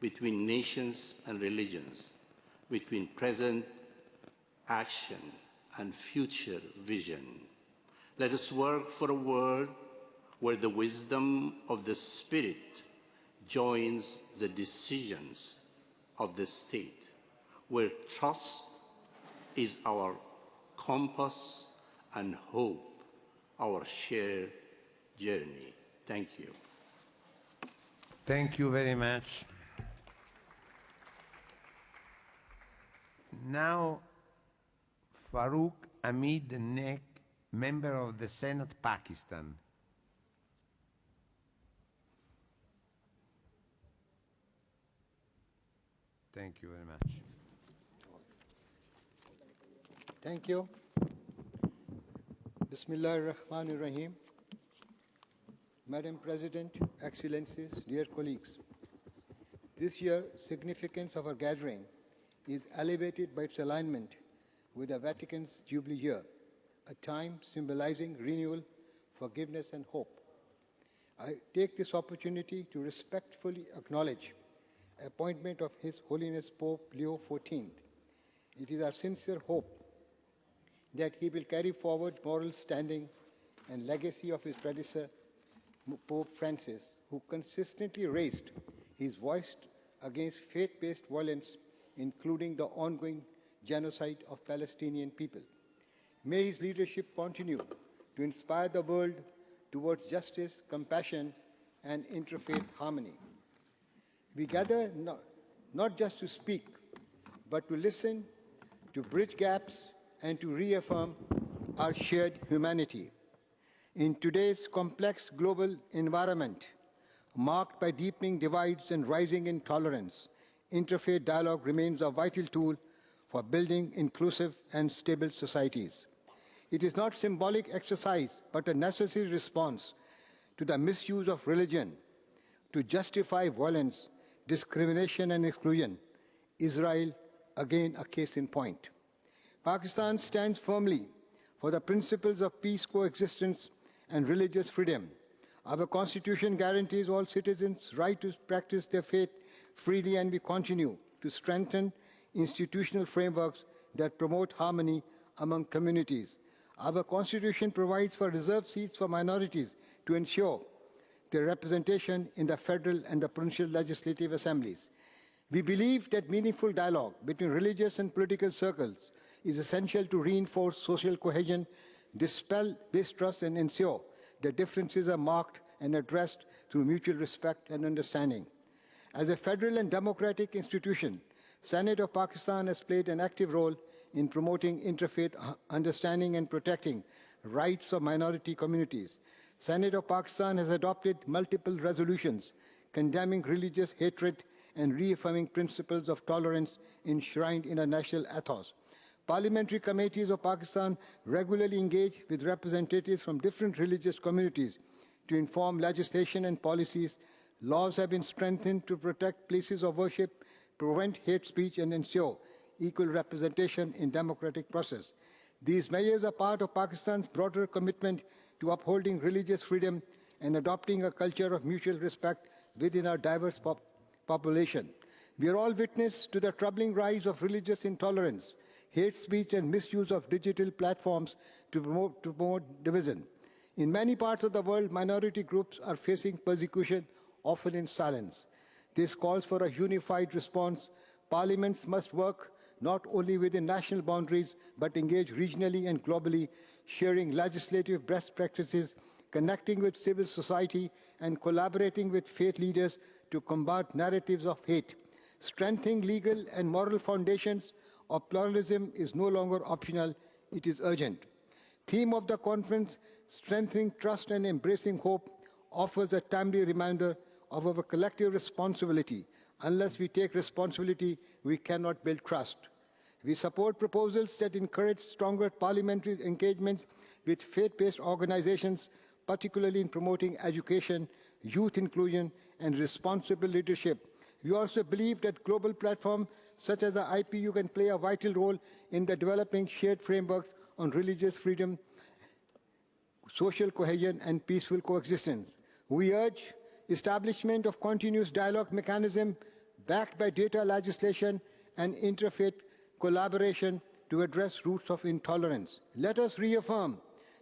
between nations and religions, between present action and future vision. Let us work for a world where the wisdom of the Spirit joins the decisions of the state, where trust is our compass and hope our shared journey. Thank you. Thank you very much. Now, Farooq Hamid Nek, member of the Senate, Pakistan. Thank you very much. Thank you. Bismillahir-Rahmanir-Rahim. Madam President, Excellencies, dear colleagues, this year's significance of our gathering is elevated by its alignment with the Vatican's Jubilee year, a time symbolizing renewal, forgiveness, and hope. I take this opportunity to respectfully acknowledge the appointment of His Holiness Pope Leo XIV. It is our sincere hope that he will carry forward moral standing and legacy of his predecessor, Pope Francis, who consistently raised his voice against faith-based violence, including the ongoing genocide of Palestinian people. May his leadership continue to inspire the world towards justice, compassion, and interfaith harmony. We gather not just to speak, but to listen, to bridge gaps, and to reaffirm our shared humanity. In today's complex global environment, marked by deepening divides and rising intolerance, interfaith dialogue remains a vital tool for building inclusive and stable societies. It is not symbolic exercise, but a necessary response to the misuse of religion to justify violence, discrimination, and exclusion. Israel, again, a case in point. Pakistan stands firmly for the principles of peace, coexistence, and religious freedom. Our Constitution guarantees all citizens' right to practice their faith freely, and we continue to strengthen institutional frameworks that promote harmony among communities. Our Constitution provides for reserved seats for minorities to ensure their representation in the federal and the provincial legislative assemblies. We believe that meaningful dialogue between religious and political circles is essential to reinforce social cohesion, dispel distrust, and ensure that differences are marked and addressed through mutual respect and understanding. As a federal and democratic institution, Senate of Pakistan has played an active role in promoting interfaith understanding and protecting rights of minority communities. Senate of Pakistan has adopted multiple resolutions condemning religious hatred and reaffirming principles of tolerance enshrined in our national ethos. Parliamentary committees of Pakistan regularly engage with representatives from different religious communities to inform legislation and policies. Laws have been strengthened to protect places of worship, prevent hate speech, and ensure equal representation in democratic process. These measures are part of Pakistan's broader commitment to upholding religious freedom and adopting a culture of mutual respect within our diverse population. We are all witness to the troubling rise of religious intolerance, hate speech, and misuse of digital platforms to promote division. In many parts of the world, minority groups are facing persecution, often in silence. This calls for a unified response. Parliaments must work not only within national boundaries, but engage regionally and globally, sharing legislative best practices, connecting with civil society, and collaborating with faith leaders to combat narratives of hate. Strengthening legal and moral foundations of pluralism is no longer optional, it is urgent. Theme of the conference, Strengthening Trust and Embracing Hope, offers a timely reminder of our collective responsibility. Unless we take responsibility, we cannot build trust. We support proposals that encourage stronger parliamentary engagement with faith-based organizations, particularly in promoting education, youth inclusion, and responsible leadership. We also believe that global platforms such as the IPU can play a vital role in the developing shared frameworks on religious freedom, social cohesion, and peaceful coexistence. We urge establishment of continuous dialogue mechanism backed by data legislation and interfaith collaboration to address roots of intolerance. Let us reaffirm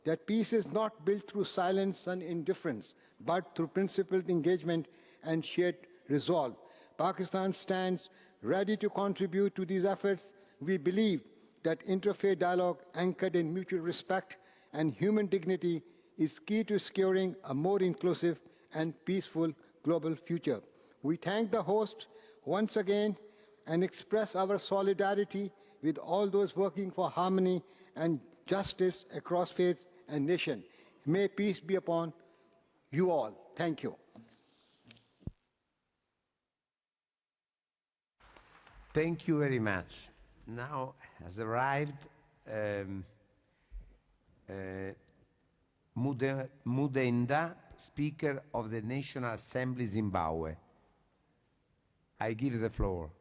that peace is not built through silence and indifference, but through principled engagement and shared resolve. Pakistan stands ready to contribute to these efforts. We believe that interfaith dialogue anchored in mutual respect and human dignity is key to securing a more inclusive and peaceful global future. We thank the host once again and express our solidarity with all those working for harmony and justice across faiths and nations. May peace be upon you all. Thank you. Thank you very much. Now has arrived Mudenda, Speaker of the National Assembly, Zimbabwe. I give the floor.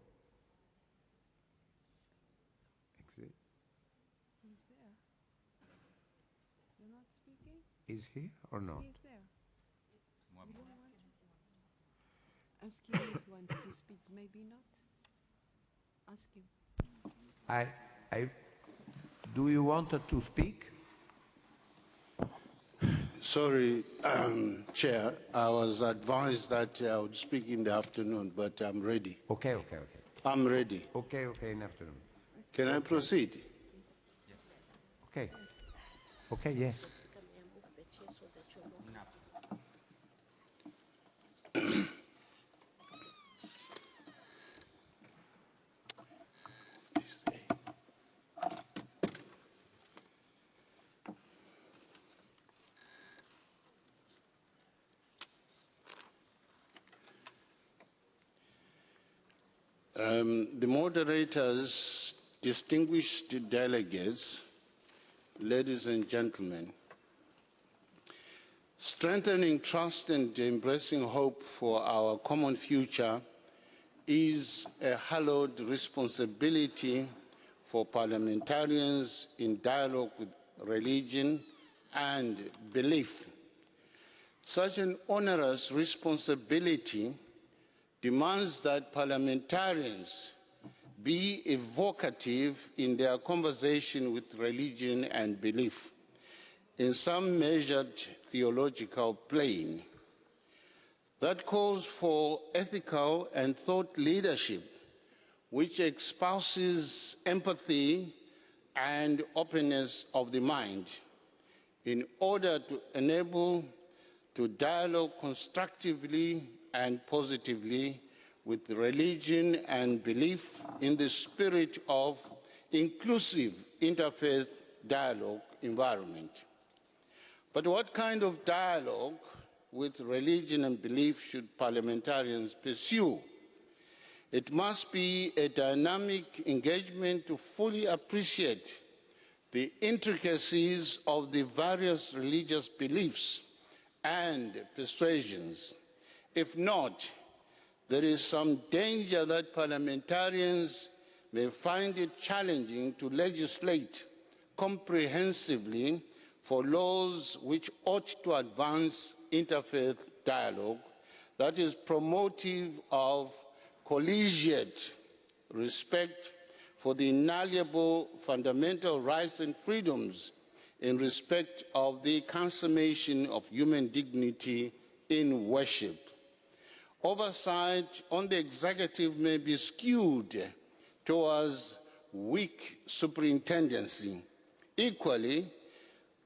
He's there. You're not speaking? Is he or not? He's there. You don't want to? Ask him if he wants to speak. Maybe not. Ask him. Do you want to speak? Sorry, Chair. I was advised that I would speak in the afternoon, but I'm ready. Okay. I'm ready. Okay, in the afternoon. Can I proceed? Yes. Okay, yes. The moderators, distinguished delegates, ladies and gentlemen, strengthening trust and embracing hope for our common future is a hallowed responsibility for parliamentarians in dialogue with religion and belief. Such an onerous responsibility demands that parliamentarians be evocative in their conversation with religion and belief in some measured theological plane. That calls for ethical and thought leadership, which espouses empathy and openness of the mind in order to enable to dialogue constructively and positively with religion and belief in the spirit of inclusive interfaith dialogue environment. But what kind of dialogue with religion and belief should parliamentarians pursue? It must be a dynamic engagement to fully appreciate the intricacies of the various religious beliefs and persuasions. If not, there is some danger that parliamentarians may find it challenging to legislate comprehensively for laws which ought to advance interfaith dialogue that is promotive of collegiate respect for the inalienable fundamental rights and freedoms in respect of the consummation of human dignity in worship. Oversight on the executive may be skewed towards weak superintendency. Equally,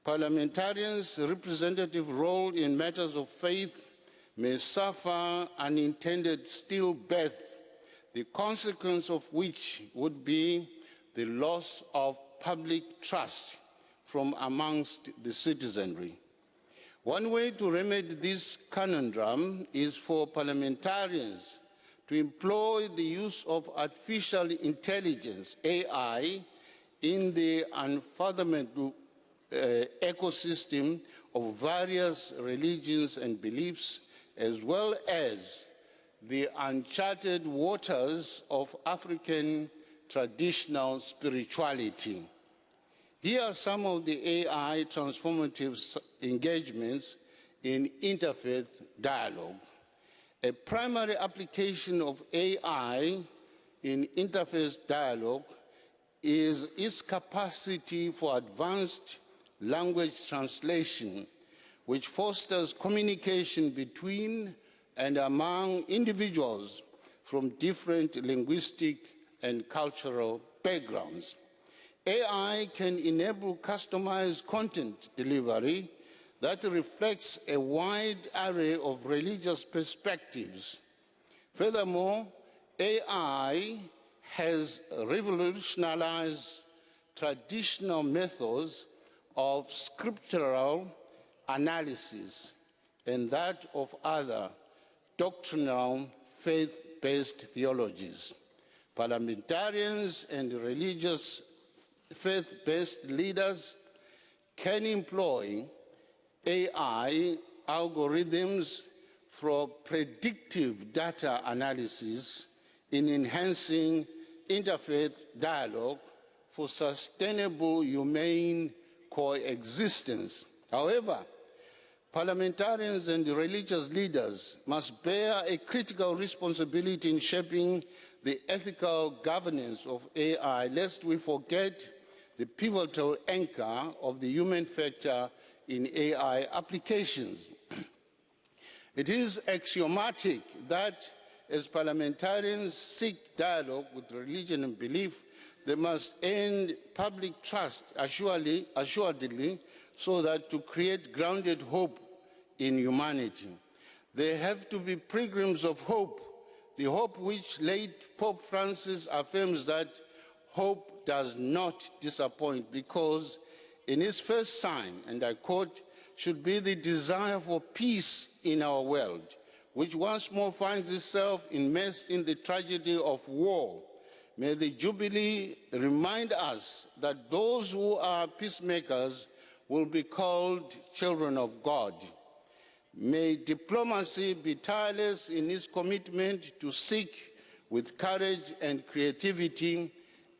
parliamentarians' representative role in matters of faith may suffer unintended stillbirth, the consequence of which would be the loss of public trust from amongst the citizenry. One way to remedy this conundrum is for parliamentarians to employ the use of artificial intelligence, AI, in the unfathomable ecosystem of various religions and beliefs, as well as the uncharted waters of African traditional spirituality. Here are some of the AI transformative engagements in interfaith dialogue. A primary application of AI in interfaith dialogue is its capacity for advanced language translation, which fosters communication between and among individuals from different linguistic and cultural backgrounds. AI can enable customized content delivery that reflects a wide array of religious perspectives. Furthermore, AI has revolutionized traditional methods of scriptural analysis and that of other doctrinal faith-based theologies. Parliamentarians and religious faith-based leaders can employ AI algorithms for predictive data analysis in enhancing interfaith dialogue for sustainable humane coexistence. However, parliamentarians and religious leaders must bear a critical responsibility in shaping the ethical governance of AI, lest we forget the pivotal anchor of the human factor in AI applications. It is axiomatic that as parliamentarians seek dialogue with religion and belief, they must earn public trust assuredly, so that to create grounded hope in humanity. They have to be pilgrims of hope, the hope which late Pope Francis affirms that hope does not disappoint, because in its first sign, and I quote, should be the desire for peace in our world, which once more finds itself immersed in the tragedy of war. May the Jubilee remind us that those who are peacemakers will be called children of God. May diplomacy be tireless in its commitment to seek with courage and creativity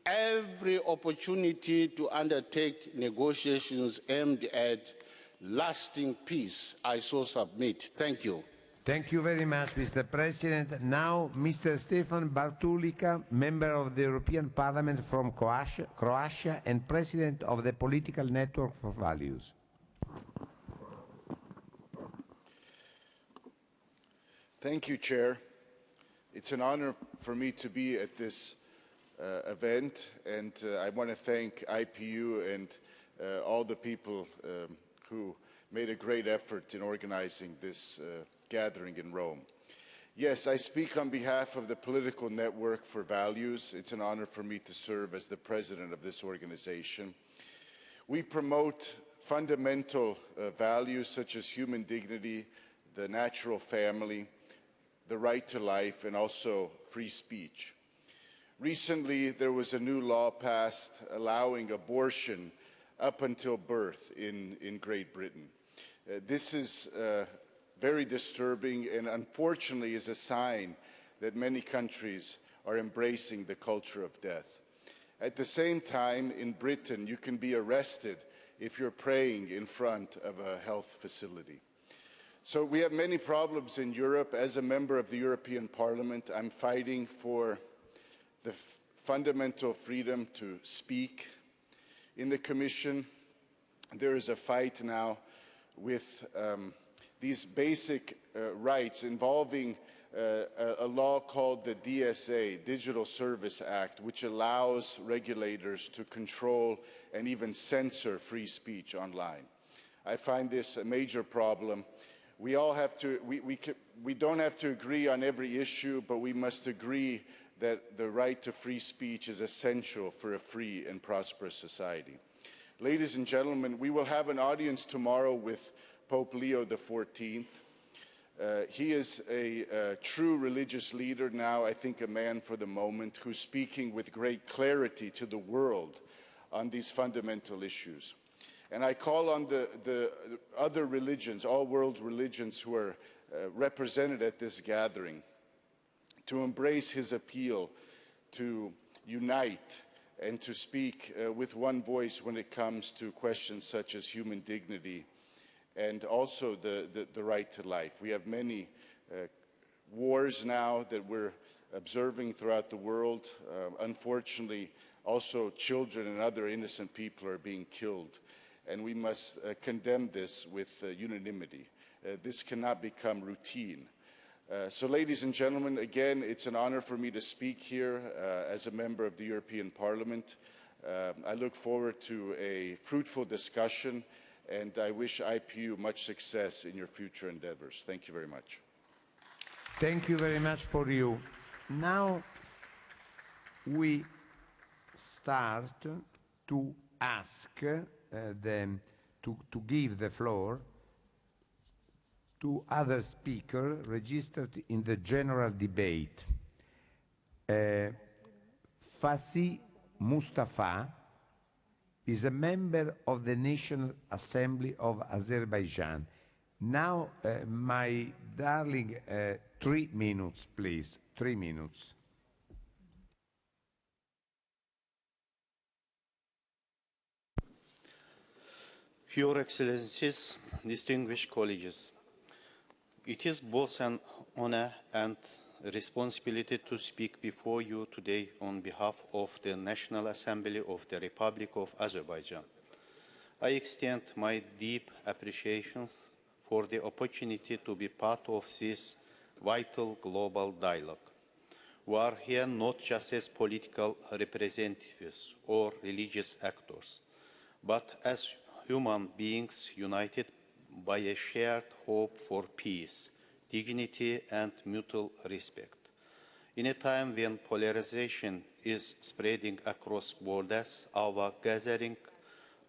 every opportunity to undertake negotiations aimed at lasting peace. I so submit. Thank you. Thank you very much, Mr. President. Now, Mr. Stefan Bartulica, member of the European Parliament from Croatia and president of the Political Network for Values. Thank you, Chair. It's an honor for me to be at this event, and I want to thank IPU and all the people who made a great effort in organizing this gathering in Rome. Yes, I speak on behalf of the Political Network for Values. It's an honor for me to serve as the president of this organization. We promote fundamental values such as human dignity, the natural family, the right to life, and also free speech. Recently, there was a new law passed allowing abortion up until birth in Great Britain. This is very disturbing and unfortunately is a sign that many countries are embracing the culture of death. At the same time, in Britain, you can be arrested if you're praying in front of a health facility. So we have many problems in Europe. As a member of the European Parliament, I'm fighting for the fundamental freedom to speak. In the Commission, there is a fight now with these basic rights involving a law called the DSA, Digital Service Act, which allows regulators to control and even censor free speech online. I find this a major problem. We all have to, we don't have to agree on every issue, but we must agree that the right to free speech is essential for a free and prosperous society. Ladies and gentlemen, we will have an audience tomorrow with Pope Leo XIV. He is a true religious leader now, I think a man for the moment, who's speaking with great clarity to the world on these fundamental issues. And I call on the other religions, all world religions who are represented at this gathering, to embrace his appeal to unite and to speak with one voice when it comes to questions such as human dignity and also the right to life. We have many wars now that we're observing throughout the world. Unfortunately, also children and other innocent people are being killed, and we must condemn this with unanimity. This cannot become routine. So, ladies and gentlemen, again, it's an honor for me to speak here as a member of the European Parliament. I look forward to a fruitful discussion, and I wish IPU much success in your future endeavors. Thank you very much. Thank you very much for you. Now we start to ask them to give the floor to other speakers registered in the general debate. Fasi Mustafa is a member of the National Assembly of Azerbaijan. Now, my darling, 3 minutes, please. 3 minutes. Your Excellencies, distinguished colleagues, it is both an honor and a responsibility to speak before you today on behalf of the National Assembly of the Republic of Azerbaijan. I extend my deep appreciations for the opportunity to be part of this vital global dialogue. We are here not just as political representatives or religious actors, but as human beings united by a shared hope for peace, dignity, and mutual respect. In a time when polarization is spreading across borders, our gathering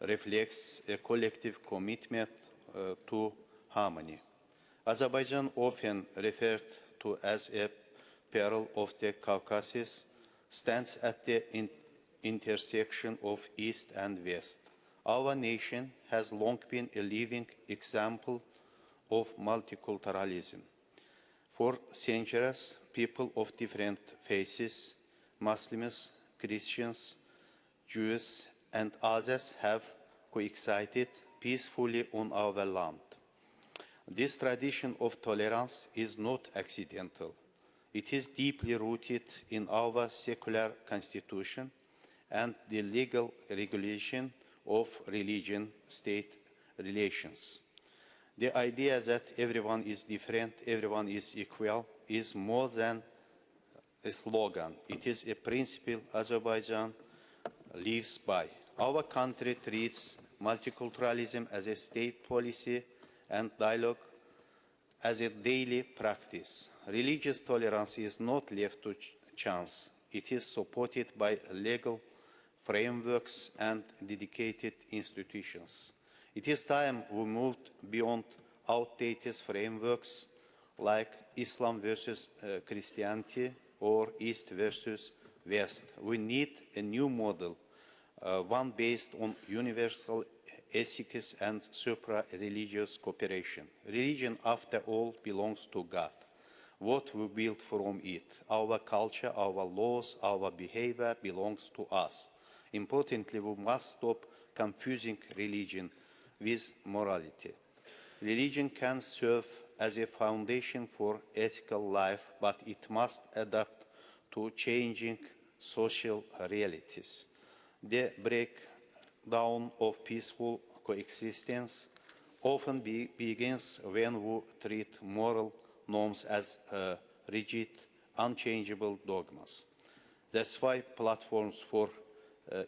reflects a collective commitment to harmony. Azerbaijan, often referred to as a pearl of the Caucasus, stands at the intersection of East and West. Our nation has long been a living example of multiculturalism. For centuries, people of different faiths, Muslims, Christians, Jews, and others have coexisted peacefully on our land. This tradition of tolerance is not accidental. It is deeply rooted in our secular constitution and the legal regulation of religion-state relations. The idea that everyone is different, everyone is equal, is more than a slogan. It is a principle Azerbaijan lives by. Our country treats multiculturalism as a state policy and dialogue as a daily practice. Religious tolerance is not left to chance. It is supported by legal frameworks and dedicated institutions. It is time we moved beyond outdated frameworks like Islam versus Christianity or East versus West. We need a new model, one based on universal ethics and supra-religious cooperation. Religion, after all, belongs to God. What we build from it, our culture, our laws, our behavior belongs to us. Importantly, we must stop confusing religion with morality. Religion can serve as a foundation for ethical life, but it must adapt to changing social realities. The breakdown of peaceful coexistence often begins when we treat moral norms as rigid, unchangeable dogmas. That's why platforms for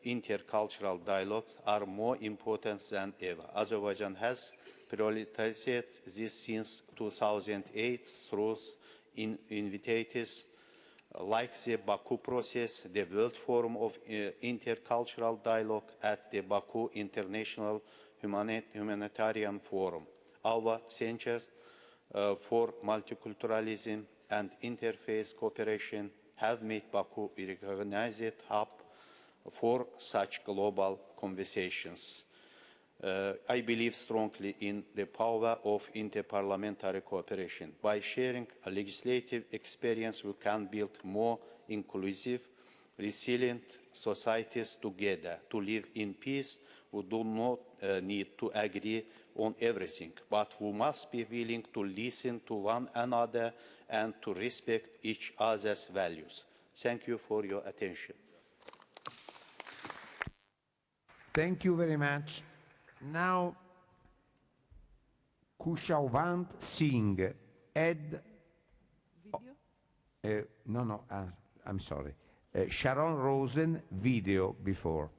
intercultural dialogue are more important than ever. Azerbaijan has prioritized this since 2008 through initiatives like the Baku process, the World Forum of Intercultural Dialogue at the Baku International Humanitarian Forum. Our centers for multiculturalism and interfaith cooperation have made Baku a recognized hub for such global conversations. I believe strongly in the power of interparliamentary cooperation. By sharing a legislative experience, we can build more inclusive, resilient societies together. To live in peace, we do not need to agree on everything, but we must be willing to listen to one another and to respect each other's values. Thank you for your attention. Thank you very much. Now, Kushavant Singh, Ed... Video? I'm sorry. Sharon Rosen, video before.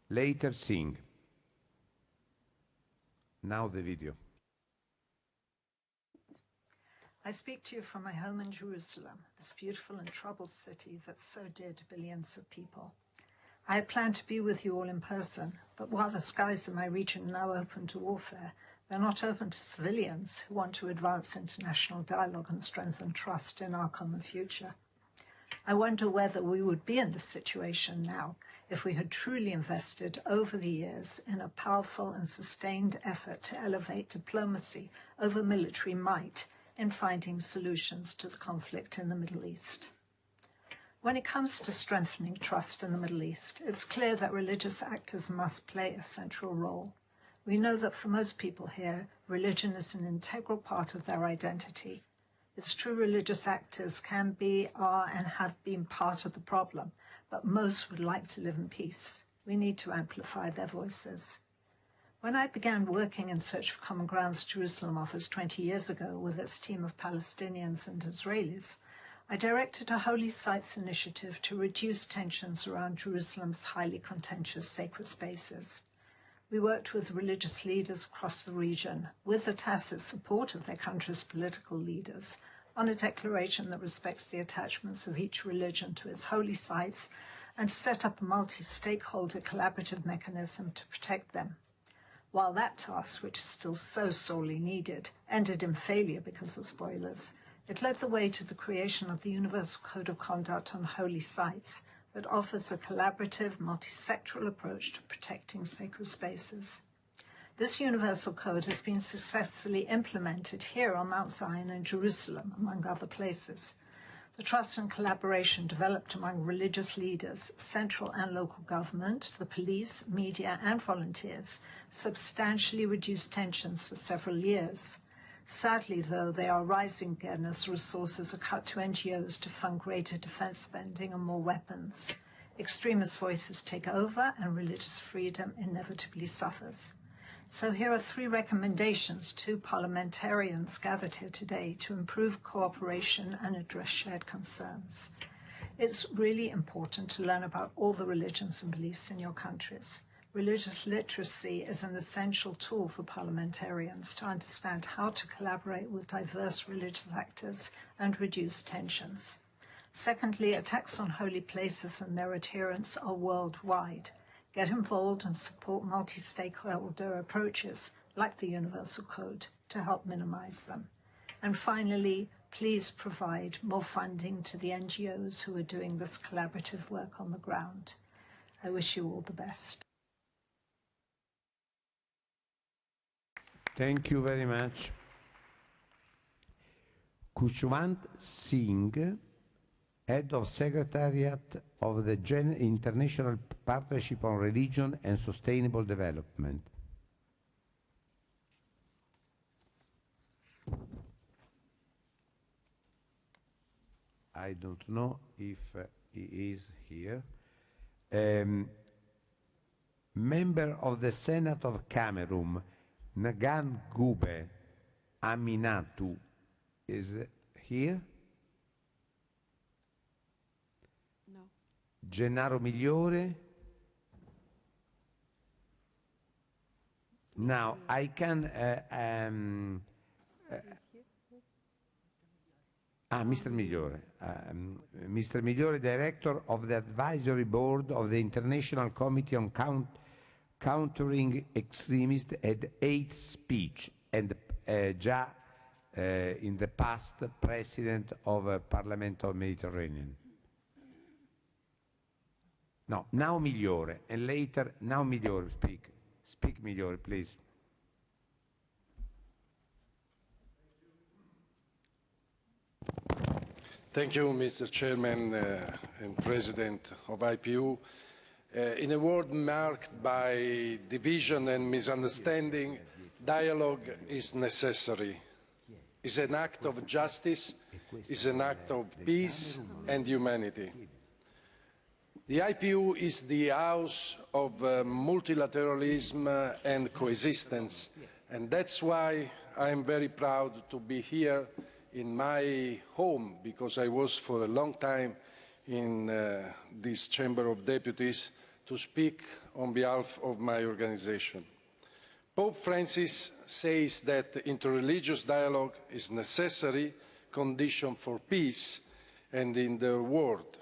Later Singh. Now the video. I speak to you from my home in Jerusalem, this beautiful and troubled city that so dear to billions of people. I had planned to be with you all in person, but while the skies in my region are now open to warfare, they're not open to civilians who want to advance international dialogue and strengthen trust in our common future. I wonder whether we would be in this situation now if we had truly invested over the years in a powerful and sustained effort to elevate diplomacy over military might in finding solutions to the conflict in the Middle East. When it comes to strengthening trust in the Middle East, it's clear that religious actors must play a central role. We know that for most people here, religion is an integral part of their identity. It's true religious actors can be, are, and have been part of the problem, but most would like to live in peace. We need to amplify their voices. When I began working in Search for Common Ground's Jerusalem office 20 years ago with its team of Palestinians and Israelis, I directed a Holy Sites initiative to reduce tensions around Jerusalem's highly contentious sacred spaces. We worked with religious leaders across the region, with the tacit support of their country's political leaders, on a declaration that respects the attachments of each religion to its holy sites and to set up a multi-stakeholder collaborative mechanism to protect them. While that task, which is still so sorely needed, ended in failure because of spoilers, it led the way to the creation of the Universal Code of Conduct on Holy Sites that offers a collaborative, multi-sectoral approach to protecting sacred spaces. This Universal Code has been successfully implemented here on Mount Zion in Jerusalem, among other places. The trust and collaboration developed among religious leaders, central and local government, the police, media, and volunteers substantially reduced tensions for several years. Sadly, though, they are rising again as resources are cut to NGOs to fund greater defense spending and more weapons. Extremist voices take over, and religious freedom inevitably suffers. So here are 3 recommendations to parliamentarians gathered here today to improve cooperation and address shared concerns. It's really important to learn about all the religions and beliefs in your countries. Religious literacy is an essential tool for parliamentarians to understand how to collaborate with diverse religious actors and reduce tensions. Secondly, attacks on holy places and their adherents are worldwide. Get involved and support multi-stakeholder approaches, like the Universal Code, to help minimize them. And finally, please provide more funding to the NGOs who are doing this collaborative work on the ground. I wish you all the best. Thank you very much. Kushwant Singh, Head of Secretariat of the International Partnership on Religion and Sustainable Development. I don't know if he is here. Member of the Senate of Cameroon, Nagan Gube Aminatu, is here. No. Gennaro Migliore. Now, I can... Mr. Migliore. Mr. Migliore, Director of the Advisory Board of the International Committee on Countering Extremist and Hate Speech, and in the past, President of Parliament of Mediterranean. No, now Migliore, and later, now Migliore, speak. Speak, Migliore, please. Thank you, Mr. Chairman and President of IPU. In a world marked by division and misunderstanding, dialogue is necessary. It's an act of justice, it's an act of peace and humanity. The IPU is the house of multilateralism and coexistence, and that's why I am very proud to be here in my home, because I was for a long time in this Chamber of Deputies to speak on behalf of my organization. Pope Francis says that interreligious dialogue is a necessary condition for peace and in the world,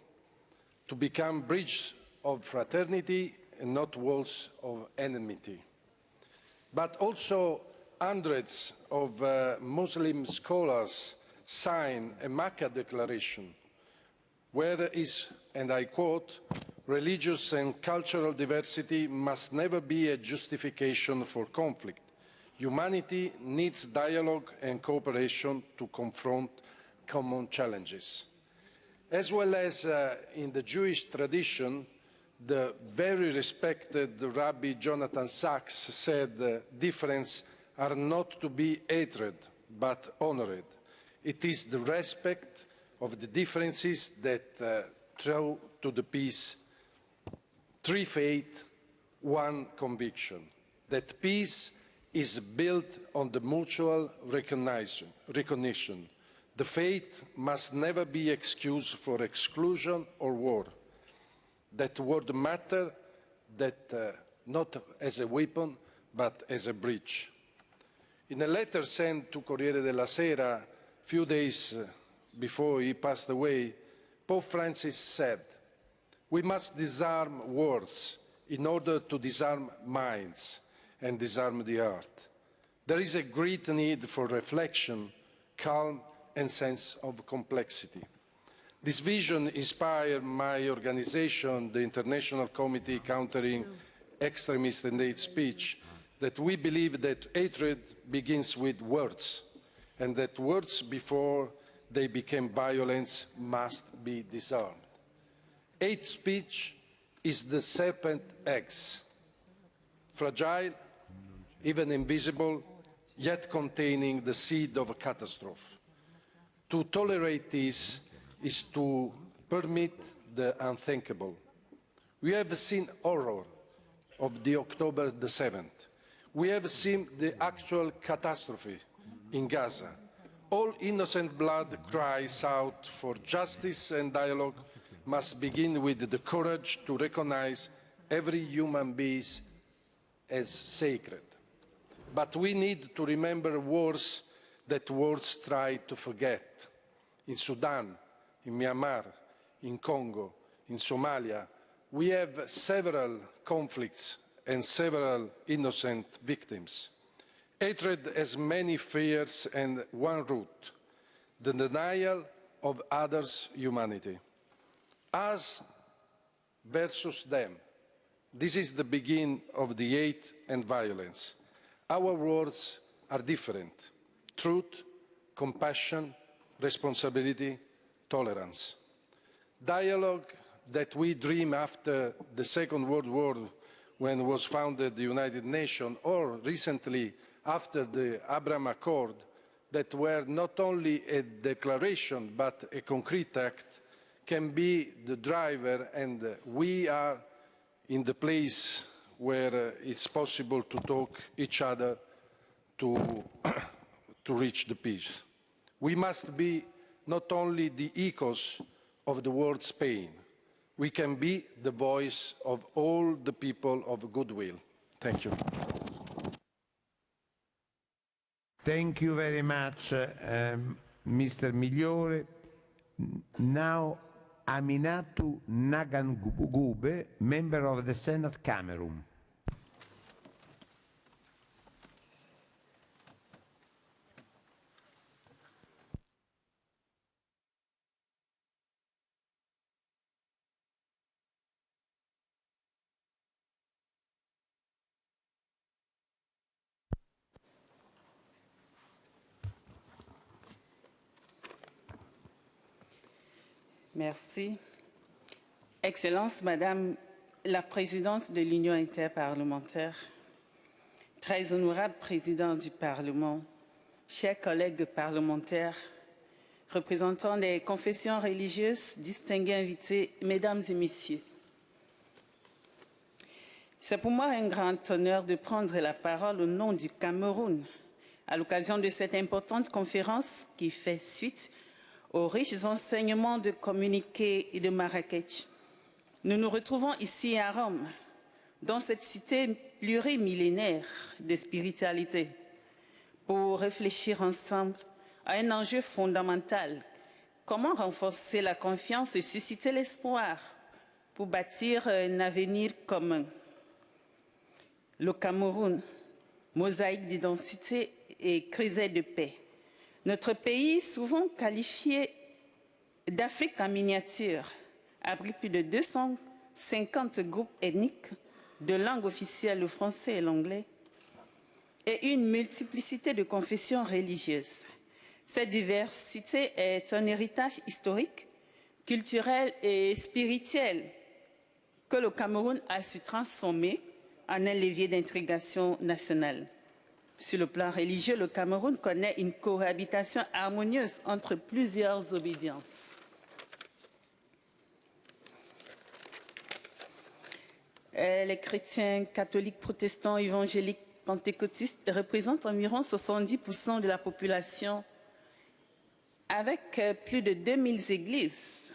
to become bridges of fraternity and not walls of enmity. But also hundreds of Muslim scholars signed a Makkah Declaration, where is, and I quote, "Religious and cultural diversity must never be a justification for conflict. Humanity needs dialogue and cooperation to confront common challenges." As well as in the Jewish tradition, the very respected Rabbi Jonathan Sachs said, "Differences are not to be hated, but honored. It is the respect of the differences that draw to the peace. 3 faith, 1 conviction. That peace is built on the mutual recognition. The faith must never be excuse for exclusion or war. That word matter, that not as a weapon, but as a bridge." In a letter sent to Corriere della Sera a few days before he passed away, Pope Francis said, "We must disarm words in order to disarm minds, and disarm the heart. There is a great need for reflection, calm, and sense of complexity. This vision inspired my organization, the International Committee Countering Extremist and Hate Speech, that we believe that hatred begins with words, and that words before they become violence must be disarmed. Hate speech is the serpent eggs, fragile, even invisible, yet containing the seed of a catastrophe. To tolerate this is to permit the unthinkable. We have seen horror of the October the 7th. We have seen the actual catastrophe in Gaza. All innocent blood cries out for justice, and dialogue must begin with the courage to recognize every human being as sacred. But we need to remember wars that wars try to forget. In Sudan, in Myanmar, in Congo, in Somalia, we have several conflicts and several innocent victims. Hatred has many fears and one root, the denial of others' humanity. Us versus them. This is the beginning of the hate and violence. Our words are different. Truth, compassion, responsibility, tolerance. Dialogue that we dream after the Second World War, when was founded the United Nations, or recently after the Abraham Accord, that were not only a declaration but a concrete act, can be the driver, and we are in the place where it's possible to talk each other to reach the peace. We must be not only the echoes of the world's pain, we can be the voice of all the people of goodwill. Thank you. Thank you very much, Mr. Migliore. Now, Aminatu Nagangube, member of the Senate, Cameroon. Merci. Excellence, Madame la Présidente de l'Union interparlementaire, très honorable Président du Parlement, chers collègues parlementaires, représentants des confessions religieuses, distingués invités, Mesdames et Messieurs. C'est pour moi un grand honneur de prendre la parole au nom du Cameroun à l'occasion de cette importante conférence qui fait suite aux riches enseignements de communiqué et de Marrakech. Nous nous retrouvons ici à Rome, dans cette cité plurimillénaire de spiritualité, pour réfléchir ensemble à un enjeu fondamental: comment renforcer la confiance et susciter l'espoir pour bâtir un avenir commun. Le Cameroun, mosaïque d'identité et creuset de paix. Notre pays, souvent qualifié d'Afrique en miniature, abrite plus de 250 groupes ethniques de langue officielle, le français et l'anglais, et une multiplicité de confessions religieuses. Cette diversité est un héritage historique, culturel et spirituel que le Cameroun a su transformer en un levier d'intégration nationale. Sur le plan religieux, le Cameroun connaît une cohabitation harmonieuse entre plusieurs obédiences. Les chrétiens catholiques, protestants, évangéliques, pentecôtistes représentent environ 70% de la population, avec plus de 2000 églises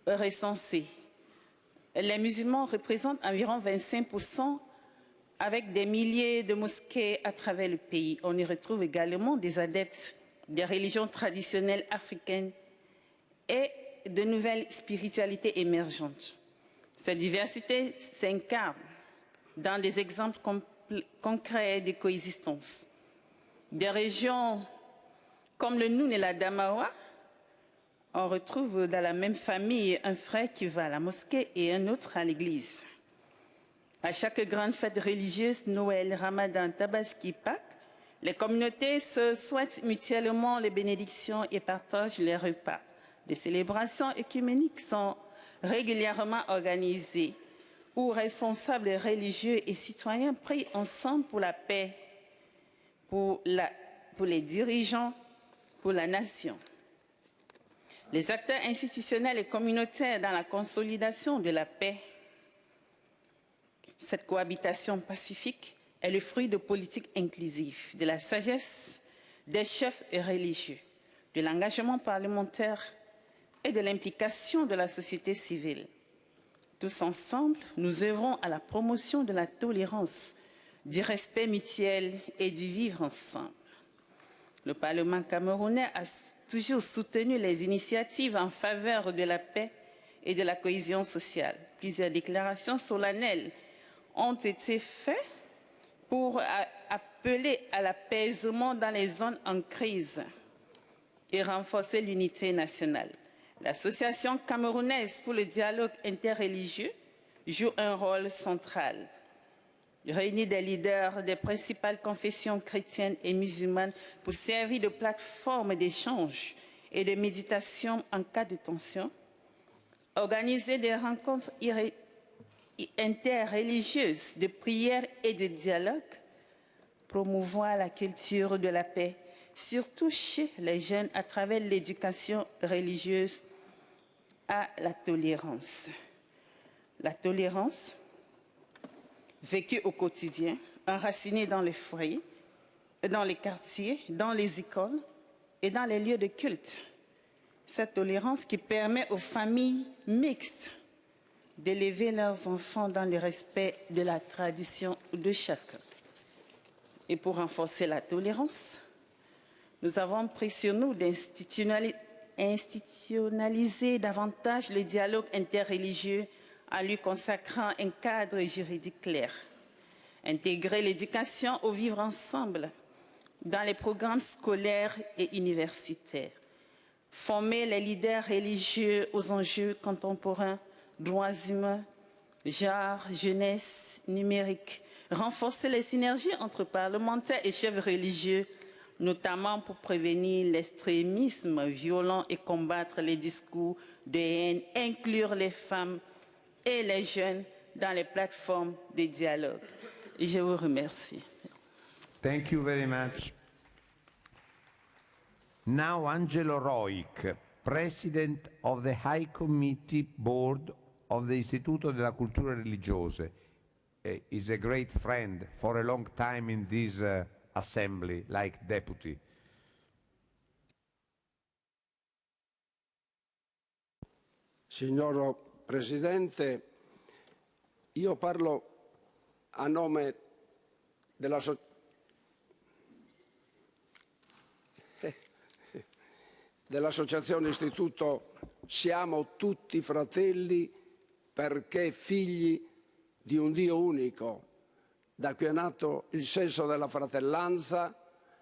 recensées. Les musulmans représentent environ 25%, avec des milliers de mosquées à travers le pays. On y retrouve également des adeptes des religions traditionnelles africaines et de nouvelles spiritualités émergentes. Cette diversité s'incarne dans des exemples concret de coexistence. Des régions comme le Noun et la Damawa, on retrouve dans la même famille un frère qui va à la mosquée et un autre à l'église. À chaque grande fête religieuse, Noël, Ramadan, Tabaski, Pâques, les communautés se souhaitent mutuellement les bénédictions et partagent les repas. Des célébrations œcuméniques sont régulièrement organisées où responsables religieux et citoyens prient ensemble pour la paix, pour les dirigeants, pour la nation. Les acteurs institutionnels et communautaires dans la consolidation de la paix. Cette cohabitation pacifique est le fruit de politiques inclusives, de la sagesse des chefs religieux, de l'engagement parlementaire et de l'implication de la société civile. Tous ensemble, nous œuvrons à la promotion de la tolérance, du respect mutuel et du vivre ensemble. Le Parlement camerounais a toujours soutenu les initiatives en faveur de la paix et de la cohésion sociale. Plusieurs déclarations solennelles ont été faites pour appeler à l'apaisement dans les zones en crise et renforcer l'unité nationale. L'Association camerounaise pour le dialogue interreligieux joue un rôle central. Réunit des leaders des principales confessions chrétiennes et musulmanes pour servir de plateforme d'échange et de méditation en cas de tension. Organiser des rencontres interreligieuses de prière et de dialogue. Promouvoir la culture de la paix, surtout chez les jeunes à travers l'éducation religieuse à la tolérance. La tolérance vécue au quotidien, enracinée dans les foyers, dans les quartiers, dans les écoles et dans les lieux de culte. Cette tolérance qui permet aux familles mixtes d'élever leurs enfants dans le respect de la tradition de chacun. Et pour renforcer la tolérance, nous avons pris sur nous d'institutionnaliser davantage le dialogue interreligieux en lui consacrant un cadre juridique clair. Intégrer l'éducation au vivre ensemble dans les programmes scolaires et universitaires. Former les leaders religieux aux enjeux contemporains, droits humains, genre, jeunesse, numérique. Renforcer les synergies entre parlementaires et chefs religieux, notamment pour prévenir l'extrémisme violent et combattre les discours de haine, inclure les femmes et les jeunes dans les plateformes de dialogue. Et je vous remercie. Thank you very much. Now Angelo Roic, President of the High Committee Board of the Istituto della Cultura Religiose, is a great friend for a long time in this assembly, like deputy. Signor Presidente, io parlo a nome dell'Associazione Istituto Siamo tutti fratelli perché figli di un Dio unico, da cui è nato il senso della fratellanza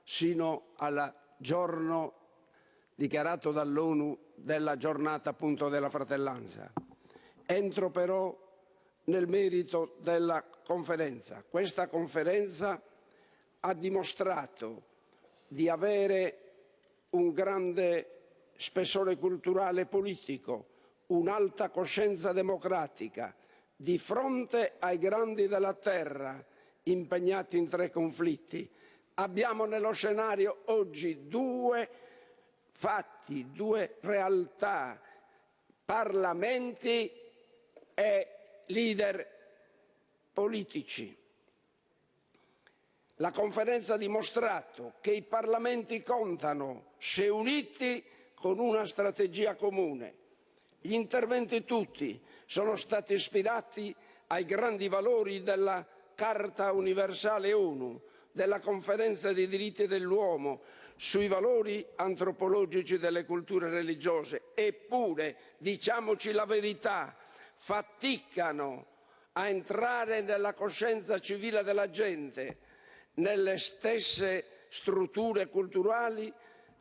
sino al giorno dichiarato dall'ONU della giornata appunto della fratellanza. Entro però nel merito della conferenza. Questa conferenza ha dimostrato di avere un grande spessore culturale e politico, un'alta coscienza democratica, di fronte ai grandi della terra impegnati in 3 conflitti. Abbiamo nello scenario oggi 2 fatti, 2 realtà, parlamenti e leader politici. La conferenza ha dimostrato che i parlamenti contano se uniti con una strategia comune. Gli interventi tutti sono stati ispirati ai grandi valori della Carta Universale ONU, della Conferenza dei diritti dell'uomo, sui valori antropologici delle culture religiose. Eppure, diciamoci la verità, faticano a entrare nella coscienza civile della gente, nelle stesse strutture culturali,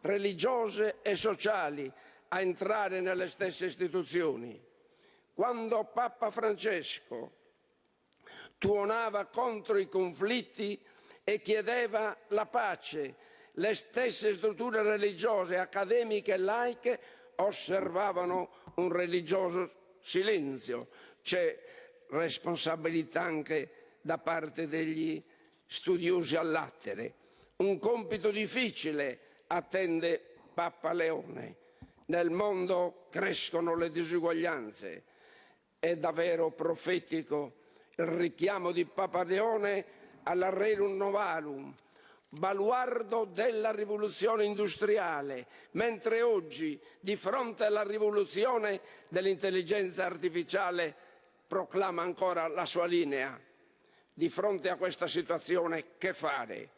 religiose e sociali, a entrare nelle stesse istituzioni. Quando Papa Francesco tuonava contro i conflitti e chiedeva la pace, le stesse strutture religiose, accademiche e laiche osservavano un religioso silenzio. C'è responsabilità anche da parte degli studiosi all'attere. Un compito difficile attende Papa Leone. Nel mondo crescono le disuguaglianze. È davvero profetico il richiamo di Papa Leone alla Rerum Novarum, baluardo della rivoluzione industriale, mentre oggi, di fronte alla rivoluzione dell'intelligenza artificiale, proclama ancora la sua linea. Di fronte a questa situazione, che fare?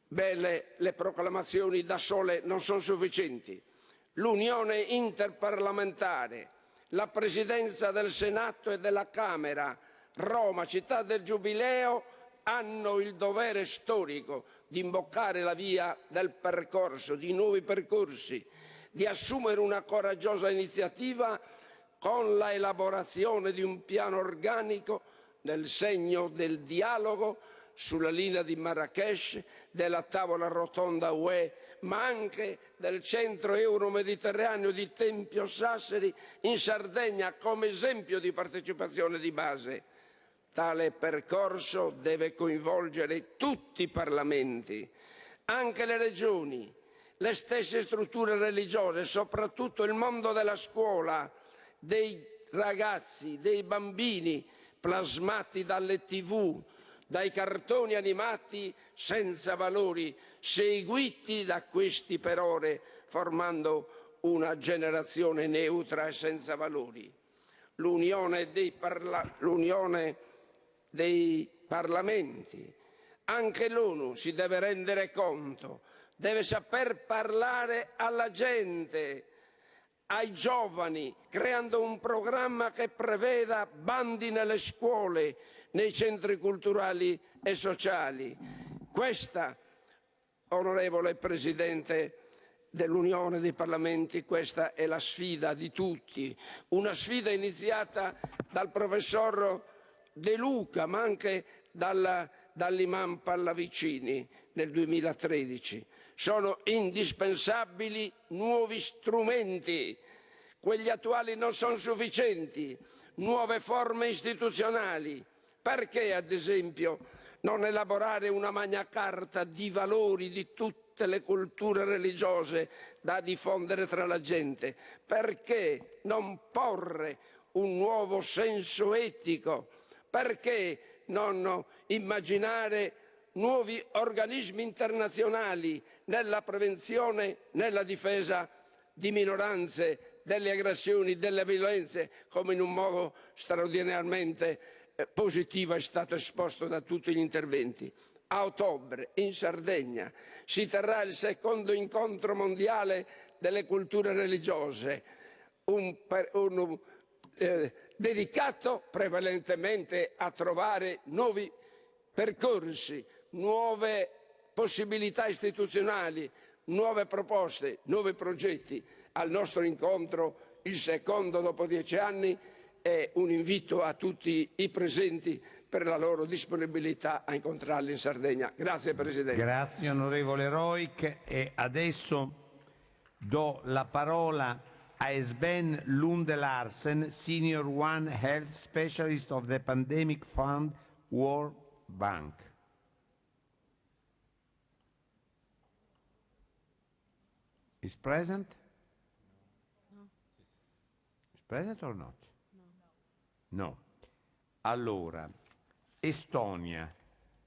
Beh, le proclamazioni da sole non sono sufficienti. L'unione interparlamentare, la presidenza del Senato e della Camera, Roma, città del Giubileo, hanno il dovere storico di imboccare la via del percorso, di nuovi percorsi, di assumere una coraggiosa iniziativa con la elaborazione di un piano organico nel segno del dialogo sulla linea di Marrakech, della tavola rotonda UE, ma anche del centro euro-mediterraneo di Tempio Sassari in Sardegna come esempio di partecipazione di base. Tale percorso deve coinvolgere tutti i parlamenti, anche le regioni, le stesse strutture religiose, soprattutto il mondo della scuola, dei ragazzi, dei bambini plasmati dalle TV, dai cartoni animati senza valori, seguiti da questi per ore, formando una generazione neutra e senza valori. L'unione dei parlamenti, anche l'ONU si deve rendere conto, deve saper parlare alla gente, ai giovani, creando un programma che preveda bandi nelle scuole, nei centri culturali e sociali. Questa, onorevole Presidente dell'Unione dei Parlamenti, questa è la sfida di tutti, una sfida iniziata dal professor De Luca, ma anche dall'imam Pallavicini nel 2013. Sono indispensabili nuovi strumenti, quelli attuali non sono sufficienti, nuove forme istituzionali. Perché, ad esempio, non elaborare una magna carta di valori di tutte le culture religiose da diffondere tra la gente? Perché non porre un nuovo senso etico? Perché non immaginare nuovi organismi internazionali nella prevenzione, nella difesa di minoranze, delle aggressioni, delle violenze, come in un modo straordinariamente positivo è stato esposto da tutti gli interventi. A ottobre in Sardegna si terrà il secondo incontro mondiale delle culture religiose, dedicato prevalentemente a trovare nuovi percorsi, nuove possibilità istituzionali, nuove proposte, nuovi progetti. Al nostro incontro, il secondo dopo 10 anni, è un invito a tutti i presenti per la loro disponibilità a incontrarli in Sardegna. Grazie Presidente. Grazie onorevole Roig e adesso do la parola a Sven Lunde Larsen, Senior One Health Specialist of the Pandemic Fund World Bank. Is present? No. Is present or not? No. Allora, Estonia,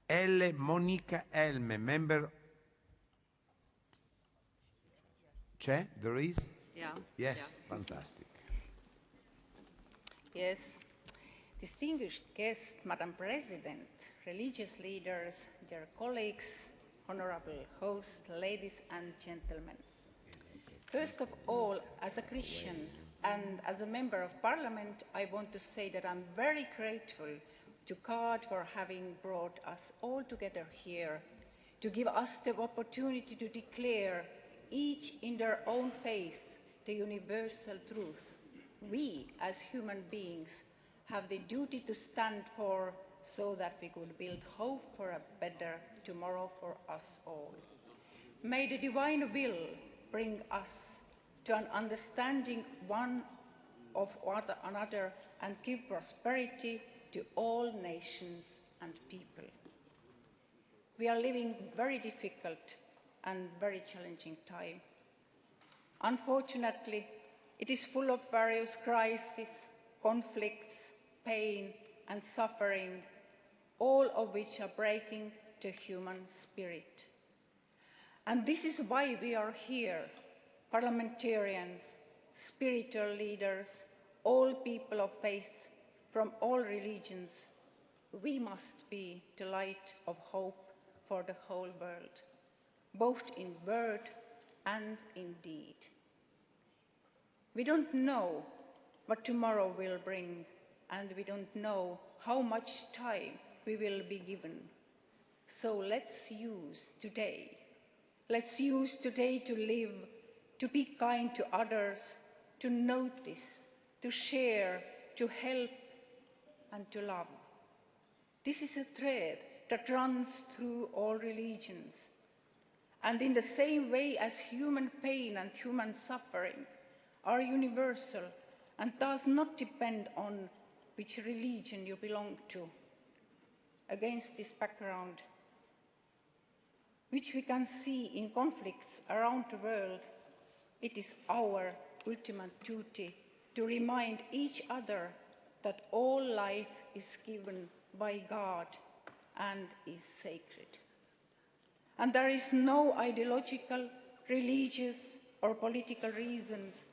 Alle Monica Elme, member. C'è? There is? Yeah. Yes, Yeah. fantastic. Yes. Distinguished guests, Madam President, religious leaders, dear colleagues, honorable hosts, ladies and gentlemen. First of all, as a Christian, And as a member of parliament, I want to say that I'm very grateful to God for having brought us all together here, to give us the opportunity to declare, each in their own faith, the universal truth we as human beings have the duty to stand for, so that we could build hope for a better tomorrow for us all. May the divine will bring us to an understanding one of another and give prosperity to all nations and people. We are living very difficult and very challenging time. Unfortunately, it is full of various crises, conflicts, pain and suffering, all of which are breaking the human spirit. And this is why we are here, parliamentarians, spiritual leaders, all people of faith from all religions. We must be the light of hope for the whole world, both in word and in deed. We don't know what tomorrow will bring, and we don't know how much time we will be given. So let's use today. Let's use today to live, to be kind to others, to notice, to share, to help, and to love. This is a thread that runs through all religions. And in the same way as human pain and human suffering are universal and does not depend on which religion you belong to. Against this background, which we can see in conflicts around the world, it is our ultimate duty to remind each other that all life is given by God and is sacred. And there is no ideological, religious, or political reasons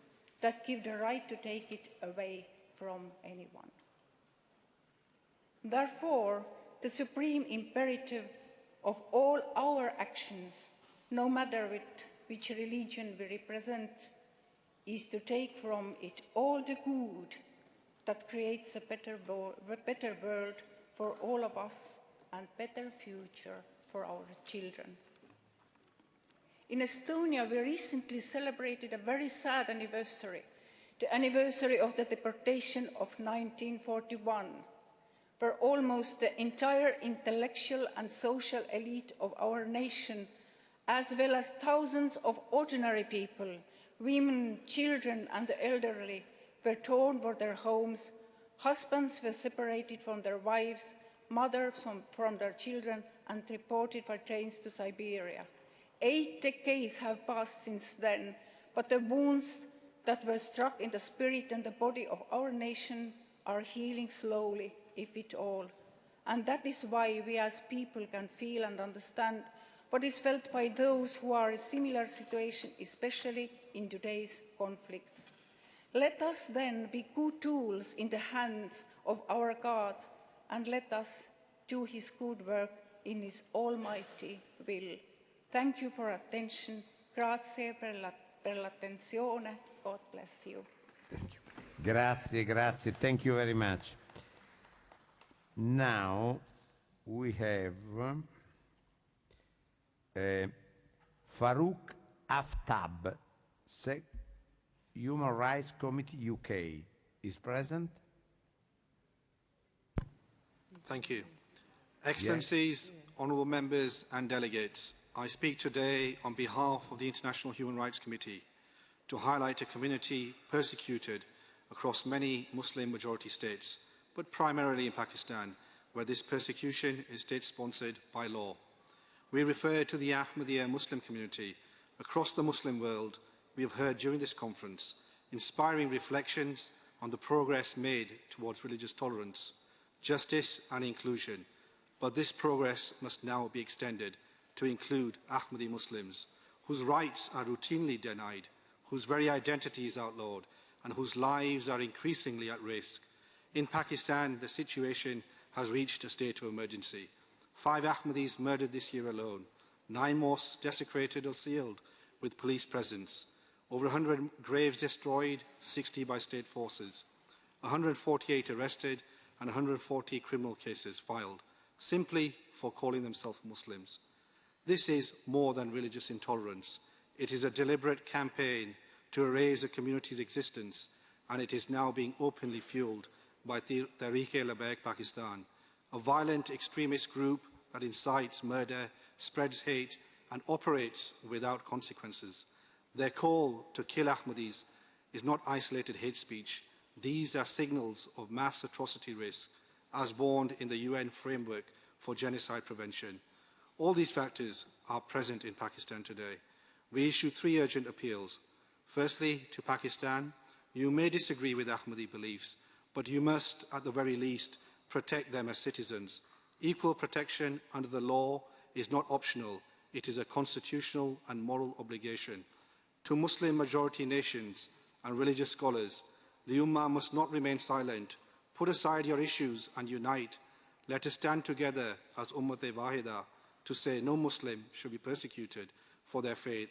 that give the right to take it away from anyone. Therefore, the supreme imperative of all our actions, no matter which religion we represent, is to take from it all the good that creates a better world for all of us and better future for our children. In Estonia, we recently celebrated a very sad anniversary, the anniversary of the deportation of 1941, where almost the entire intellectual and social elite of our nation, as well as thousands of ordinary people, women, children, and the elderly, were torn from their homes, husbands were separated from their wives, mothers from their children, and deported by trains to Siberia. 8 decades have passed since then, but the wounds that were struck in the spirit and the body of our nation are healing slowly, if at all. And that is why we as people can feel and understand what is felt by those who are in a similar situation, especially in today's conflicts. Let us then be good tools in the hands of our God, and let us do his good work in his almighty will. Thank you for attention. Grazie per l'attenzione. God bless you. Grazie, grazie. Thank you very much. Now we have Farouk Aftab, Human Rights Committee UK, is present. Thank you. Excellencies, honourable members and delegates, I speak today on behalf of the International Human Rights Committee to highlight a community persecuted across many Muslim majority states, but primarily in Pakistan, where this persecution is state-sponsored by law. We refer to the Ahmadiyya Muslim community. Across the Muslim world, we have heard during this conference inspiring reflections on the progress made towards religious tolerance, justice and inclusion. But this progress must now be extended to include Ahmadi Muslims, whose rights are routinely denied, whose very identity is outlawed, and whose lives are increasingly at risk. In Pakistan, the situation has reached a state of emergency. 5 Ahmadis murdered this year alone, 9 mosques desecrated or sealed with police presence, Over 100 graves destroyed, 60 by state forces, 148 arrested, and 140 criminal cases filed, simply for calling themselves Muslims. This is more than religious intolerance. It is a deliberate campaign to erase a community's existence, and it is now being openly fueled by Tehreek-e-Labbaik Pakistan, a violent extremist group that incites murder, spreads hate, and operates without consequences. Their call to kill Ahmadis is not isolated hate speech. These are signals of mass atrocity risk, as warned in the UN framework for genocide prevention. All these factors are present in Pakistan today. We issue 3 urgent appeals. Firstly, to Pakistan, you may disagree with Ahmadi beliefs, but you must, at the very least, protect them as citizens. Equal protection under the law is not optional. It is a constitutional and moral obligation. To Muslim-majority nations and religious scholars, the Ummah must not remain silent. Put aside your issues and unite. Let us stand together as Ummat-e-Wahida to say no Muslim should be persecuted for their faith.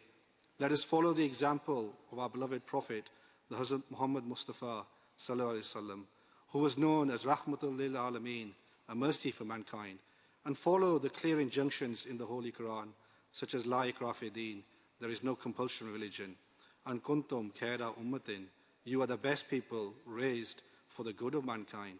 Let us follow the example of our beloved Prophet, the Hazrat Muhammad Mustafa Sallallahu Alaihi Wasallam, who was known as Rahmatul Lil Alameen, a mercy for mankind, and follow the clear injunctions in the Holy Quran, such as La Ikraha fi Din, there is no compulsory religion, and Kuntum Khaira Ummatin, you are the best people raised for the good of mankind.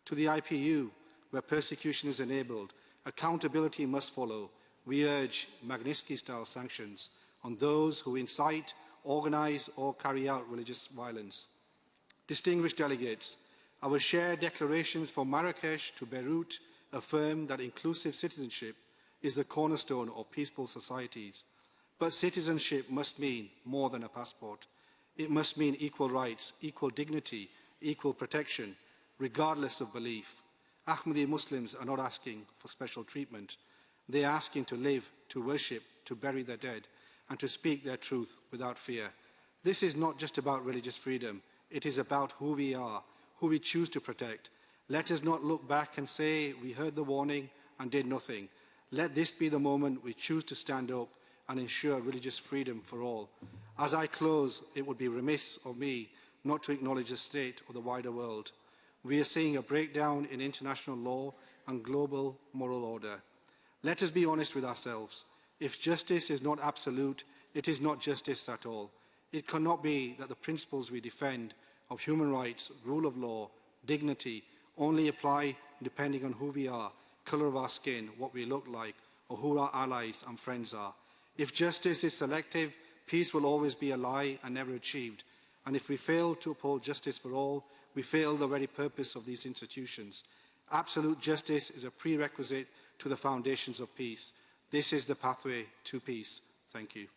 To the IPU, where persecution is enabled, accountability must follow. We urge Magnitsky-style sanctions on those who incite, organize, or carry out religious violence. Distinguished delegates, our shared declarations from Marrakesh to Beirut affirm that inclusive citizenship is the cornerstone of peaceful societies. But citizenship must mean more than a passport. It must mean equal rights, equal dignity, equal protection, regardless of belief. Ahmadi Muslims are not asking for special treatment. They are asking to live, to worship, to bury their dead, and to speak their truth without fear. This is not just about religious freedom. It is about who we are, who we choose to protect. Let us not look back and say we heard the warning and did nothing. Let this be the moment we choose to stand up and ensure religious freedom for all. As I close, it would be remiss of me not to acknowledge the state of the wider world. We are seeing a breakdown in international law and global moral order. Let us be honest with ourselves. If justice is not absolute, it is not justice at all. It cannot be that the principles we defend of human rights, rule of law, dignity, only apply depending on who we are, colour of our skin, what we look like, or who our allies and friends are. If justice is selective, peace will always be a lie and never achieved. And if we fail to uphold justice for all, we fail the very purpose of these institutions. Absolute justice is a prerequisite to the foundations of peace. This is the pathway to peace. Thank you.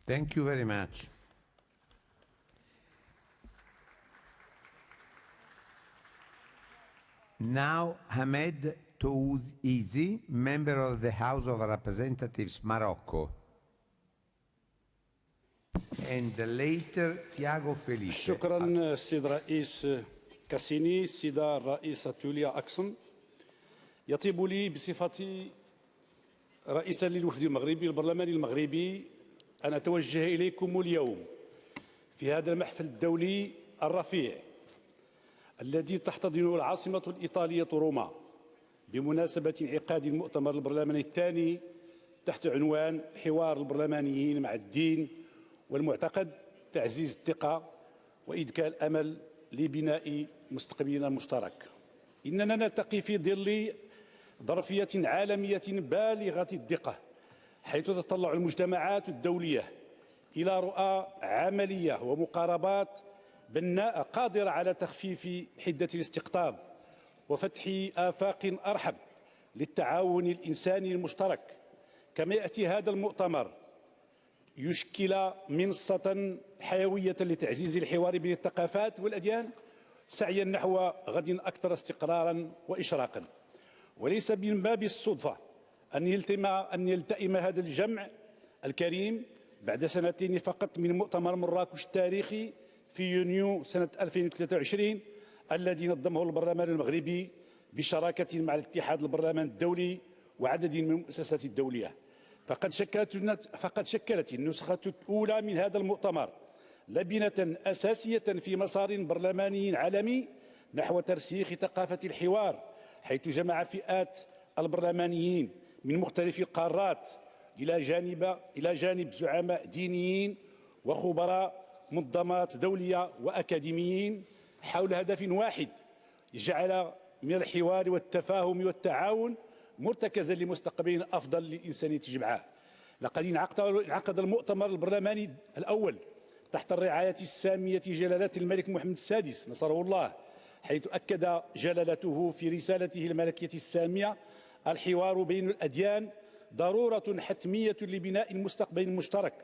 Thank you very much. Now, Ahmed Touzi, member of the House of Representatives, Morocco. And later, Tiago Felipe. شكرا السيد رئيس كاسيني، السيدة الرئيسة توليا أكسون. يطيب لي بصفتي رئيسا للوفد المغربي البرلماني المغربي أن أتوجه إليكم اليوم في هذا المحفل الدولي الرفيع الذي تحتضنه العاصمة الإيطالية روما بمناسبة انعقاد المؤتمر البرلماني الثاني تحت عنوان حوار البرلمانيين مع الدين والمعتقد، تعزيز الثقة وإذكاء الأمل لبناء مستقبلنا المشترك. إننا نلتقي في ظل ظرفية عالمية بالغة الدقة، حيث تتطلع المجتمعات الدولية إلى رؤى عملية ومقاربات بناءة قادرة على تخفيف حدة الاستقطاب وفتح آفاق أرحب للتعاون الإنساني المشترك. كما يأتي هذا المؤتمر يشكل منصة حيوية لتعزيز الحوار بين الثقافات والأديان، سعيا نحو غد أكثر استقرارا وإشراقا. وليس من باب الصدفة أن يلتئم هذا الجمع الكريم بعد سنتين فقط من مؤتمر مراكش التاريخي في يونيو سنة 2023 الذي نظمه البرلمان المغربي بشراكة مع الاتحاد البرلمان الدولي وعدد من المؤسسات الدولية. فقد شكلت النسخة الأولى من هذا المؤتمر لبنة أساسية في مسار برلماني عالمي نحو ترسيخ ثقافة الحوار، حيث جمع فئات البرلمانيين من مختلف القارات إلى جانب زعماء دينيين وخبراء منظمات دولية وأكاديميين حول هدف واحد جعل من الحوار والتفاهم والتعاون مرتكزا لمستقبل أفضل للإنسانية جمعاء. لقد انعقد المؤتمر البرلماني الأول تحت الرعاية السامية جلالة الملك محمد السادس نصره الله، حيث أكد جلالته في رسالته الملكية السامية الحوار بين الأديان ضرورة حتمية لبناء مستقبل مشترك،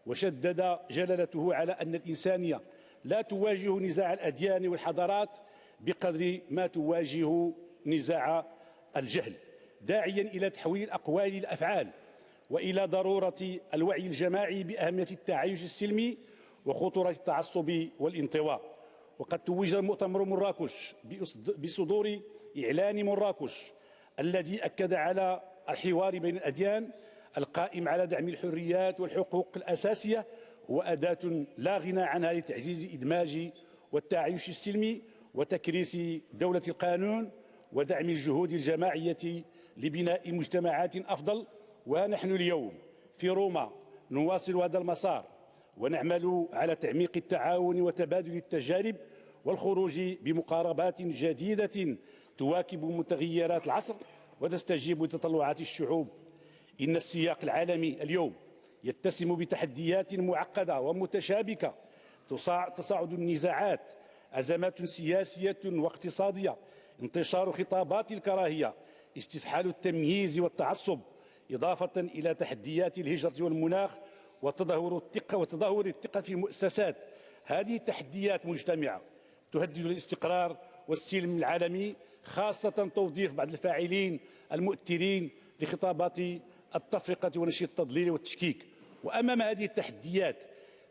وشدد جلالته على أن الإنسانية لا تواجه نزاع الأديان والحضارات بقدر ما تواجه نزاع الجهل، داعيا إلى تحويل الأقوال إلى الأفعال وإلى ضرورة الوعي الجماعي بأهمية التعايش السلمي وخطورة التعصب والانطواء. وقد توج المؤتمر مراكش بصدور إعلان مراكش الذي أكد على الحوار بين الأديان القائم على دعم الحريات والحقوق الأساسية هو أداة لا غنى عنها لتعزيز الإدماج والتعايش السلمي وتكريس دولة القانون ودعم الجهود الجماعية لبناء مجتمعات أفضل. ونحن اليوم في روما نواصل هذا المسار ونعمل على تعميق التعاون وتبادل التجارب والخروج بمقاربات جديدة تواكب متغيرات العصر وتستجيب لتطلعات الشعوب. إن السياق العالمي اليوم يتسم بتحديات معقدة ومتشابكة، تصاعد النزاعات، أزمات سياسية واقتصادية، انتشار خطابات الكراهية، استفحال التمييز والتعصب، إضافة إلى تحديات الهجرة والمناخ وتدهور الثقة في المؤسسات. هذه التحديات مجتمعة تهدد الاستقرار والسلم العالمي، خاصة توظيف بعض الفاعلين المؤثرين لخطابات التفرقة ونشر التضليل والتشكيك. وأمام هذه التحديات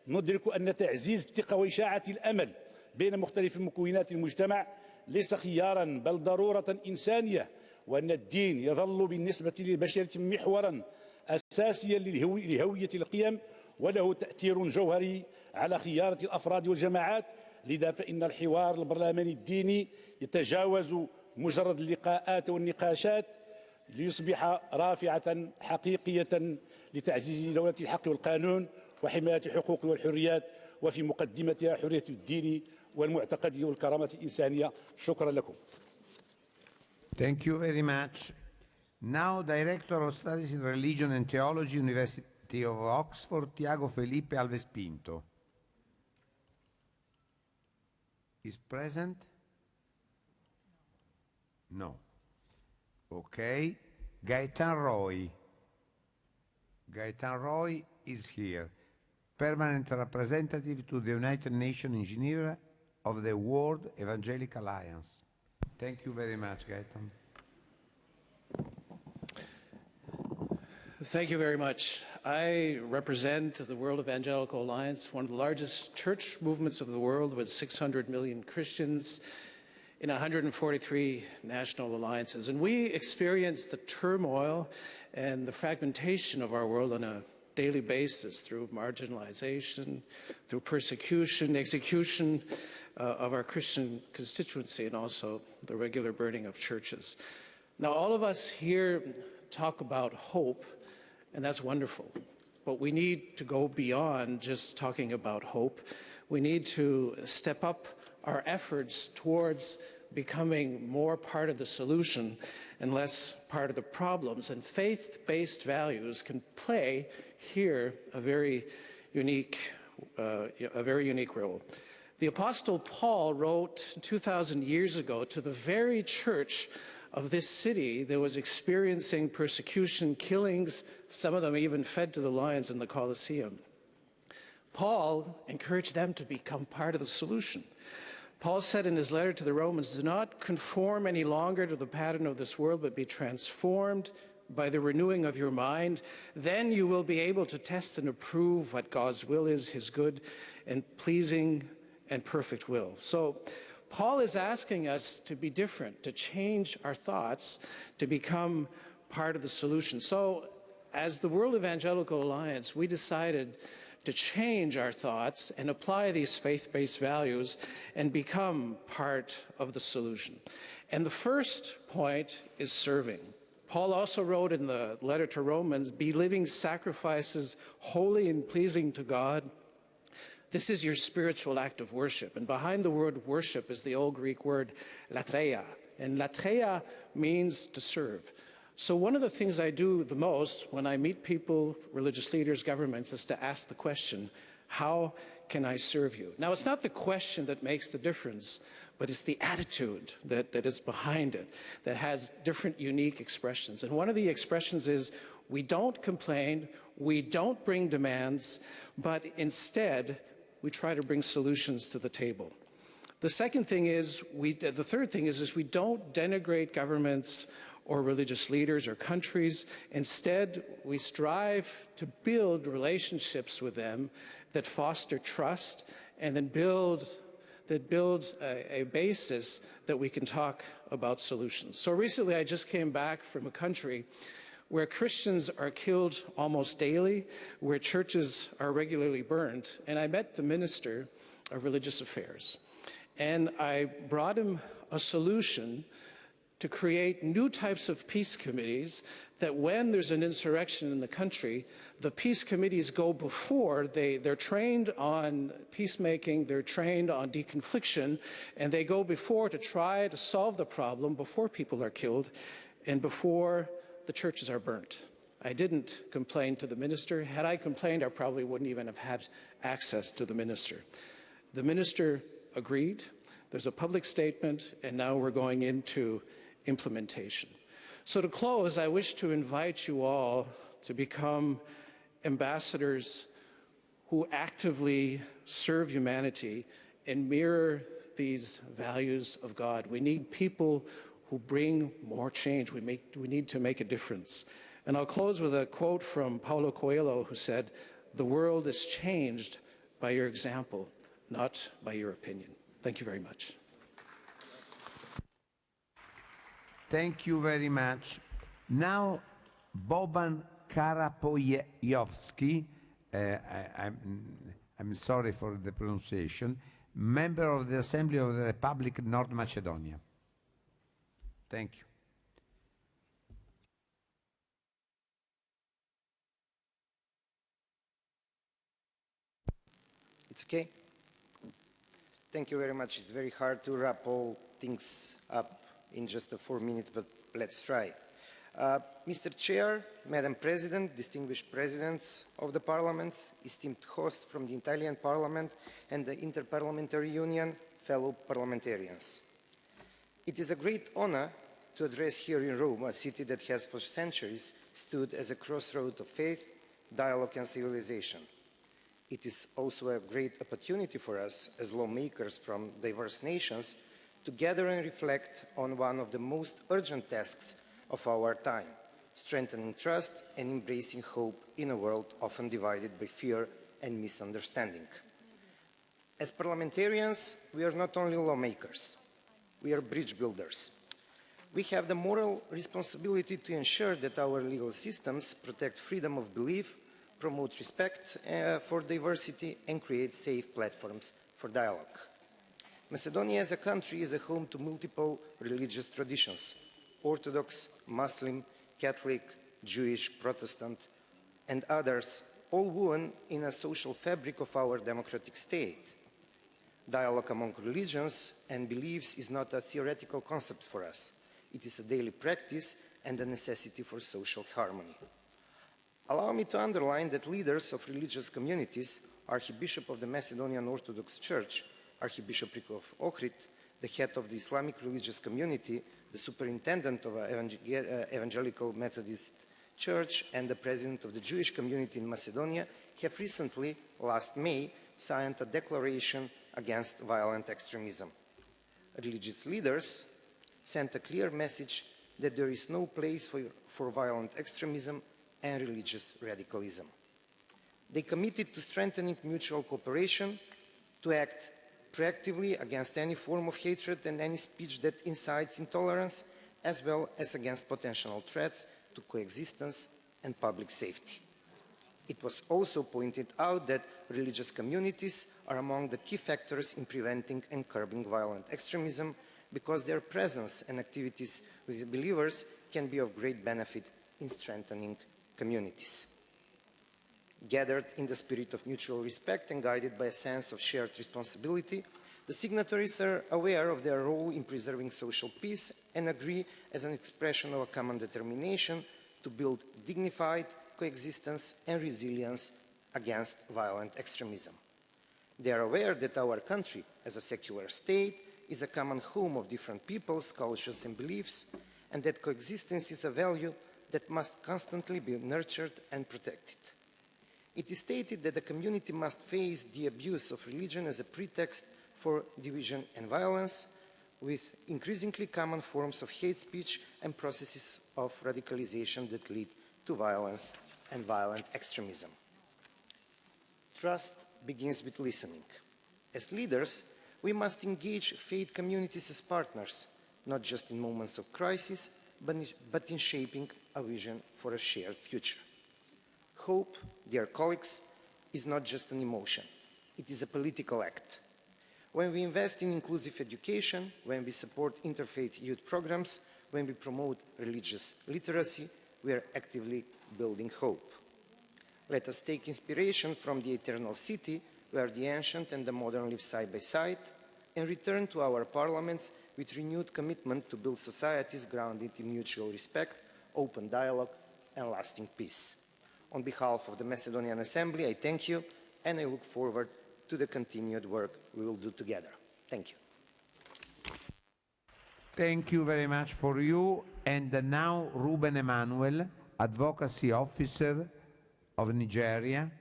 ندرك أن تعزيز الثقة وإشاعة الأمل بين مختلف مكونات المجتمع ليس خيارا بل ضرورة إنسانية، وأن الدين يظل بالنسبة للبشرية محورا أساسيا لهوية القيم وله تأثير جوهري على خيارة الأفراد والجماعات. لذا فإن الحوار البرلماني الديني يتجاوز مجرد اللقاءات والنقاشات ليصبح رافعة حقيقية لتعزيز دولة الحق والقانون وحماية الحقوق والحريات، وفي مقدمتها حرية الدين والمعتقد والكرامة الإنسانية. شكرا لكم. Thank you very much. Now, Director of Studies in Religion and Theology, University of Oxford, Tiago Felipe Alves Pinto. Is present? No. Okay. Gaetan Roy. Gaetan Roy is here. Permanent representative to the United Nations in Geneva of the World Evangelical Alliance. Thank you very much, Gaetan. Thank you very much. I represent the World Evangelical Alliance, one of the largest church movements of the world with 600 million Christians in 143 national alliances. And we experience the turmoil and the fragmentation of our world on a daily basis through marginalization, through persecution, execution of our Christian constituency, and also the regular burning of churches. Now, all of us here talk about hope, and that's wonderful. But we need to go beyond just talking about hope. We need to step up our efforts towards becoming more part of the solution and less part of the problems. And faith-based values can play here a very unique role. The Apostle Paul wrote 2,000 years ago to the very church of this city that was experiencing persecution, killings, some of them even fed to the lions in the Colosseum. Paul encouraged them to become part of the solution. Paul said in his letter to the Romans, "Do not conform any longer to the pattern of this world, but be transformed by the renewing of your mind. Then you will be able to test and approve what God's will is, his good and pleasing and perfect will." So Paul is asking us to be different, to change our thoughts, to become part of the solution. So as the World Evangelical Alliance, we decided to change our thoughts and apply these faith-based values and become part of the solution. And the first point is serving. Paul also wrote in the letter to Romans, "Be living sacrifices, holy and pleasing to God." This is your spiritual act of worship. And behind the word worship is the old Greek word latreia. And latreia means to serve. So one of the things I do the most when I meet people, religious leaders, governments, is to ask the question, how can I serve you? Now, it's not the question that makes the difference, but it's the attitude that is behind it that has different unique expressions. And one of the expressions is, we don't complain, we don't bring demands, but instead, we try to bring solutions to the table. The second thing is, the third thing is we don't denigrate governments or religious leaders or countries. Instead, we strive to build relationships with them that foster trust and then builds a basis that we can talk about solutions. So recently, I just came back from a country where Christians are killed almost daily, where churches are regularly burned. And I met the Minister of Religious Affairs. And I brought him a solution to create new types of peace committees that when there's an insurrection in the country, the peace committees go before. They're trained on peacemaking, they're trained on deconfliction, and they go before to try to solve the problem before people are killed and before the churches are burnt. I didn't complain to the minister. Had I complained, I probably wouldn't even have had access to the minister. The minister agreed. There's a public statement, and now we're going into implementation. So to close, I wish to invite you all to become ambassadors who actively serve humanity and mirror these values of God. We need people who bring more change. We need to make a difference. And I'll close with a quote from Paulo Coelho, who said, "The world is changed by your example, not by your opinion." Thank you very much. Thank you very much. Now, Boban Karapojewski, I'm sorry for the pronunciation, member of the Assembly of the Republic of North Macedonia. Thank you. It's okay? Thank you very much. It's very hard to wrap all things up in just 4 minutes, but let's try. Mr. Chair, Madam President, distinguished presidents of the parliaments, esteemed hosts from the Italian Parliament and the Interparliamentary Union, fellow parliamentarians. It is a great honor to address here in Rome, a city that has for centuries stood as a crossroad of faith, dialogue and civilization. It is also a great opportunity for us as lawmakers from diverse nations to gather and reflect on one of the most urgent tasks of our time, strengthening trust and embracing hope in a world often divided by fear and misunderstanding. As parliamentarians, we are not only lawmakers, we are bridge builders. We have the moral responsibility to ensure that our legal systems protect freedom of belief, promote respect for diversity, and create safe platforms for dialogue. Macedonia as a country is a home to multiple religious traditions: Orthodox, Muslim, Catholic, Jewish, Protestant, and others, all woven in a social fabric of our democratic state. Dialogue among religions and beliefs is not a theoretical concept for us. It is a daily practice and a necessity for social harmony. Allow me to underline that leaders of religious communities, Archbishop of the Macedonian Orthodox Church, Archbishopric of Ohrid, the head of the Islamic religious community, the superintendent of Evangelical Methodist Church, and the president of the Jewish community in Macedonia have recently, last May, signed a declaration against violent extremism. Religious leaders sent a clear message that there is no place for violent extremism and religious radicalism. They committed to strengthening mutual cooperation, to act proactively against any form of hatred and any speech that incites intolerance, as well as against potential threats to coexistence and public safety. It was also pointed out that religious communities are among the key factors in preventing and curbing violent extremism because their presence and activities with believers can be of great benefit in strengthening communities. Gathered in the spirit of mutual respect and guided by a sense of shared responsibility, the signatories are aware of their role in preserving social peace and agree as an expression of a common determination to build dignified coexistence and resilience against violent extremism. They are aware that our country, as a secular state, is a common home of different peoples, cultures and beliefs, and that coexistence is a value that must constantly be nurtured and protected. It is stated that the community must face the abuse of religion as a pretext for division and violence, with increasingly common forms of hate speech and processes of radicalization that lead to violence and violent extremism. Trust begins with listening. As leaders, we must engage faith communities as partners, not just in moments of crisis, but in shaping a vision for a shared future. Hope, dear colleagues, is not just an emotion. It is a political act. When we invest in inclusive education, when we support interfaith youth programs, when we promote religious literacy, we are actively building hope. Let us take inspiration from the eternal city, where the ancient and the modern live side by side, and return to our parliaments with renewed commitment to build societies grounded in mutual respect, open dialogue, and lasting peace. On behalf of the Macedonian Assembly, I thank you, and I look forward to the continued work we will do together. Thank you. Thank you very much for you. And now Ruben Emmanuel, Advocacy Officer of Nigeria.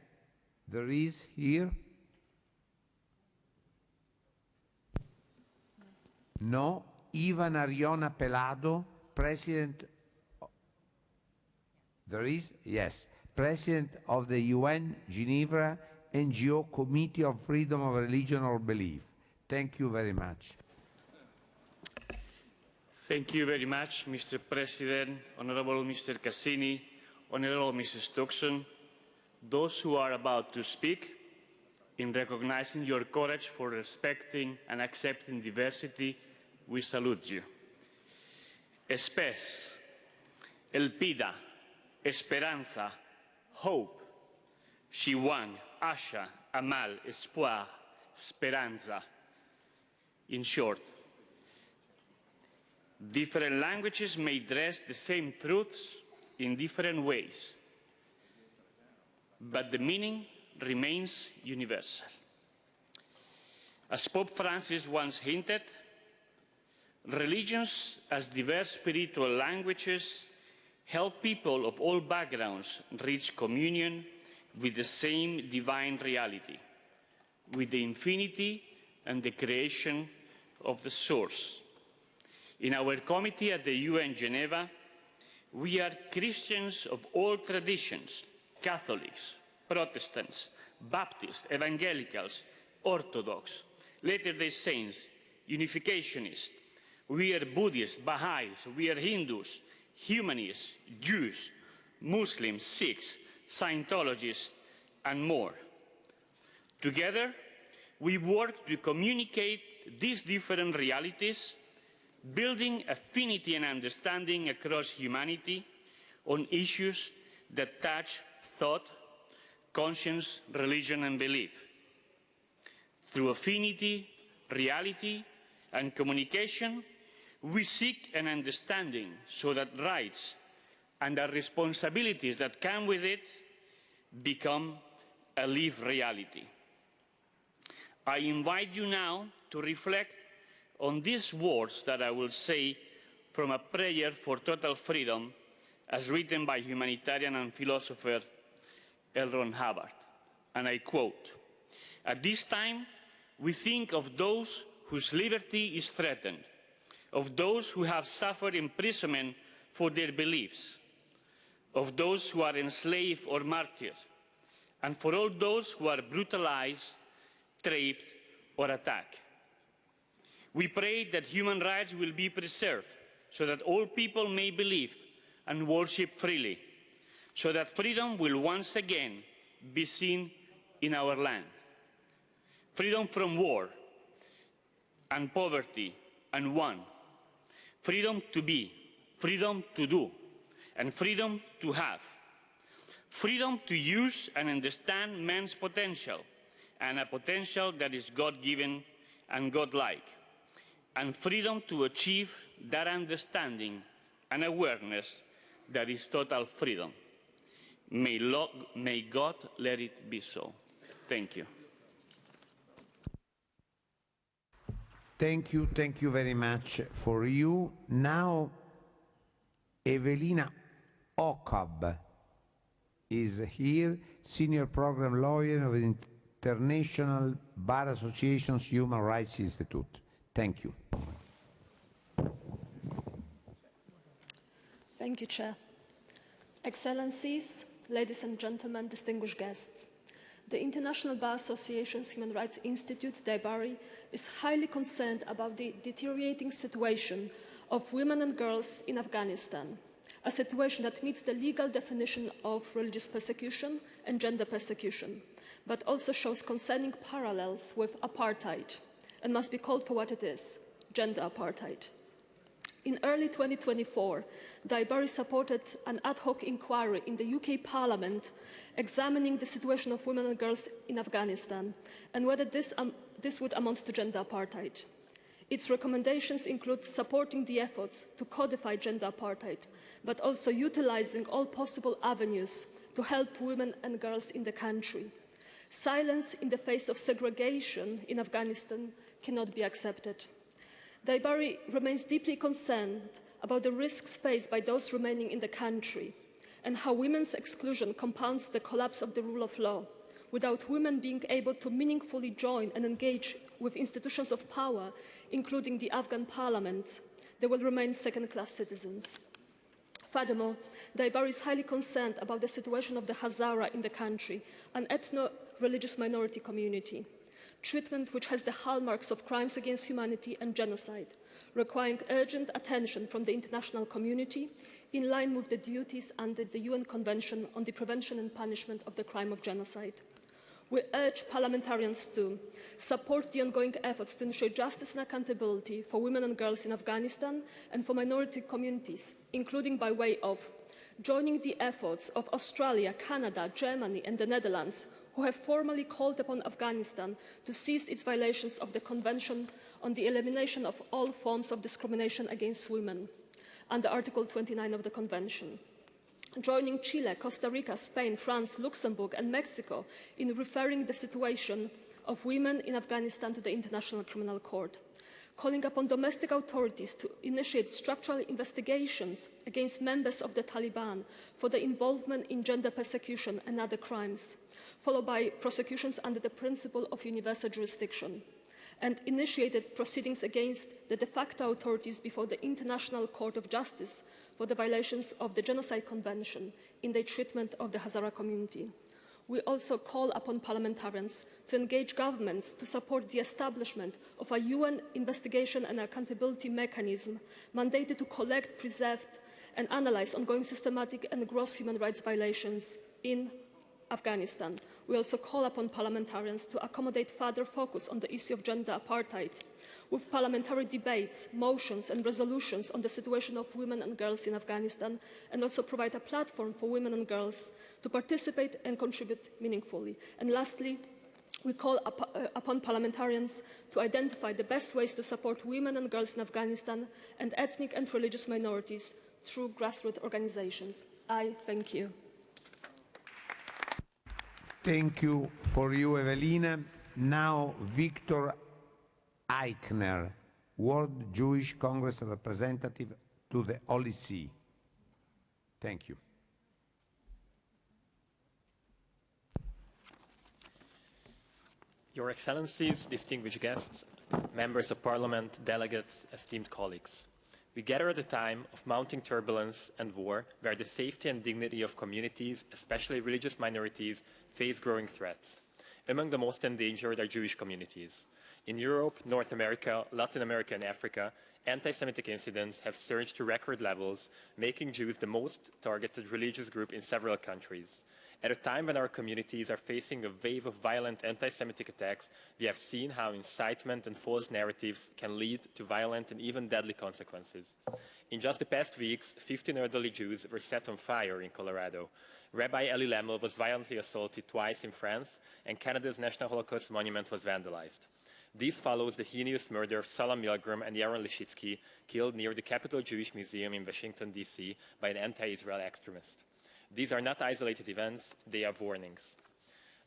There is here. No. Ivan Ariona Pelado, President. There is? Yes. President of the UN Geneva NGO Committee on Freedom of Religion or Belief. Thank you very much. Thank you very much, Mr. President, Honorable Mr. Cassini, Honorable Mrs. Tucson, those who are about to speak, in recognizing your courage for respecting and accepting diversity, we salute you. Espes, Elpida, Esperanza, Hope, Shiwang, Asha, Amal, Espoir, Speranza. In short, different languages may dress the same truths in different ways, but the meaning remains universal. As Pope Francis once hinted, religions as diverse spiritual languages help people of all backgrounds reach communion with the same divine reality, with the infinity and the creation of the source. In our committee at the UN Geneva, we are Christians of all traditions, Catholics, Protestants, Baptists, Evangelicals, Orthodox, Latter-day Saints, Unificationists. We are Buddhists, Baha'is, we are Hindus, Humanists, Jews, Muslims, Sikhs, Scientologists, and more. Together, we work to communicate these different realities, building affinity and understanding across humanity on issues that touch thought, conscience, religion, and belief. Through affinity, reality, and communication, we seek an understanding so that rights and the responsibilities that come with it become a lived reality. I invite you now to reflect on these words that I will say from a prayer for total freedom as written by humanitarian and philosopher L. Ron Hubbard. And I quote, "At this time, we think of those whose liberty is threatened, of those who have suffered imprisonment for their beliefs, of those who are enslaved or martyred, and for all those who are brutalized, raped, or attacked. We pray that human rights will be preserved so that all people may believe and worship freely, so that freedom will once again be seen in our land. Freedom from war and poverty and want. Freedom to be, freedom to do, and freedom to have. Freedom to use and understand man's potential, and a potential that is God-given and God-like. And freedom to achieve that understanding and awareness that is total freedom. May God let it be so. Thank you. Thank you very much for you. Now, Evelina Okab is here, Senior Program Lawyer of the International Bar Association's Human Rights Institute. Thank you. Thank you, Chair. Excellencies, ladies and gentlemen, distinguished guests. The International Bar Association's Human Rights Institute, DIBARI, is highly concerned about the deteriorating situation of women and girls in Afghanistan, a situation that meets the legal definition of religious persecution and gender persecution, but also shows concerning parallels with apartheid and must be called for what it is, gender apartheid. In early 2024, DIBARI supported an ad hoc inquiry in the UK Parliament examining the situation of women and girls in Afghanistan and whether this would amount to gender apartheid. Its recommendations include supporting the efforts to codify gender apartheid, but also utilizing all possible avenues to help women and girls in the country. Silence in the face of segregation in Afghanistan cannot be accepted. DIBARI remains deeply concerned about the risks faced by those remaining in the country and how women's exclusion compounds the collapse of the rule of law. Without women being able to meaningfully join and engage with institutions of power, including the Afghan parliament, they will remain second-class citizens. Furthermore, DIBARI is highly concerned about the situation of the Hazara in the country, an ethno-religious minority community. Treatment which has the hallmarks of crimes against humanity and genocide, requiring urgent attention from the international community in line with the duties under the UN Convention on the Prevention and Punishment of the Crime of Genocide. We urge parliamentarians to support the ongoing efforts to ensure justice and accountability for women and girls in Afghanistan and for minority communities, including by way of joining the efforts of Australia, Canada, Germany and the Netherlands, who have formally called upon Afghanistan to cease its violations of the Convention on the Elimination of All Forms of Discrimination Against Women under Article 29 of the Convention. Joining Chile, Costa Rica, Spain, France, Luxembourg and Mexico in referring the situation of women in Afghanistan to the International Criminal Court. Calling upon domestic authorities to initiate structural investigations against members of the Taliban for their involvement in gender persecution and other crimes, followed by prosecutions under the principle of universal jurisdiction, and initiated proceedings against the de facto authorities before the International Court of Justice for the violations of the Genocide Convention in the treatment of the Hazara community. We also call upon parliamentarians to engage governments to support the establishment of a UN investigation and accountability mechanism mandated to collect, preserve and analyse ongoing systematic and gross human rights violations in Afghanistan. We also call upon parliamentarians to accommodate further focus on the issue of gender apartheid, with parliamentary debates, motions and resolutions on the situation of women and girls in Afghanistan, and also provide a platform for women and girls to participate and contribute meaningfully. And lastly, we call upon parliamentarians to identify the best ways to support women and girls in Afghanistan and ethnic and religious minorities through grassroots organizations. I thank you. Thank you for you, Evelina. Now, Victor Eichner, World Jewish Congress representative to the Holy See. Thank you. Your Excellencies, distinguished guests, members of Parliament, delegates, esteemed colleagues. We gather at a time of mounting turbulence and war, where the safety and dignity of communities, especially religious minorities, face growing threats. Among the most endangered are Jewish communities. In Europe, North America, Latin America and Africa, Anti-Semitic incidents have surged to record levels, making Jews the most targeted religious group in several countries. At a time when our communities are facing a wave of violent anti-Semitic attacks, we have seen how incitement and false narratives can lead to violent and even deadly consequences. In just the past weeks, 15 elderly Jews were set on fire in Colorado. Rabbi Alle was violently assaulted twice in France, and Canada's National Holocaust Monument was vandalized. This follows the heinous murder of Salam Milgram and Yaron Lishitsky, killed near the Capitol Jewish Museum in Washington, D.C. by an anti-Israel extremist. These are not isolated events, they are warnings.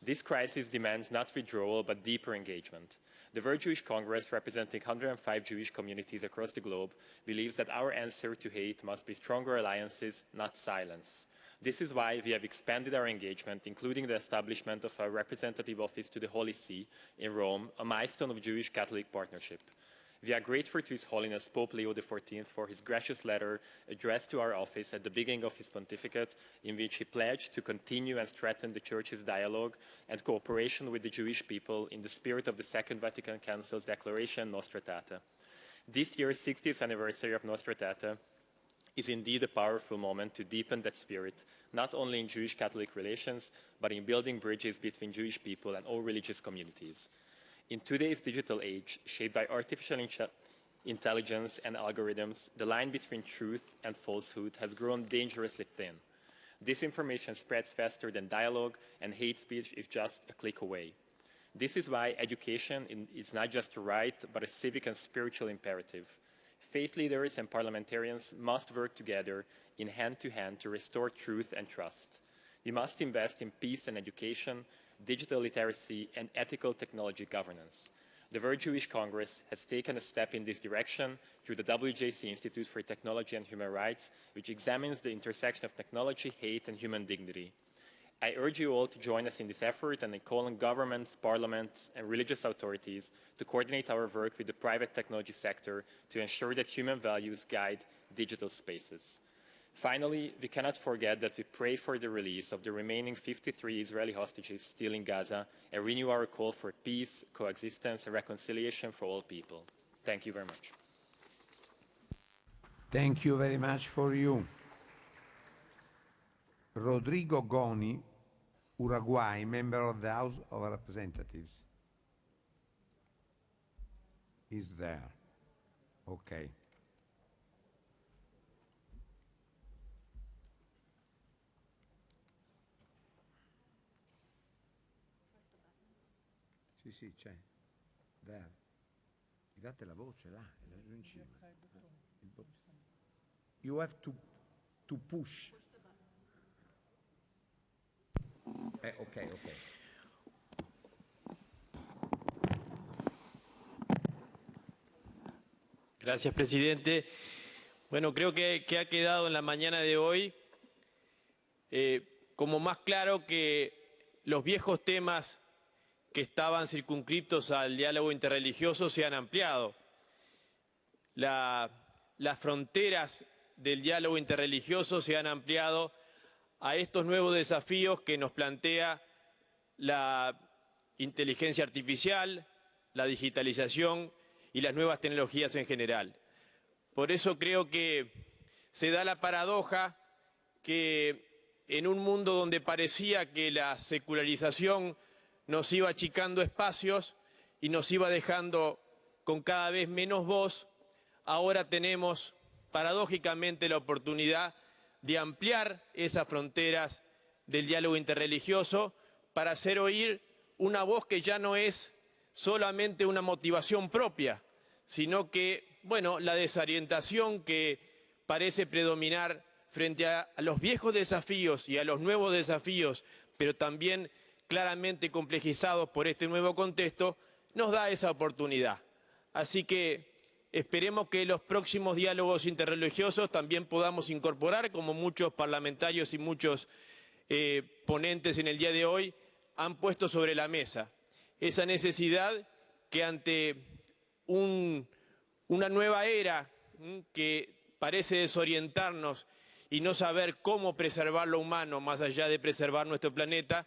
This crisis demands not withdrawal, but deeper engagement. The World Jewish Congress, representing 105 Jewish communities across the globe, believes that our answer to hate must be stronger alliances, not silence. This is why we have expanded our engagement, including the establishment of our representative office to the Holy See in Rome, a milestone of Jewish-Catholic partnership. We are grateful to His Holiness Pope Leo XIV for his gracious letter addressed to our office at the beginning of his pontificate, in which he pledged to continue and strengthen the Church's dialogue and cooperation with the Jewish people in the spirit of the Second Vatican Council's declaration Nostra Aetate. This year's 60th anniversary of Nostra Aetate is indeed a powerful moment to deepen that spirit, not only in Jewish-Catholic relations, but in building bridges between Jewish people and all religious communities. In today's digital age, shaped by artificial intelligence and algorithms, the line between truth and falsehood has grown dangerously thin. Disinformation spreads faster than dialogue, and hate speech is just a click away. This is why education is not just a right, but a civic and spiritual imperative. Faith leaders and parliamentarians must work together in hand-to-hand to restore truth and trust. We must invest in peace and education, digital literacy, and ethical technology governance. The World Jewish Congress has taken a step in this direction through the WJC Institute for Technology and Human Rights, which examines the intersection of technology, hate, and human dignity. I urge you all to join us in this effort, and I call on governments, parliaments, and religious authorities to coordinate our work with the private technology sector to ensure that human values guide digital spaces. Finally, we cannot forget that we pray for the release of the remaining 53 Israeli hostages still in Gaza and renew our call for peace, coexistence, and reconciliation for all people. Thank you very much. Thank you very much for you. Rodrigo Goni, Uruguay, member of the House of Representatives. Is there. Okay. Sì, sì, c'è. There. Date la voce là, è laggiù in cima. You have to push. Okay. Gracias, presidente. Bueno, creo que ha quedado en la mañana de hoy como más claro que los viejos temas que estaban circunscriptos al diálogo interreligioso se han ampliado. Las fronteras del diálogo interreligioso se han ampliado a estos nuevos desafíos que nos plantea la inteligencia artificial, la digitalización y las nuevas tecnologías en general. Por eso creo que se da la paradoja que en un mundo donde parecía que la secularización nos iba achicando espacios y nos iba dejando con cada vez menos voz, ahora tenemos paradójicamente la oportunidad de ampliar esas fronteras del diálogo interreligioso para hacer oír una voz que ya no es solamente una motivación propia, sino que, bueno, la desorientación que parece predominar frente a los viejos desafíos y a los nuevos desafíos, pero también claramente complejizados por este nuevo contexto, nos da esa oportunidad. Así que esperemos que los próximos diálogos interreligiosos también podamos incorporar, como muchos parlamentarios y muchos ponentes en el día de hoy han puesto sobre la mesa, esa necesidad que ante una nueva era que parece desorientarnos y no saber cómo preservar lo humano más allá de preservar nuestro planeta,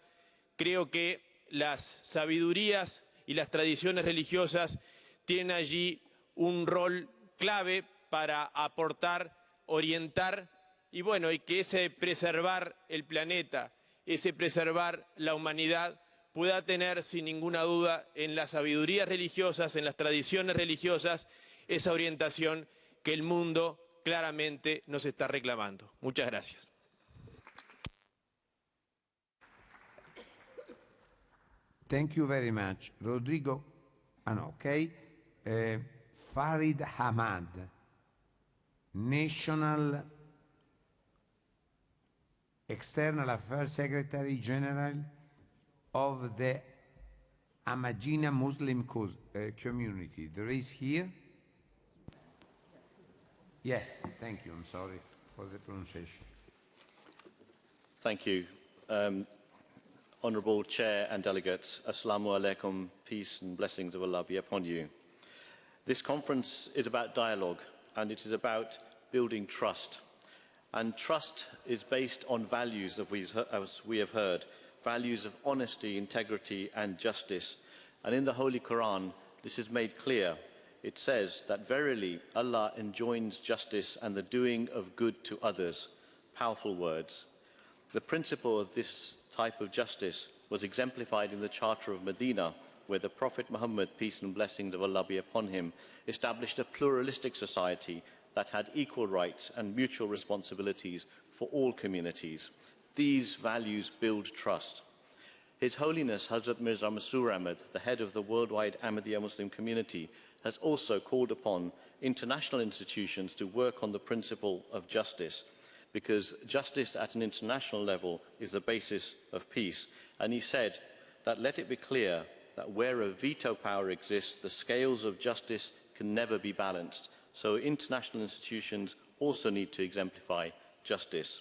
creo que las sabidurías y las tradiciones religiosas tienen allí un rol clave para aportar, orientar y bueno, y que ese preservar el planeta, ese preservar la humanidad pueda tener sin ninguna duda en las sabidurías religiosas, en las tradiciones religiosas, esa orientación que el mundo claramente nos está reclamando. Muchas gracias. Thank you very much. Rodrigo, Farid Hamad, National External Affairs Secretary General of the Ahmadiyya Muslim community. There is here? Yes, thank you. I'm sorry for the pronunciation. Thank you. Honourable Chair and delegates, Assalamu alaikum, peace and blessings of Allah be upon you. This conference is about dialogue and it is about building trust. And trust is based on values, as we have heard, values of honesty, integrity and justice. And in the Holy Quran, this is made clear. It says that verily Allah enjoins justice and the doing of good to others. Powerful words. The principle of this type of justice was exemplified in the Charter of Medina, where the Prophet Muhammad, peace and blessings of Allah be upon him, established a pluralistic society that had equal rights and mutual responsibilities for all communities. These values build trust. His Holiness Hazrat Mirza Masroor Ahmad, the head of the worldwide Ahmadiyya Muslim community, has also called upon international institutions to work on the principle of justice, because justice at an international level is the basis of peace. And he said that let it be clear that where a veto power exists, the scales of justice can never be balanced. So international institutions also need to exemplify justice.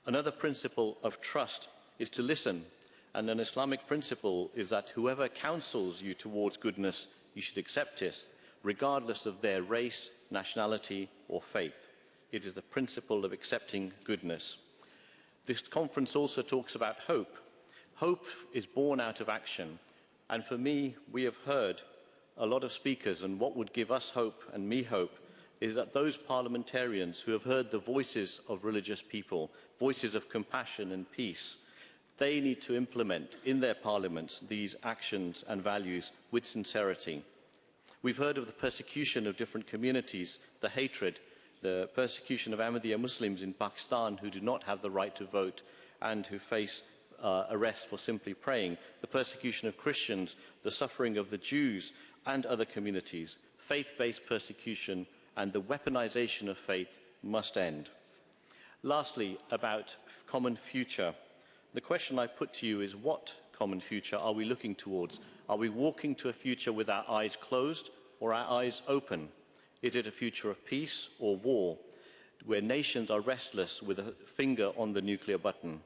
Another principle of trust is to listen. And an Islamic principle is that whoever counsels you towards goodness, you should accept it, regardless of their race, nationality or faith. It is the principle of accepting goodness. This conference also talks about hope. Hope is born out of action. And for me, we have heard a lot of speakers, and what would give us hope and me hope is that those parliamentarians who have heard the voices of religious people, voices of compassion and peace, they need to implement in their parliaments these actions and values with sincerity. We've heard of the persecution of different communities, the hatred, the persecution of Ahmadiyya Muslims in Pakistan who do not have the right to vote and who face arrest for simply praying, the persecution of Christians, the suffering of the Jews and other communities. Faith-based persecution and the weaponization of faith must end. Lastly, about common future. The question I put to you is, what common future are we looking towards? Are we walking to a future with our eyes closed or our eyes open? Is it a future of peace or war, where nations are restless with a finger on the nuclear button?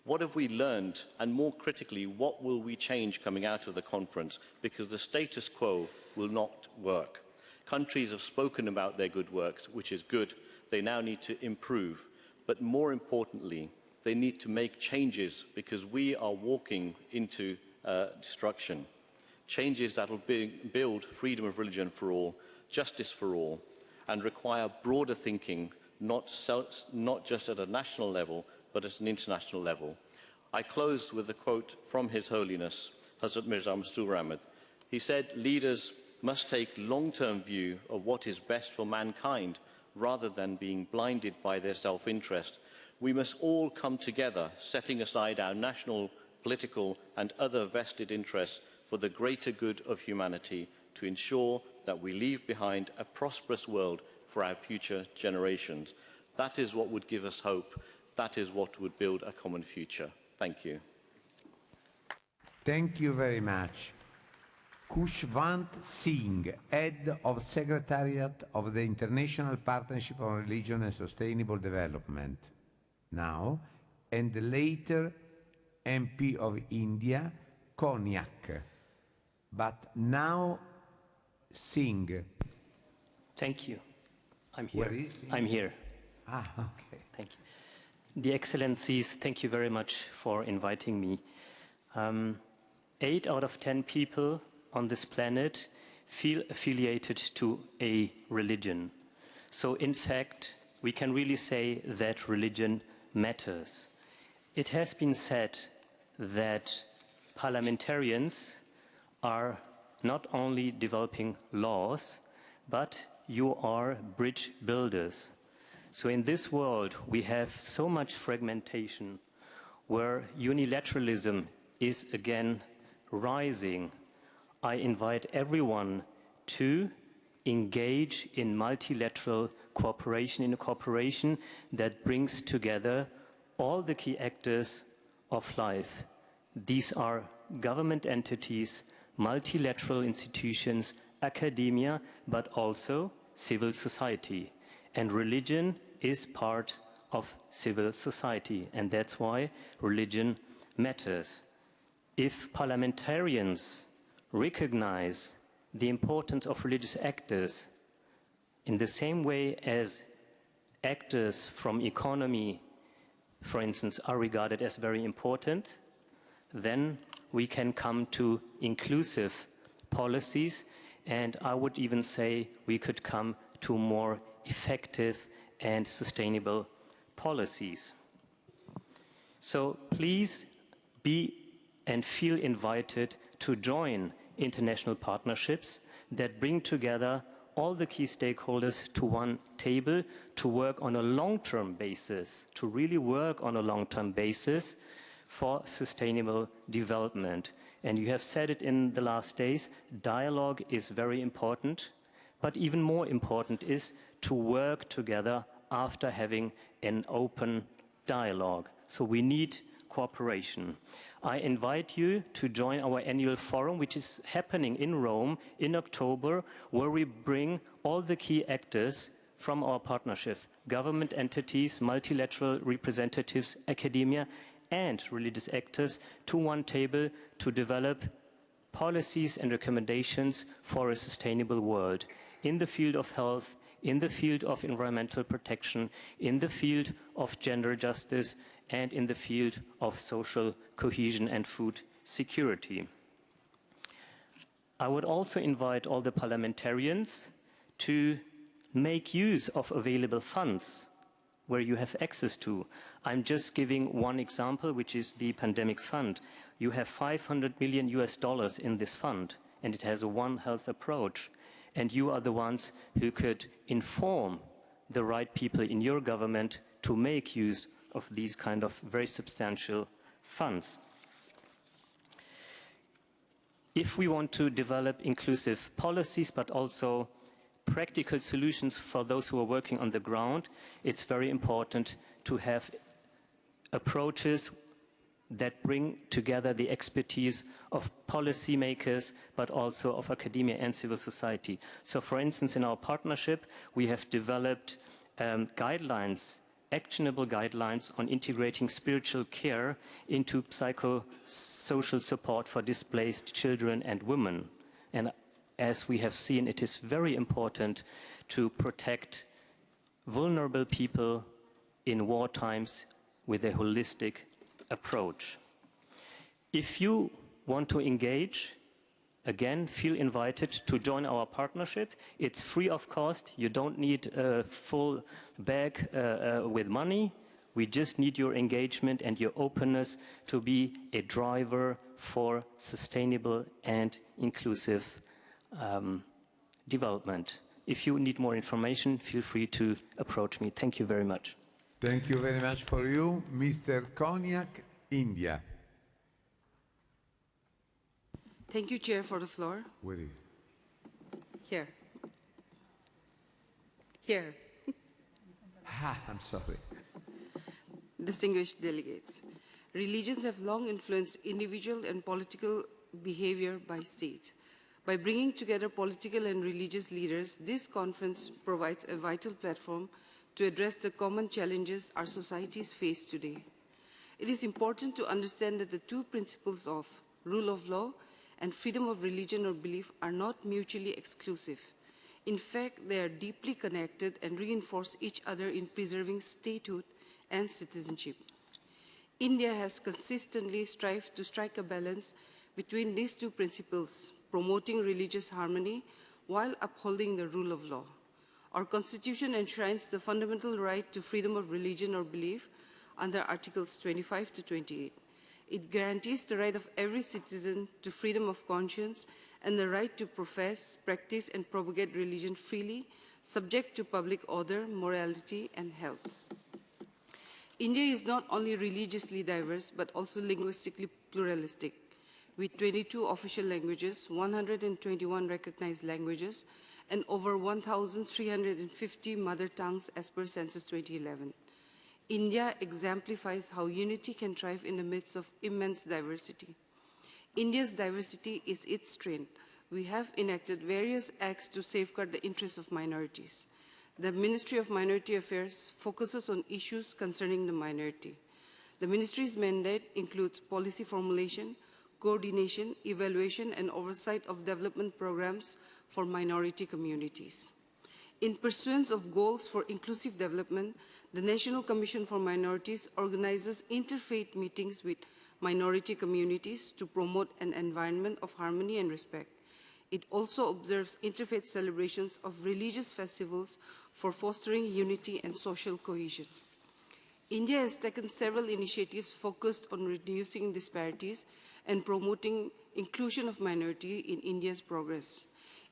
What have we learned, and more critically, what will we change coming out of the conference? Because the status quo will not work. Countries have spoken about their good works, which is good. They now need to improve. But more importantly, they need to make changes, because we are walking into destruction. Changes that will build freedom of religion for all, justice for all, and require broader thinking, not just at a national level, but at an international level. I close with a quote from His Holiness, Hazrat Mirza Masroor Ahmad. He said, leaders must take long-term view of what is best for mankind, rather than being blinded by their self-interest. We must all come together, setting aside our national, political and other vested interests for the greater good of humanity, to ensure that we leave behind a prosperous world for our future generations. That is what would give us hope. That is what would build a common future. Thank you. Thank you very much. Kushwant Singh, Head of Secretariat of the International Partnership on Religion and Sustainable Development, now, and later MP of India, Konyak. But now, Singh. Thank you. I'm here. Where is he? I'm here. Ah, okay. Thank you. The Excellencies, thank you very much for inviting me. 8 out of 10 people on this planet feel affiliated to a religion. So in fact, we can really say that religion matters. It has been said that parliamentarians are not only developing laws, but you are bridge builders. So in this world, we have so much fragmentation where unilateralism is again rising. I invite everyone to engage in multilateral cooperation, in a cooperation that brings together all the key actors of life. These are government entities, multilateral institutions, academia, but also civil society. And religion is part of civil society, and that's why religion matters. If parliamentarians recognize the importance of religious actors in the same way as actors from economy, for instance, are regarded as very important, then we can come to inclusive policies, and I would even say we could come to more effective and sustainable policies. So please be and feel invited to join international partnerships that bring together all the key stakeholders to one table to work on a long-term basis, to really work on a long-term basis for sustainable development. And you have said it in the last days, dialogue is very important, but even more important is to work together after having an open dialogue. So we need cooperation. I invite you to join our annual forum, which is happening in Rome in October, where we bring all the key actors from our partnership, government entities, multilateral representatives, academia, and religious actors to one table to develop policies and recommendations for a sustainable world in the field of health, in the field of environmental protection, in the field of gender justice, and in the field of social cohesion and food security. I would also invite all the parliamentarians to make use of available funds where you have access to. I'm just giving one example, which is the pandemic fund. You have $500 million in this fund, and it has a One Health approach. And you are the ones who could inform the right people in your government to make use of these kind of very substantial funds. If we want to develop inclusive policies, but also practical solutions for those who are working on the ground, it's very important to have approaches that bring together the expertise of policymakers, but also of academia and civil society. So, for instance, in our partnership, we have developed guidelines, actionable guidelines on integrating spiritual care into psychosocial support for displaced children and women. And as we have seen, it is very important to protect vulnerable people in war times with a holistic approach. If you want to engage, again, feel invited to join our partnership. It's free of cost. You don't need a full bag with money. We just need your engagement and your openness to be a driver for sustainable and inclusive development. If you need more information, feel free to approach me. Thank you very much. Thank you very much for you. Mr. Konyak, India. Thank you, Chair, for the floor. Where is? Here. Here. I'm sorry. Distinguished delegates, religions have long influenced individual and political behavior by states. By bringing together political and religious leaders, this conference provides a vital platform to address the common challenges our societies face today. It is important to understand that the two principles of rule of law and freedom of religion or belief are not mutually exclusive. In fact, they are deeply connected and reinforce each other in preserving statehood and citizenship. India has consistently strived to strike a balance between these two principles, promoting religious harmony while upholding the rule of law. Our Constitution enshrines the fundamental right to freedom of religion or belief under Articles 25 to 28. It guarantees the right of every citizen to freedom of conscience and the right to profess, practice, and propagate religion freely, subject to public order, morality, and health. India is not only religiously diverse, but also linguistically pluralistic, with 22 official languages, 121 recognized languages, and over 1,350 mother tongues as per Census 2011. India exemplifies how unity can thrive in the midst of immense diversity. India's diversity is its strength. We have enacted various acts to safeguard the interests of minorities. The Ministry of Minority Affairs focuses on issues concerning the minority. The ministry's mandate includes policy formulation, coordination, evaluation, and oversight of development programs for minority communities. In pursuance of goals for inclusive development, the National Commission for Minorities organizes interfaith meetings with minority communities to promote an environment of harmony and respect. It also observes interfaith celebrations of religious festivals for fostering unity and social cohesion. India has taken several initiatives focused on reducing disparities and promoting inclusion of minority in India's progress.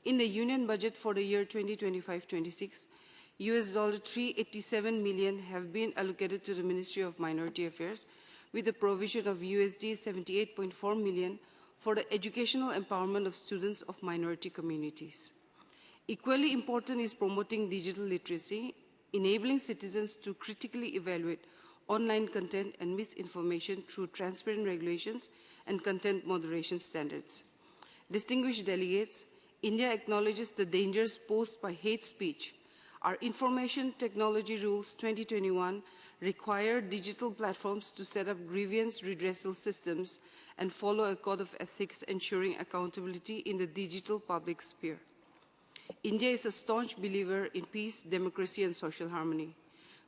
In the Union budget for the year 2025-26, $387 million have been allocated to the Ministry of Minority Affairs, with the provision of $78.4 million for the educational empowerment of students of minority communities. Equally important is promoting digital literacy, enabling citizens to critically evaluate online content and misinformation through transparent regulations and content moderation standards. Distinguished delegates, India acknowledges the dangers posed by hate speech. Our Information Technology Rules 2021 require digital platforms to set up grievance redressal systems and follow a code of ethics ensuring accountability in the digital public sphere. India is a staunch believer in peace, democracy, and social harmony.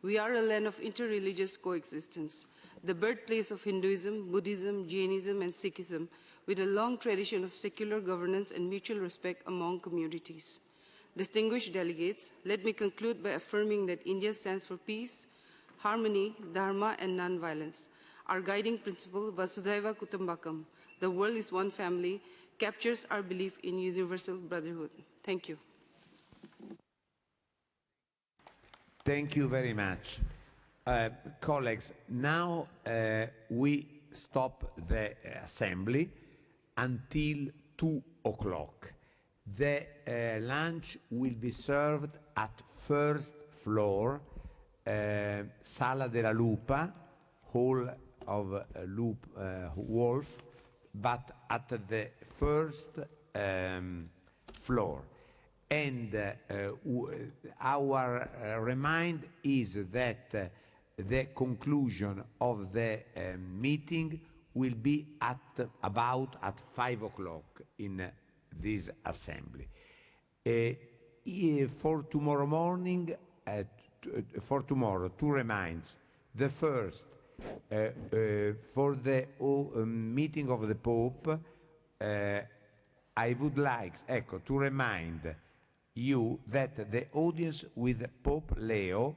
We are a land of interreligious coexistence, the birthplace of Hinduism, Buddhism, Jainism, and Sikhism, with a long tradition of secular governance and mutual respect among communities. Distinguished delegates, let me conclude by affirming that India stands for peace, harmony, dharma, and non-violence. Our guiding principle, Vasudhaiva Kutumbakam, the world is one family, captures our belief in universal brotherhood. Thank you. Thank you very much. Colleagues, now we stop the assembly until 2 o'clock. The lunch will be served at first floor, Sala della Lupa, Hall of Wolf, but at the first floor. And our remind is that the conclusion of the meeting will be at about 5 o'clock in this assembly. For tomorrow morning, for tomorrow, 2 reminds. The first, for the meeting of the Pope, I would like to remind you that the audience with Pope Leo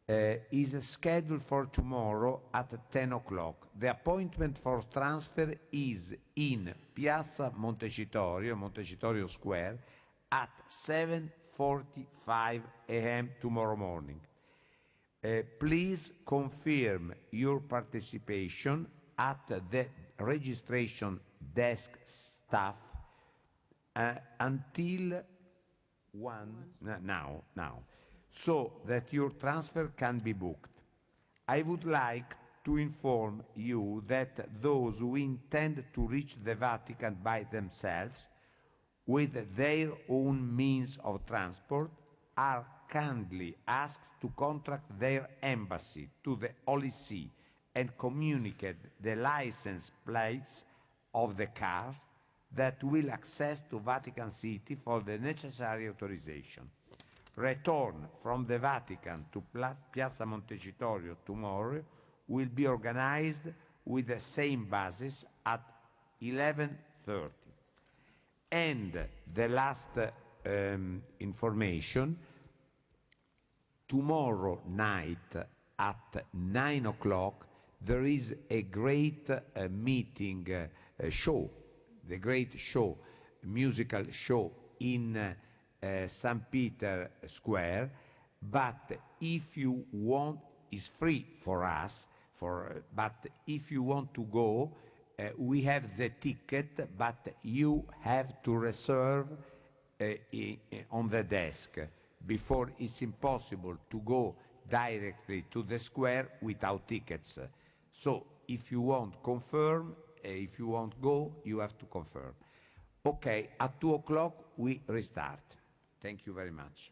is scheduled for tomorrow at 10 o'clock. The appointment for transfer is in Piazza Montecitorio Square at 7:45 a.m. tomorrow morning. Please confirm your participation at the registration desk staff until now, so that your transfer can be booked. I would like to inform you that those who intend to reach the Vatican by themselves with their own means of transport are kindly asked to contact their embassy to the Holy See and communicate the license plates of the cars that will access to Vatican City for the necessary authorization. Return from the Vatican to Piazza Montecitorio tomorrow will be organized with the same buses at 11:30. And the last information, tomorrow night at 9 o'clock there is a great meeting show, the great show, musical show in St. Peter Square, but if you want, it's free for us, but if you want to go, we have the ticket, but you have to reserve on the desk. Before it's impossible to go directly to the square without tickets. So if you want confirm, if you want go, you have to confirm. Okay, at 2 o'clock we restart. Thank you very much.